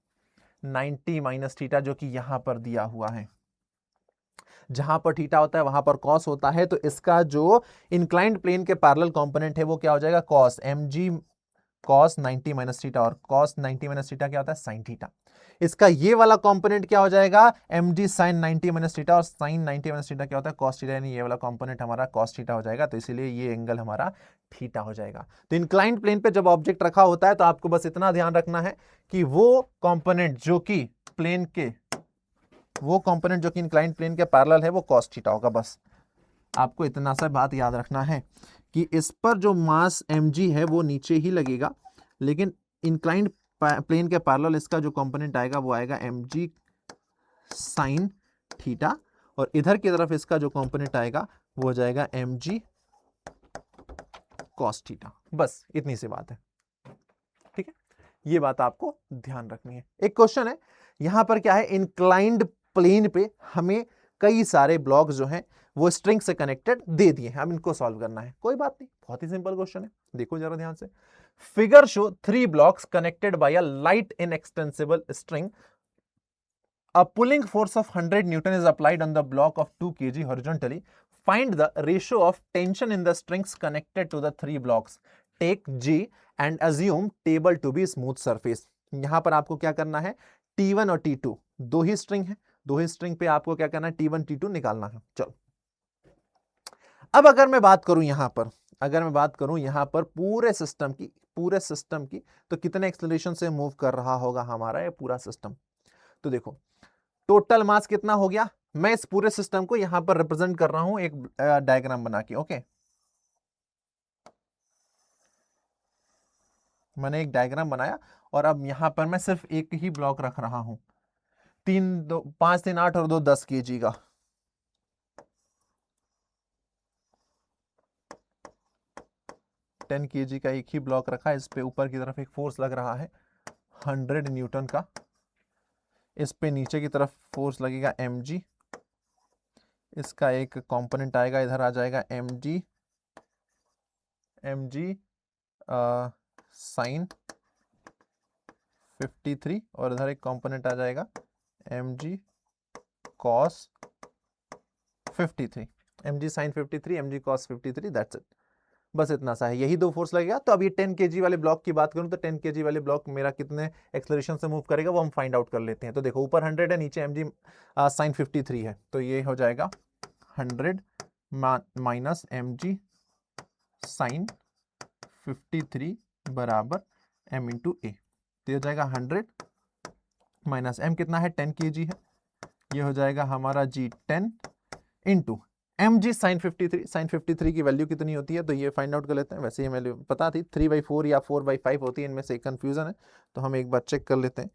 90 माइनस थीटा, जो कि यहां पर दिया हुआ है। जहां पर थीटा होता है वहां पर कॉस होता है, तो इसका जो इंक्लाइंड प्लेन के पैरेलल कंपोनेंट है वो क्या हो जाएगा, cos mg cos 90 minus theta, और कॉस 90 माइनस थीटा क्या होता है, साइन थीटा। इसका ये वाला कंपोनेंट क्या हो जाएगा, mg साइन 90 माइनस थीटा, और साइन 90 माइनस थीटा क्या होता है, कॉस थीटा, यानी ये वाला कंपोनेंट हमारा कॉस थीटा हो जाएगा, तो इसीलिए ये एंगल हमारा थीटा हो जाएगा। तो इंक्लाइंड प्लेन पे जब ऑब्जेक्ट रखा होता है तो आपको बस इतना ध्यान रखना है कि वो कंपोनेंट जो कि प्लेन के, वो कंपोनेंट जो कि इंक्लाइंड प्लेन के पैरेलल है वो कॉस थीटा होगा। बस आपको इतना सा बात याद रखना है कि इस पर जो मास mg है वो नीचे ही लगेगा, लेकिन इंक्लाइंड प्लेन के पैरेलल इसका जो कंपोनेंट आएगा वो आएगा mg साइन थीटा, और इधर की तरफ इसका जो कंपोनेंट आएगा वो हो जाएगा mg कॉस थीटा। बस इतनी सी बात है, ठीक है? ये बात आपको ध्यान रखनी है। एक क्वेश्चन है यहां पर, क्या है, इंक्लाइंड प्लेन पे हमें कई सारे ब्लॉक्स जो हैं वो स्ट्रिंग से कनेक्टेड दे दिए हैं, अब इनको सॉल्व करना है। कोई बात नहीं, बहुत ही सिंपल क्वेश्चन है, देखो जरा ध्यान से। Figure show 3 blocks connected by a light inextensible string, a pulling force of 100 Newton is applied on the block of 2 kg horizontally. Find the ratio of tension in the strings connected to the 3 blocks. Take G and assume table to be smooth surface. यहां पर आपको क्या करना है, T1 और T2 दो ही string है, दो ही स्ट्रिंग पे आपको क्या करना है, T1 T2 निकालना है। चलो, अब अगर मैं बात करूं यहां पर, अगर मैं बात करूं यहां पर पूरे सिस्टम की, पूरे सिस्टम की, तो कितने एक्सेलरेशन से मूव कर रहा होगा हमारा ये पूरा सिस्टम? तो देखो, टोटल मास कितना हो गया, मैं इस पूरे सिस्टम को यहां पर रिप्रेजेंट कर रहा हूं एक डायग्राम बना के। ओके, मैंने एक डायग्राम बनाया और अब यहां पर मैं सिर्फ एक ही ब्लॉक रख रहा हूं, 5 3 8 और 2 10 kg का। टेन kg का एक ही ब्लॉक रखा है, इस पे ऊपर की तरफ एक फोर्स लग रहा है 100 न्यूटन का, इस पे नीचे की तरफ फोर्स लगेगा mg, इसका एक कंपोनेंट आएगा, इधर आ जाएगा mg साइन 53, और इधर एक कंपोनेंट आ जाएगा mg cos 53, mg sin 53, mg cos 53, that's it. बस इतना सा है, यही दो फोर्स लगेगा। तो अब ये 10 kg वाले ब्लॉक की बात करूं तो 10 kg वाले ब्लॉक मेरा कितने एक्सेलरेशन से मूव करेगा वो हम फाइंड आउट कर लेते हैं। तो देखो, ऊपर 100 है, नीचे mg sin 53 है, तो ये हो जाएगा 100 माइनस mg sin 53 बराबर m इंटू ए। तो ये हो जाएगा 100 माइनस m कितना है, 10 kg है, ये हो जाएगा हमारा g 10 इंटू mg sin 53 की वैल्यू कितनी होती है, तो ये फाइंड आउट कर लेते हैं। वैसे ये वैल्यू पता थी, 3/4 या 4/5 होती है, इनमें से कंफ्यूजन है, तो हम एक बार चेक कर लेते हैं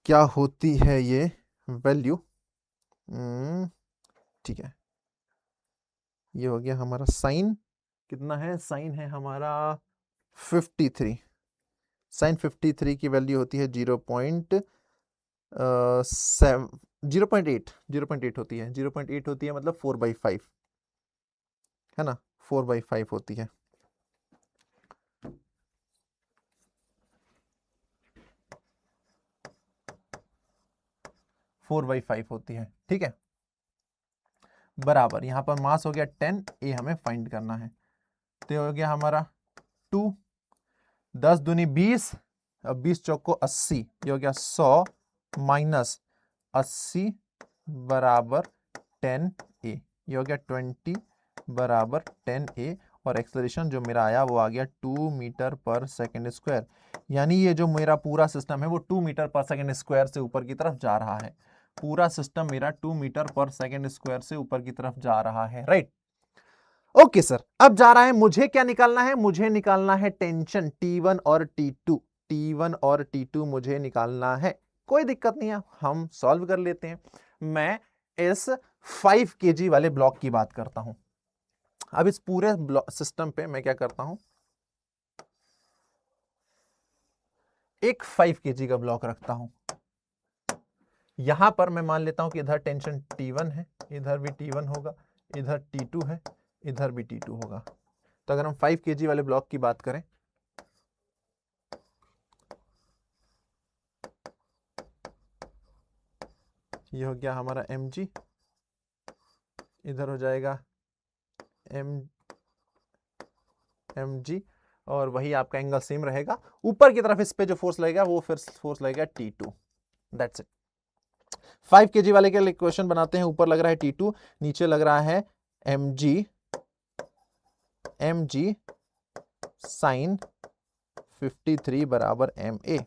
क्या होती है ये वैल्यू। ठीक है, ये हो गया हमारा साइन, कितना है, साइन है हमारा 53, साइन 53 की वैल्यू होती है 0.8 होती है, 0.8 होती है, मतलब 4/5 है ना, 4/5 होती है। फोर बाई फाइव होती है, ठीक है, बराबर यहां पर मास हो गया 10, ए हमें फाइंड करना है, तो हो गया हमारा 2, 10 दूनी 20, अब 20 चौक को 80, ये हो गया 100 माइनस 80 बराबर 10a, ये हो गया 20 बराबर 10a, और एक्सेलरेशन जो मेरा आया वो आ गया 2 मीटर पर सेकेंड स्क्वायर, यानी ये जो मेरा पूरा सिस्टम है वो 2 मीटर पर सेकेंड स्क्वायर से ऊपर की तरफ जा रहा है, पूरा सिस्टम मेरा 2 मीटर पर सेकेंड स्क्वायर से ऊपर की तरफ जा रहा है, राइट। ओके सर, अब जा रहा है, मुझे क्या निकालना है, मुझे निकालना है टेंशन T1 और T2, T1 और T2 मुझे निकालना है, कोई दिक्कत नहीं है, हम सॉल्व कर लेते हैं। मैं इस 5 kg वाले ब्लॉक की बात करता हूं। अब इस पूरे सिस्टम पे मैं क्या करता हूं, एक 5 kg का ब्लॉक रखता हूं, यहां पर मैं मान लेता हूं कि इधर टेंशन T1 है, इधर भी T1 होगा, इधर T2 है, इधर भी T2 होगा। तो अगर हम 5 kg वाले ब्लॉक की बात करें, ये हो गया हमारा mg, इधर हो जाएगा mg, और वही आपका एंगल सेम रहेगा, ऊपर की तरफ इस पे जो फोर्स लगेगा वो फिर फोर्स लगेगा T2, दैट्स इट। 5 kg वाले के लिए इक्वेशन बनाते हैं, ऊपर लग रहा है T2, नीचे लग रहा है mg साइन 53 बराबर ma,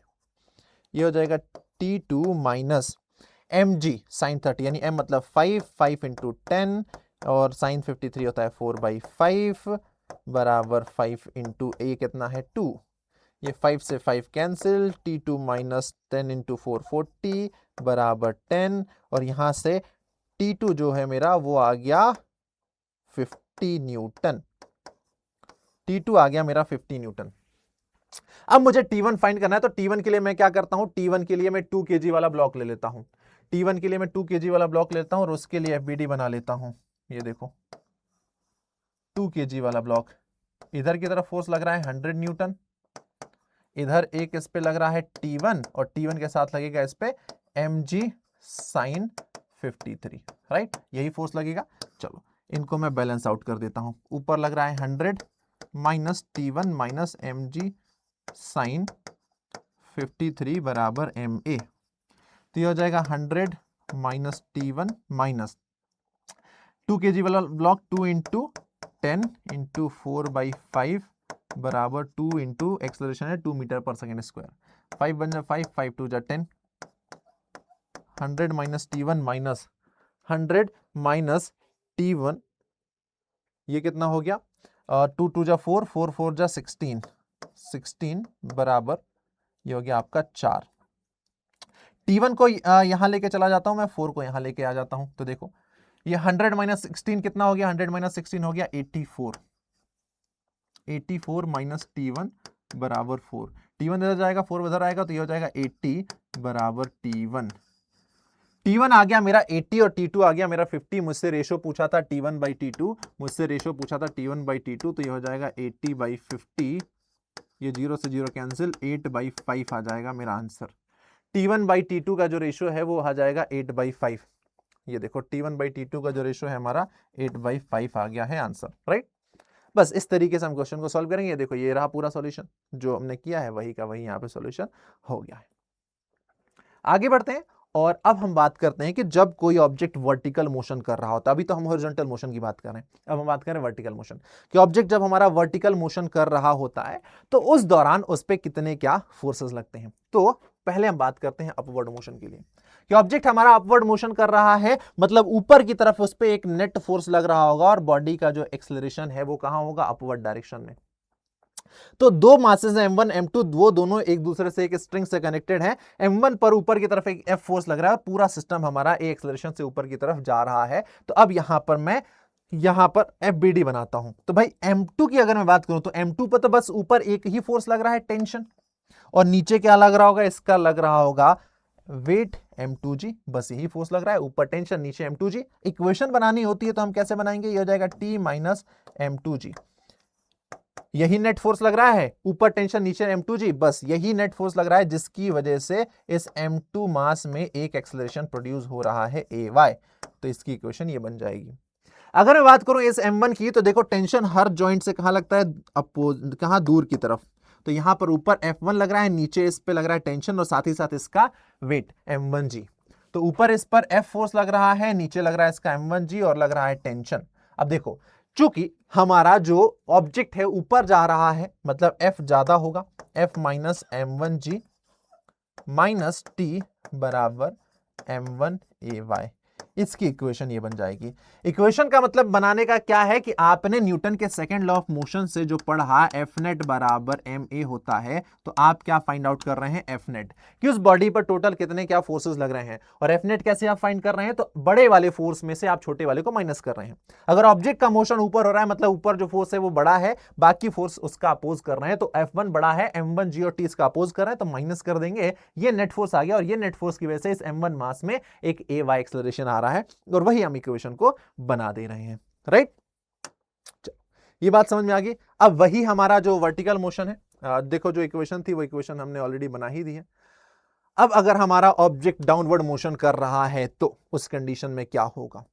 ये हो जाएगा T2 माइनस mg साइन 30, यानी m मतलब 5 इंटू 10, और साइन 53 होता है 4/5 बराबर 5 इंटू a कितना है 2, ये 5 से 5 कैंसिल, T2 माइनस 10 इंटू 4 40 बराबर 10, और यहां से T2 जो है मेरा वो आ गया 50 न्यूटन, T2 आ गया मेरा 50 न्यूटन। अब मुझे T1 फाइंड करना है, तो T1 के लिए मैं क्या करता हूं, T1 के लिए मैं 2 kg वाला ब्लॉक ले लेता हूं, T1 के लिए मैं 2 kg वाला ब्लॉक लेता हूं, और उसके लिए FBD बना लेता हूं। ये देखो 2 kg वाला ब्लॉक, इधर की तरफ फोर्स लग रहा है 100 न्यूटन, इधर एक इस पे लग रहा है T1, और T1 के साथ लगेगा इस पे mg साइन 53, राइट, यही फोर्स लगेगा। चलो इनको मैं बैलेंस आउट कर देता हूं, ऊपर लग रहा है 100 minus T1 minus mg sign 53 बराबर ma, तो ये हो जाएगा 100 माइनस T1 माइनस 2 kg वाला ब्लॉक 2 इंटू 10 इंटू 4/5 बराबर 2 इंटू एक्सेलरेशन है 2 मीटर पर सेकेंड स्क्वायर, 5 बन जाए 5, 5 2 जा 10, 100 minus T1 minus 100 minus T1, ये कितना हो गया, 2 2 जा 4, 4 4 जा 16, 16 बराबर ये हो गया आपका 4। T1 को यहां लेके चला जाता हूं मैं, 4 को यहां लेके आ जाता हूं, तो देखो ये 100 माइनस 16 कितना हो गया, 100 माइनस 16 हो गया 84, 84 माइनस T1 बराबर 4, T1 इधर जाएगा 4 इधर आएगा, तो ये हो जाएगा 80 बराबर T1, T1 आ गया मेरा 80 और T2 आ गया मेरा 50, मुझसे रेशो पूछा था T1/T2, मुझसे रेशो पूछा था T1/T2, तो ये हो जाएगा 80/50, ये 0 से 0 कैंसिल, 8/5 आ जाएगा मेरा आंसर। T1/T2 का जो रेशो है वो आ जाएगा 8/5, ये देखो T1/T2 का जो रेशो है हमारा 8/5 आ गया है आंसर, राइट। बस इस तरीके से हम क्वेश्चन को सॉल्व करेंगे। देखो ये रहा पूरा सॉल्यूशन, जो हमने किया है वही का वही यहाँ पे सॉल्यूशन हो गया है। आगे बढ़ते हैं और अब हम बात करते हैं कि जब कोई ऑब्जेक्ट वर्टिकल मोशन कर रहा होता है, अभी तो हम हॉरिजॉन्टल मोशन की बात कर रहे हैं, अब हम बात करें वर्टिकल मोशन कि ऑब्जेक्ट जब हमारा वर्टिकल मोशन कर रहा होता है तो उस दौरान उस पर कितने क्या फोर्सेस लगते हैं। तो पहले हम बात करते हैं अपवर्ड मोशन के लिए कि ऑब्जेक्ट हमारा अपवर्ड मोशन कर रहा है, मतलब ऊपर की तरफ उस पर एक नेट फोर्स लग रहा होगा और बॉडी का जो एक्सेलरेशन है वो कहां होगा, अपवर्ड डायरेक्शन में। तो दो मासेस हैं m1 m2, वो दोनों एक दूसरे से एक स्ट्रिंग से कनेक्टेड हैं। m1 पर ऊपर की तरफ एक f फोर्स लग रहा है, पूरा सिस्टम हमारा a एक्सेलरेशन से ऊपर की तरफ जा रहा है। तो अब यहां पर मैं यहां पर FBD बनाता हूं। तो भाई m2 की अगर मैं बात करूं तो m2 पर तो बस ऊपर एक ही फोर्स लग रहा है, टेंशन, और नीचे क्या लग रहा होगा, इसका लग रहा होगा वेट m2g, बस यही फोर्स लग रहा है, ऊपर टेंशन नीचे m2g। इक्वेशन बनानी होती है तो हम कैसे बनाएंगे, ये हो जाएगा t माइनस m2g, यही नेट फोर्स लग रहा है, ऊपर टेंशन नीचे m2g, बस यही नेट फोर्स लग रहा है जिसकी वजह से इस m2 मास में एक एक्सेलरेशन प्रोड्यूस हो रहा है ay। तो इसकी इक्वेशन ये बन जाएगी। अगर मैं बात करूं इस m1 की, तो देखो टेंशन हर जॉइंट से कहां लगता है, कहां, दूर की तरफ। तो यहां पर ऊपर F1 लग रहा है, नीचे इस पे लग रहा है टेंशन और साथ ही साथ इसका वेट m1g। तो ऊपर इस पर F फोर्स लग रहा है, नीचे लग रहा है इसका m1g और लग रहा है टेंशन। अब देखो चूंकि हमारा जो ऑब्जेक्ट है ऊपर जा रहा है, मतलब F ज्यादा होगा, F minus m1g minus t बराबर m1ay, इसकी इक्वेशन ये बन जाएगी। इक्वेशन का मतलब बनाने का क्या है कि आपने न्यूटन के सेकंड लॉ ऑफ मोशन से जो पढ़ा एफ नेट बराबर एम ए होता है, तो आप क्या फाइंड आउट कर रहे हैं, एफ नेट, कि उस बॉडी पर टोटल कितने क्या फोर्सेस लग रहे हैं। और एफ नेट कैसे आप फाइंड कर रहे हैं, तो बड़े वाले फोर्स में से आप छोटे वाले को माइनस कर रहे हैं। अगर ऑब्जेक्ट का मोशन ऊपर हो रहा है, मतलब ऊपर जो फोर्स है वो बड़ा है, बाकी फोर्स उसका अपोज कर रहे हैं, तो F1 बड़ा है, M1G और T इसका अपोज कर रहे हैं, तो माइनस कर देंगे, ये नेट फोर्स आ गया। और ये नेट फोर्स की वजह से इस M1 मास में एक AY एक्सेलरेशन आ रहा है और वही हम इक्वेशन को बना दे रहे हैं, राइट। ये बात समझ में आ गई। अब वही हमारा जो वर्टिकल मोशन है, देखो जो इक्वेशन थी वो इक्वेशन हमने ऑलरेडी बना ही दी है। अब अगर हमारा ऑब्जेक्ट डाउनवर्ड मोशन कर रहा है तो उस कंडीशन में क्या होगा,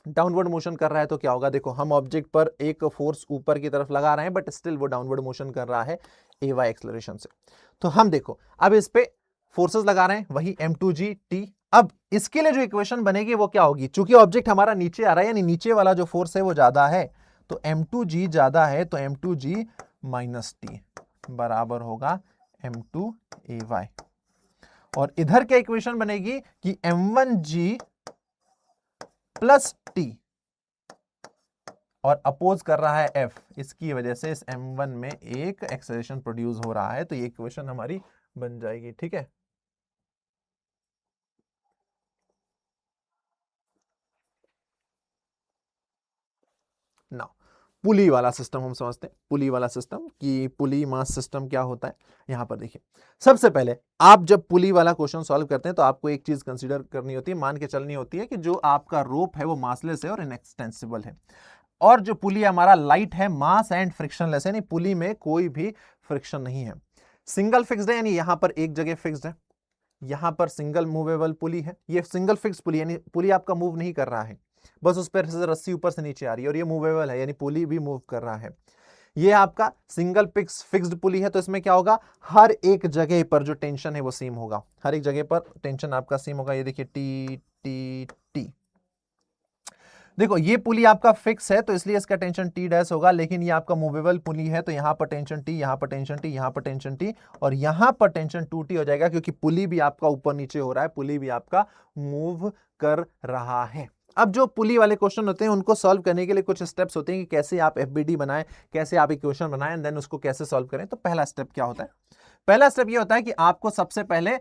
डाउनवर्ड मोशन कर रहा है तो क्या होगा, देखो हम ऑब्जेक्ट पर एक फोर्स ऊपर की तरफ लगा रहे हैं बट स्टिल वो डाउनवर्ड मोशन कर रहा है AY एक्सेलरेशन से। तो हम देखो अब इस पे फोर्सेस लगा रहे हैं, वही M2G T। अब इसके लिए जो इक्वेशन बनेगी वो क्या होगी, चूंकि ऑब्जेक्ट हमारा नीचे आ रहा है, यानी नीचे वाला जो फोर्स है वो ज्यादा है, तो M2G ज्यादा है, तो M2G माइनस T बराबर होगा M2AY। और इधर क्या इक्वेशन बनेगी कि M1G प्लस T और अपोज कर रहा है F, इसकी वजह से इस M1 में एक एक्सेलरेशन प्रोड्यूस हो रहा है। तो ये इक्वेशन हमारी बन जाएगी, ठीक है। नाउ पुली वाला सिस्टम हम समझते हैं, पुली वाला सिस्टम कि पुली मास सिस्टम क्या होता है। यहां पर देखिए, सबसे पहले आप जब पुली वाला क्वेश्चन सॉल्व करते हैं तो आपको एक चीज कंसीडर करनी होती है, मान के चलनी होती है कि जो आपका रोप है वो मासलेस है और इनएक्सटेंसिबल है, और जो पुली हमारा लाइट है, मास एंड फ्रिक्शनलेस है, यानी पुली में कोई भी फ्रिक्शन नहीं है, सिंगल फिक्स्ड है, यानी यहां पर एक जगह फिक्स्ड है, यहां पर सिंगल मूवेबल पुली है, ये सिंगल फिक्स्ड पुली, यानी पुली आपका मूव नहीं कर रहा है, बस उस पर से रस्सी ऊपर से नीचे आ रही है, और ये मूवेबल है यानी पुली भी मूव कर रहा है। ये आपका सिंगल फिक्स्ड पुली है, तो इसमें क्या होगा, हर एक जगह पर जो टेंशन है वो सेम होगा, हर एक जगह पर टेंशन आपका सेम होगा। ये देखिए टी टी टी, देखो ये पुली आपका फिक्स है तो इसलिए इसका टेंशन टी डैश होगा, लेकिन ये आपका मूवेबल पुली है तो यहां पर टेंशन टी, यहां पर टेंशन टी, यहां पर टेंशन टी, और यहां पर टेंशन 2T हो जाएगा, क्योंकि पुली भी आपका ऊपर नीचे हो रहा है, पुली भी आपका मूव कर रहा है। अब जो पुली वाले क्वेश्चन होते हैं उनको सॉल्व करने के लिए कुछ स्टेप्स होते हैं कि कैसे आप FBD बनाएं, कैसे आप इक्वेशन बनाएं, एंड देन उसको कैसे सॉल्व करें। तो पहला स्टेप क्या होता है, पहला स्टेप ये होता है कि आपको सबसे पहले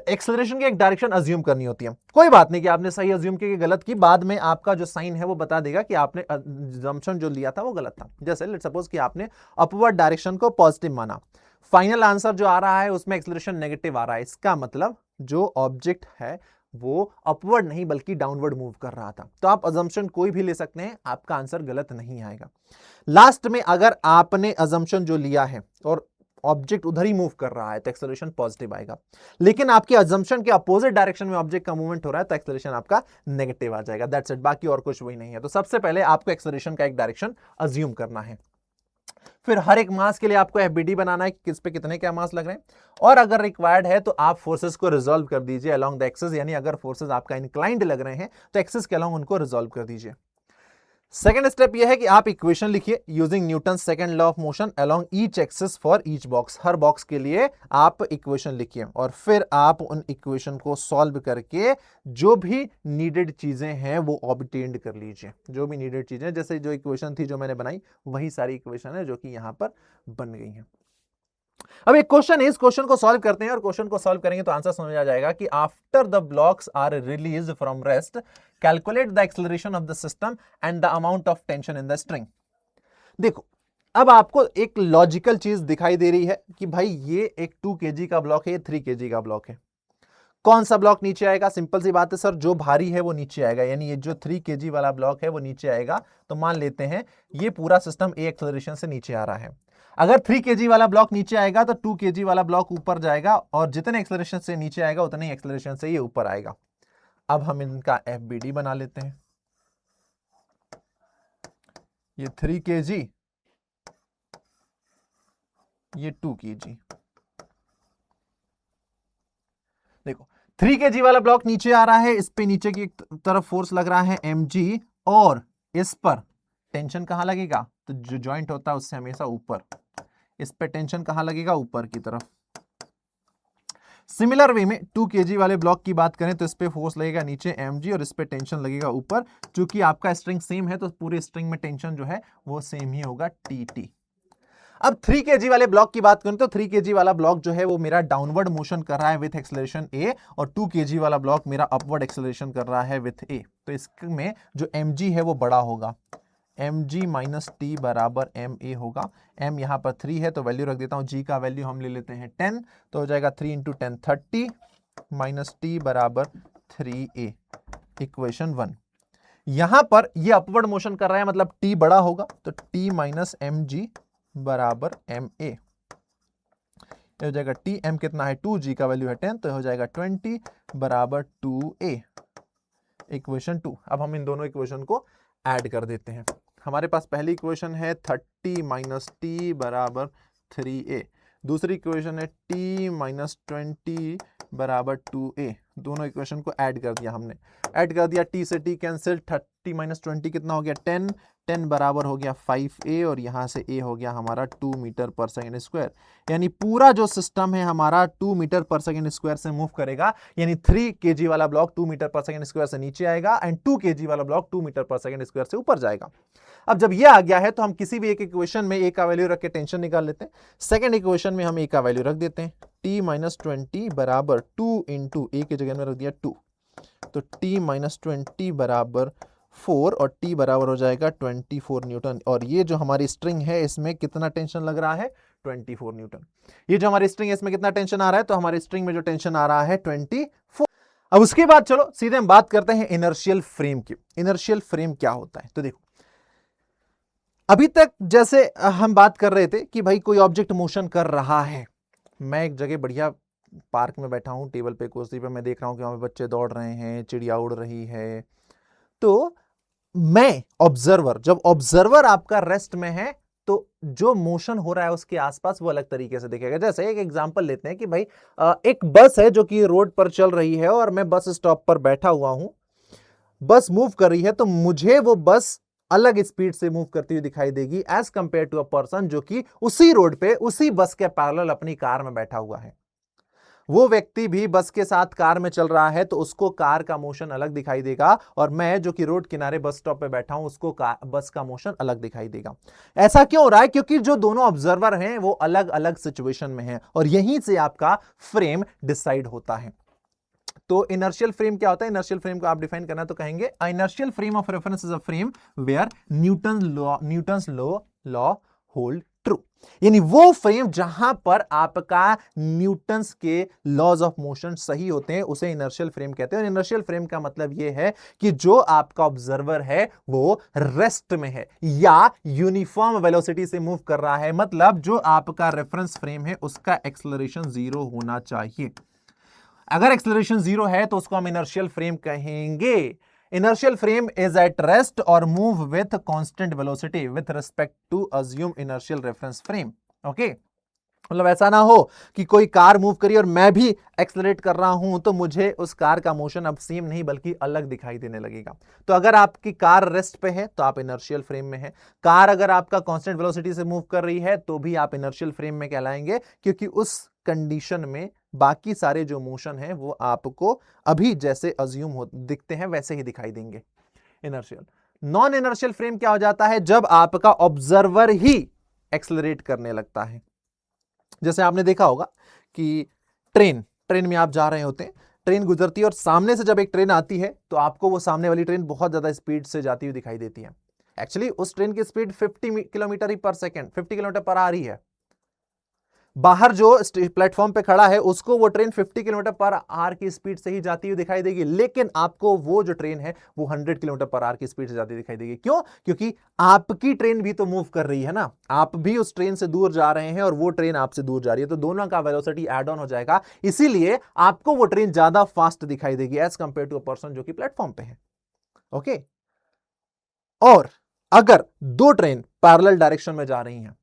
एक्सेलरेशन की एक डायरेक्शन अज्यूम करनी होती है। कोई बात नहीं कि आपने सही अज्यूम की गलत की, बाद में आपका जो साइन है वो बता देगा कि आपने अजम्पशन जो लिया था वो गलत था। जैसे लेट्स सपोज कि आपने अपवर्ड डायरेक्शन को पॉजिटिव माना, फाइनल आंसर जो आ रहा है उसमें एक्सेलरेशन नेगेटिव आ रहा है, इसका मतलब जो ऑब्जेक्ट है वो अपवर्ड नहीं बल्कि डाउनवर्ड मूव कर रहा था। तो आप अजम्पशन कोई भी ले सकते हैं, आपका आंसर गलत नहीं आएगा। लास्ट में अगर आपने अजम्पशन जो लिया है और ऑब्जेक्ट उधर ही मूव कर रहा है तो एक्सेलरेशन पॉजिटिव आएगा, लेकिन आपके अजम्पशन के अपोजिट डायरेक्शन में ऑब्जेक्ट का मूवमेंट हो रहा है तो एक्सेलरेशन आपका नेगेटिव आ जाएगा। दैट्स इट, बाकी और कुछ वही नहीं है। तो सबसे पहले आपको एक्सेलरेशन का एक डायरेक्शन अज्यूम करना है। फिर हर एक मास के लिए आपको एफबीडी बनाना है कि किस पे कितने क्या मास लग रहे हैं, और अगर रिक्वायर्ड है तो आप फोर्सेस को रिजॉल्व कर दीजिए अलोंग द एक्सिस, यानी अगर फोर्सेस आपका इंक्लाइंड लग रहे हैं तो एक्सिस के अलोंग उनको रिजॉल्व कर दीजिए। सेकेंड स्टेप यह है कि आप इक्वेशन लिखिए using Newton second law of motion along each axis for each box. Her box के लिए आप इक्वेशन लिखिए और फिर आप उन इक्वेशन को सॉल्व करके जो भी नीडेड चीजें हैं वो ऑब्टेन्ड कर लीजिए। जो भी नीडेड चीजें, जैसे जो इक्वेशन थी जो मैंने बनाई वही सारी इक्वेशन है जो कि यहां पर बन गई हैं। अब एक क्वेश्चन है, इस क्वेश्चन को सॉल्व करते हैं और क्वेश्चन को सॉल्व करेंगे तो आंसर समझ आ जाएगा कि after the blocks are release from rest calculate the acceleration of the system and the amount of tension in the string. देखो अब आपको एक लॉजिकल चीज दिखाई दे रही है कि भाई ये एक 2 kg का ब्लॉक है, ये 3 kg का ब्लॉक है, कौन सा ब्लॉक नीचे आएगा? सिंपल सी बात है सर, जो भारी है वो नीचे आएगा, यानी ये जो 3 kg वाला ब्लॉक है वो नीचे आएगा। तो मान लेते हैं ये पूरा सिस्टम ए एक्सेलरेशन से नीचे आ रहा है। अगर 3 kg वाला ब्लॉक नीचे आएगा तो 2 kg वाला ब्लॉक ऊपर जाएगा, और जितने एक्सेलरेशन से नीचे आएगा उतने ही एक्सेलरेशन से ये ऊपर आएगा। अब हम इनका एफबीडी बना लेते हैं। ये 3 kg, ये 2 kg। देखो 3 kg वाला ब्लॉक नीचे आ रहा है, इस पे नीचे की तरफ फोर्स लग रहा है mg, और इस पर टेंशन कहां लगेगा? तो जो जॉइंट होता है उससे हमेशा ऊपर, इस पे टेंशन कहां लगेगा? ऊपर की तरफ। सिमिलर वे में 2 kg वाले ब्लॉक की बात करें तो इस पे फोर्स लगेगा नीचे mg और इस पे टेंशन लगेगा ऊपर। चूंकि आपका स्ट्रिंग सेम है तो पूरे स्ट्रिंग में टेंशन जो है वो सेम ही होगा tt। अब 3 kg वाले ब्लॉक की बात करें तो 3 kg वाला ब्लॉक जो है वो मेरा डाउनवर्ड मोशन कर रहा है विथ एक्सेलरेशन a, और 2 kg वाला ब्लॉक मेरा अपवर्ड एक्सेलरेशन कर रहा है विथ a। तो इसमें जो mg है वो बड़ा होगा, mg माइनस टी बराबर ma होगा। m यहां पर 3 है तो वैल्यू रख देता हूं, g का वैल्यू हम ले लेते हैं 10, तो हो जाएगा 3 × 10 30 माइनस टी बराबर 3a, इक्वेशन 1। यहां पर ये अपवर्ड मोशन कर रहा है मतलब t बड़ा होगा, तो t माइनस mg बराबर ma, हो जाएगा t, m कितना है 2, g का वैल्यू है 10, तो हो जाएगा 20 बराबर 2a, इक्वेशन 2। अब हम इन दोनों इक्वेशन को ऐड कर देते हैं। हमारे पास पहली इक्वेशन है 30 माइनस टी बराबर 3a, दूसरी इक्वेशन है t माइनस 20 बराबर 2a। दोनों इक्वेशन को ऐड कर दिया हमने, ऐड कर दिया, t से t कैंसिल, 30 माइनस 20 कितना हो गया 10, 10 बराबर हो गया 5a, और यहां से a हो गया हमारा 2 मीटर पर सेकेंड स्क्वायर। यानी पूरा जो सिस्टम है हमारा 2 मीटर पर सेकेंड स्क्वायर से मूव करेगा, यानी 3 kg वाला block 2 metre per second square से नीचे आएगा एंड 2 kg वाला block 2 metre per second square से ऊपर जाएगा। अब जब ये आ गया है तो हम किसी भी एक इक्वेशन में a का वैल्यू रख के टेंशन निकाल लेते हैं। सेकेंड इक्वेशन में हम a का वैल्यू रख देते हैं, t माइनस 20 बराबर 2 इंटू a की जगह में रख दिया 2, तो t माइनस 20 बराबर 4 और t बराबर हो जाएगा 24 न्यूटन। और ये जो हमारी स्ट्रिंग है इसमें कितना टेंशन लग रहा है? 24 न्यूटन। ये जो हमारी स्ट्रिंग है इसमें कितना टेंशन आ रहा है? तो हमारी स्ट्रिंग में जो टेंशन आ रहा है 24। अब उसके बाद चलो सीधे हम बात करते हैं इनर्शियल फ्रेम की। इनर्शियल फ्रेम क्या होता है? तो देखो अभी तक जैसे हम बात कर रहे थे कि भाई कोई ऑब्जेक्ट मोशन कर रहा है, मैं एक जगह बढ़िया पार्क में बैठा हूं, टेबल पे कुर्सी पे, मैं देख रहा हूं कि वहां पे बच्चे दौड़ रहे हैं, चिड़िया उड़ रही है, तो मैं ऑब्जर्वर, जब ऑब्जर्वर आपका रेस्ट में है तो जो मोशन हो रहा है उसके आसपास वो अलग तरीके से दिखेगा। जैसे एक एग्जांपल लेते हैं कि भाई एक बस है जो कि रोड पर चल रही है और मैं बस स्टॉप पर बैठा हुआ हूं, बस मूव कर रही है, तो मुझे वो बस अलग स्पीड से मूव करती हुई दिखाई देगी as compare to a person जो कि उसी रोड पे उसी बस के पैरेलल अपनी कार में बैठा हुआ है। वो व्यक्ति भी बस के साथ कार में चल रहा है तो उसको कार का मोशन अलग दिखाई देगा, और मैं जो कि रोड किनारे बस स्टॉप पे बैठा हूं उसको बस का मोशन अलग दिखाई देगा। ऐसा क्यों हो रहा है? क्योंकि जो दोनों ऑब्जर्वर हैं वो अलग अलग सिचुएशन में हैं, और यहीं से आपका फ्रेम डिसाइड होता है। तो इनर्शियल फ्रेम क्या होता है? इनर्शियल फ्रेम को आप डिफाइन करना तो कहेंगे inertial frame of reference is a frame where Newton's law hold true. यानी वो फ्रेम जहां पर आपका न्यूटन्स के लॉज ऑफ मोशन सही होते हैं उसे इनर्शियल फ्रेम कहते हैं। और इनर्शियल फ्रेम का मतलब यह है कि जो आपका ऑब्जर्वर है वो रेस्ट में है या यूनिफॉर्म वेलोसिटी से मूव कर रहा है, मतलब जो आपका रेफरेंस फ्रेम है उसका एक्सेलरेशन 0 होना चाहिए। अगर एक्सेलरेशन 0 है तो उसको हम इनर्शियल फ्रेम कहेंगे। inertial frame is at rest or move with constant velocity with respect to assumed inertial reference frame. Okay, मतलब ऐसा ना हो कि कोई कार मूव करी और मैं भी एक्सेलरेट कर रहा हूं तो मुझे उस कार का मोशन अब सेम नहीं बल्कि अलग दिखाई देने लगेगा। तो अगर आपकी कार रेस्ट पे है तो आप इनर्शियल फ्रेम में है। कार अगर आपका कांस्टेंट वेलोसिटी से मूव कर रही है तो भी आप इनर्शियल फ्रेम में कहलाएंगे, क्योंकि उस कंडीशन में बाकी सारे जो मोशन है वो आपको अभी जैसे अज्यूम हो दिखते हैं वैसे ही दिखाई देंगे। इनर्शियल। नॉन इनर्शियल फ्रेम क्या हो जाता है? जब आपका ऑब्जर्वर ही एक्सेलरेट करने लगता है। जैसे आपने देखा होगा कि ट्रेन में आप जा रहे होते हैं, ट्रेन गुजरती है और सामने से जब एक ट्रेन आती है तो आपको वो सामने वाली ट्रेन बहुत ज्यादा स्पीड से जाती हुई दिखाई देती है। एक्चुअली उस ट्रेन की स्पीड 50 किलोमीटर ही पर सेकेंड, 50 किलोमीटर पर आ रही है। बाहर जो प्लेटफॉर्म पे खड़ा है उसको वो ट्रेन 50 किलोमीटर पर आवर की स्पीड से ही जाती हुई दिखाई देगी, लेकिन आपको वो जो ट्रेन है वो 100 किलोमीटर पर आवर की स्पीड से जाती दिखाई देगी। क्यों? क्योंकि आपकी ट्रेन भी तो मूव कर रही है ना, आप भी उस ट्रेन से दूर जा रहे हैं और वो ट्रेन आपसे दूर जा रही है, तो दोनों का वेलोसिटी एड ऑन हो जाएगा, इसीलिए आपको वो ट्रेन ज्यादा फास्ट दिखाई देगी as compare to a person जो कि प्लेटफॉर्म पे है। ओके, और अगर दो ट्रेन पैरेलल डायरेक्शन में जा रही हैं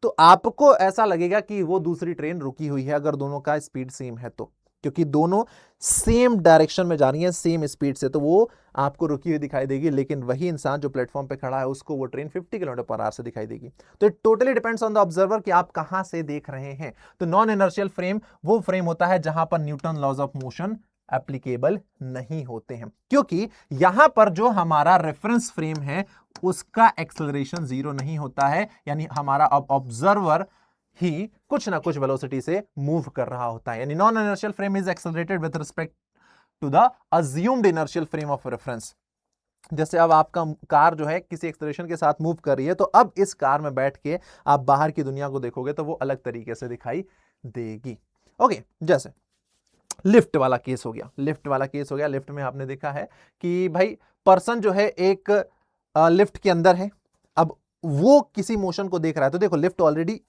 तो आपको ऐसा लगेगा कि वो दूसरी ट्रेन रुकी हुई है अगर दोनों का स्पीड सेम है तो, क्योंकि दोनों सेम डायरेक्शन में जा रही हैं सेम स्पीड से, तो वो आपको रुकी हुई दिखाई देगी, लेकिन वही इंसान जो प्लेटफॉर्म पे खड़ा है उसको वो ट्रेन 50 किलोमीटर पर आवर से दिखाई देगी। तो it totally depends on the observer कि आप कहां से देख रहे हैं। तो नॉन इनर्शियल फ्रेम वो फ्रेम होता है जहां पर Newton laws of motion applicable नहीं होते हैं, क्योंकि यहां पर जो हमारा रेफरेंस फ्रेम है उसका एक्सेलरेशन जीरो नहीं होता है, यानी हमारा ऑब्जर्वर ही कुछ ना कुछ वेलोसिटी से मूव कर रहा होता है। यानी non inertial frame is accelerated with respect to the assumed inertial frame of reference. जैसे अब आपका कार जो है किसी एक्सेलरेशन के साथ मूव कर रही है, तो अब इस कार में बैठ के आप बाहर की दुनिया को देखोगे तो वो अलग तरीके से दिखाई देगी। ओके, जैसे लिफ्ट वाला केस हो गया, लिफ्ट में आपने देखा है कि भाई पर्सन जो है एक लिफ्ट के अंदर है, अब वो किसी मोशन को देख रहा है, तो देखो लिफ्ट ऑलरेडी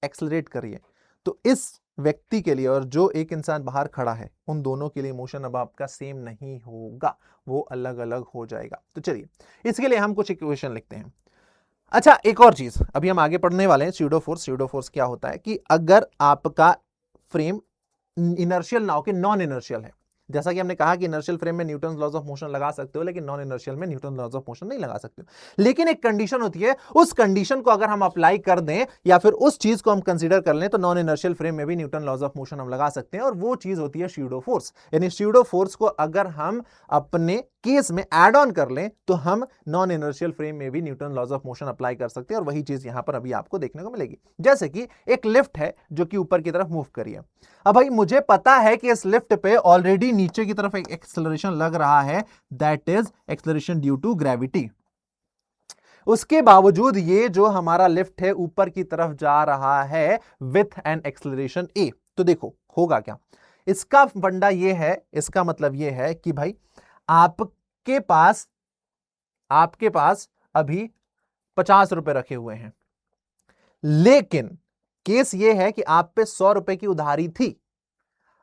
एक्सेलरेट कर रही है, तो इस व्यक्ति के लिए और जो एक इंसान बाहर खड़ा है उन दोनों के लिए मोशन अब आपका सेम नहीं होगा, वो अलग अलग हो जाएगा। तो चलिए इसके लिए हम कुछ इक्वेशन लिखते हैं। अच्छा, एक और चीज अभी हम आगे पढ़ने वाले हैं, स्यूडो फोर्स क्या होता है कि अगर आपका फ्रेम इनर्शियल ना हो कि नॉन इनर्शियल है, जैसा कि हमने कहा कि इनर्शियल फ्रेम में न्यूटन लॉज ऑफ मोशन लगा सकते हो, लेकिन नॉन इनर्शियल में न्यूटन लॉज ऑफ मोशन नहीं लगा सकते हो। लेकिन एक कंडीशन होती है, उस कंडीशन को अगर हम अप्लाई कर दें या फिर उस चीज को हम कंसीडर कर लें तो नॉन इनर्शियल फ्रेम में भी न्यूटन लॉज ऑफ मोशन हम लगा सकते हैं, और वो चीज होती है स्यूडो फोर्स। यानी स्यूडो फोर्स को अगर हम अपने केस में एड ऑन कर लें तो हम नॉन इनर्शियल फ्रेम में भी Newton laws of motion apply कर सकते हैं, और वही चीज यहां पर अभी आपको देखने को मिलेगी। जैसे कि एक लिफ्ट है जो कि ऊपर की तरफ मूव करी है, अब भाई मुझे पता है कि इस लिफ्ट पे ऑलरेडी नीचे की तरफ एक एक्सेलरेशन लग रहा है, that is acceleration due to gravity. उसके बावजूद ये जो हमारा लिफ्ट है ऊपर की तरफ जा रहा है विथ एन एक्सेलरेशन ए, तो देखो होगा क्या। इसका फंडा ये है, इसका मतलब ये है कि भाई आपके पास अभी 50 रुपए रखे हुए हैं, लेकिन केस ये है कि आप पे 100 रुपए की उधारी थी,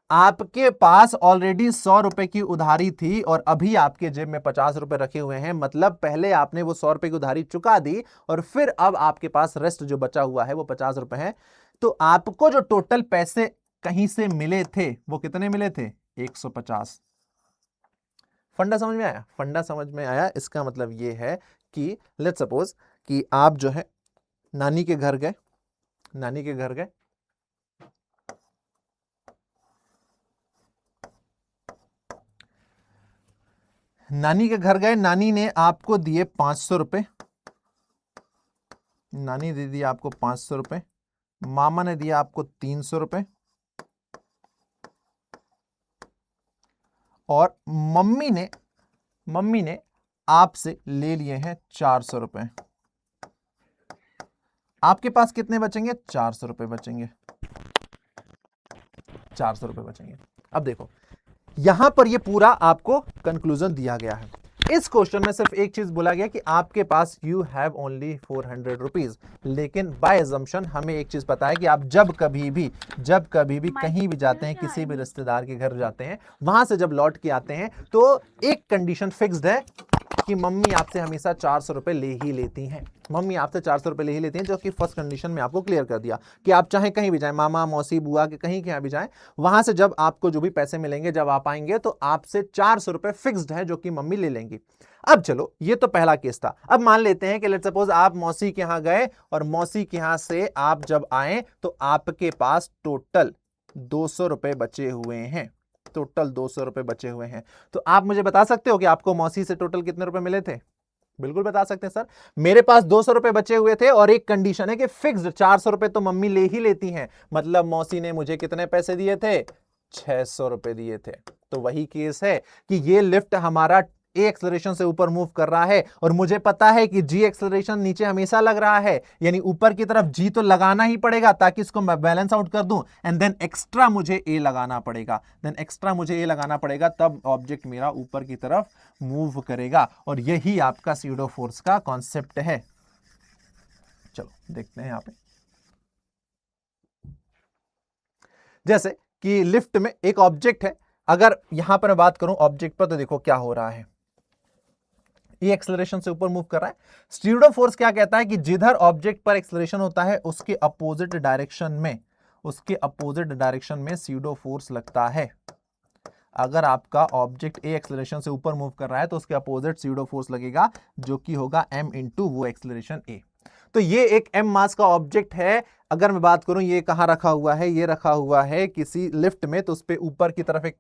आपके पास ऑलरेडी 100 रुपए की उधारी थी और अभी आपके जेब में 50 रुपए रखे हुए हैं, मतलब पहले आपने वो 100 रुपए की उधारी चुका दी और फिर अब आपके पास रेस्ट जो बचा हुआ है वो 50 रुपए है। तो आपको जो टोटल पैसे कहीं से मिले थे वो कितने मिले थे? 150। फंडा समझ में आया? फंडा समझ में आया। इसका मतलब ये है कि लेट्स सपोज कि आप जो है नानी के घर गए, नानी के घर गए, नानी ने आपको दिए 500 रुपए, नानी दे दिया आपको 500 रुपए, मामा ने दिया आपको 300 रुपए और मम्मी ने आपसे ले लिए हैं 400 रुपए। आपके पास कितने बचेंगे? 400 रुपए बचेंगे, 400 रुपए बचेंगे। अब देखो यहां पर ये पूरा आपको कंक्लूजन दिया गया है, इस क्वेश्चन में सिर्फ एक चीज बोला गया कि आपके पास यू हैव ओनली 400 रुपीज, लेकिन बाय एजम्पशन हमें एक चीज पता है कि आप जब कभी भी कहीं भी जाते हैं, किसी भी रिश्तेदार के घर जाते हैं, वहां से जब लौट के आते हैं तो एक कंडीशन फिक्स्ड है कि मम्मी आपसे हमेशा 400 रुपए ले ही लेती हैं। मम्मी आपसे 400 रुपए ले ही लेती हैं, जो कि फर्स्ट कंडीशन में आपको क्लियर कर दिया कि आप चाहे कहीं भी जाएं, मामा मौसी बुआ के कहीं के यहाँ भी जाएं, वहां से जब आपको जो भी पैसे मिलेंगे, जब आप आएंगे तो आपसे 400 रुपए फिक्स्ड है जो कि मम्मी ले लेंगी। अब चलो, ये तो पहला केस था। अब मान लेते हैं कि लेट्स सपोज आप मौसी के यहाँ गए और मौसी के यहाँ से आप जब आए तो आपके पास टोटल 200 रुपए बचे हुए हैं, टोटल 200 रुपए बचे हुए हैं। तो आप मुझे बता सकते हो कि आपको मौसी से टोटल कितने रुपए मिले थे? बिल्कुल बता सकते हैं सर, मेरे पास 200 रुपए बचे हुए थे और एक कंडीशन है कि फिक्स्ड 400 रुपए तो मम्मी ले ही लेती हैं, मतलब मौसी ने मुझे कितने पैसे दिए थे? 600 रुपए दिए थे। तो वही केस है कि ये लिफ्ट हमारा ए एक्सेलरेशन से ऊपर मूव कर रहा है और मुझे पता है कि जी एक्सेलरेशन नीचे हमेशा लग रहा है, यानी ऊपर की तरफ जी तो लगाना ही पड़ेगा ताकि इसको मैं बैलेंस आउट कर दूं, एंड देन एक्स्ट्रा मुझे ए लगाना पड़ेगा, तब ऑब्जेक्ट मेरा ऊपर की तरफ मूव करेगा। और यही आपका स्यूडो फोर्स का कॉन्सेप्ट है। चलो देखते हैं यहां पे, जैसे कि लिफ्ट में एक ऑब्जेक्ट है, अगर यहां पर मैं बात करूं ऑब्जेक्ट पर, तो देखो क्या हो रहा है, ये एक्सेलरेशन से ऊपर मूव कर रहा है। स्यूडो फोर्स क्या कहता है कि जिधर ऑब्जेक्ट पर एक्सेलरेशन होता है उसके अपोजिट डायरेक्शन में स्यूडो फोर्स लगता है। अगर आपका ऑब्जेक्ट ए एक्सेलरेशन से ऊपर मूव कर रहा है तो उसके अपोजिट स्यूडो फोर्स लगेगा, जो कि होगा m इंटू वो एक्सेलरेशन ए। तो ये एक m मास का ऑब्जेक्ट है। अगर मैं बात करूं ये कहां रखा हुआ है, ये रखा हुआ है किसी लिफ्ट में, तो उस पे ऊपर की तरफ एक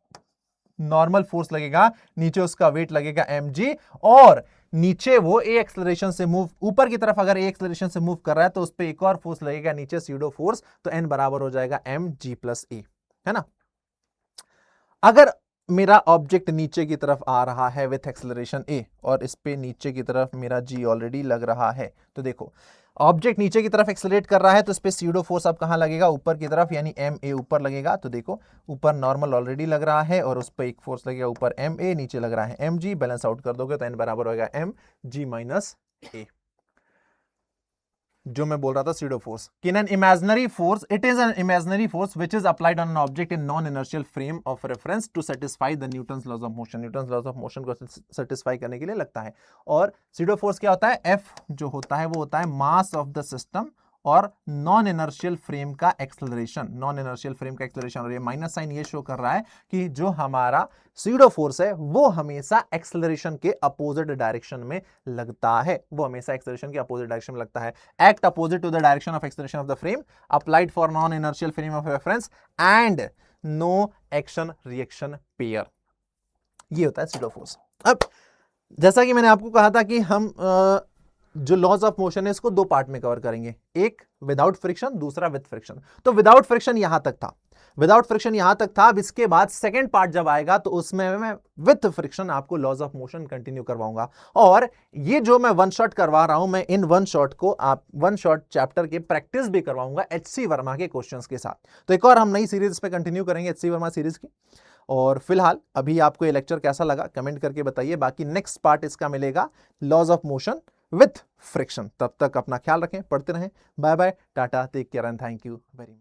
नॉर्मल फोर्स लगेगा, नीचे उसका वेट लगेगा mg, और नीचे वो ए एक्सेलरेशन से मूव, ऊपर की तरफ अगर ए एक्सेलरेशन से मूव कर रहा है तो उस पे एक और फोर्स लगेगा नीचे स्यूडो फोर्स, तो n बराबर हो जाएगा mg प्लस ए, है ना। अगर मेरा ऑब्जेक्ट नीचे की तरफ आ रहा है विथ एक्सेलरेशन ए और इस पे नीचे की तरफ मेरा जी ऑलरेडी लग रहा है, तो देखो ऑब्जेक्ट नीचे की तरफ एक्सेलरेट कर रहा है तो इस पे स्यूडो फोर्स अब कहां लगेगा? ऊपर की तरफ, यानी एम ए ऊपर लगेगा। तो देखो ऊपर नॉर्मल ऑलरेडी लग रहा है और उस पर एक फोर्स लगेगा ऊपर एम ए, नीचे लग रहा है एम जी, बैलेंस आउट कर दोगे तो एन बराबर होगा एम जी माइनस ए। जो मैं बोल रहा था स्यूडो फोर्स, कि an imaginary force, it is an imaginary force which is applied on an object in non inertial frame of reference to satisfy the Newton's laws of motion. Newton's laws of motion को satisfy करने के लिए लगता है। और pseudo force क्या होता है? एफ जो होता है वो होता है मास ऑफ द सिस्टम और नॉन इनर्शियल फ्रेम का एक्सेलरेशन, और ये माइनस साइन ये शो कर रहा है कि जो हमारा स्यूडो फोर्स है वो हमेशा एक्सेलरेशन के अपोजिट डायरेक्शन में लगता है, act opposite to the direction of acceleration of the frame, applied for non inertial frame of reference and no action reaction pair. ये होता है स्यूडो फोर्स। अब जैसा कि मैंने आपको कहा था कि हम जो लॉज ऑफ मोशन है इसको दो पार्ट में कवर करेंगे, एक विदाउट फ्रिक्शन, दूसरा विद फ्रिक्शन। तो विदाउट फ्रिक्शन यहां तक था, अब इसके बाद सेकंड पार्ट जब आएगा तो उसमें मैं विद फ्रिक्शन आपको लॉज ऑफ मोशन कंटिन्यू करवाऊंगा। और ये जो मैं वन शॉट करवा रहा हूं, मैं इन वन शॉट को आप वन शॉट चैप्टर के प्रैक्टिस भी करवाऊंगा एचसी वर्मा के क्वेश्चंस के साथ। तो एक और हम नई सीरीज पे कंटिन्यू करेंगे एचसी वर्मा सीरीज की। और फिलहाल अभी आपको ये लेक्चर कैसा लगा कमेंट करके बताइए। बाकी नेक्स्ट पार्ट इसका मिलेगा laws of motion with friction. तब तक अपना ख्याल रखें, पढ़ते रहें। Bye bye, tata, take care and thank you very much.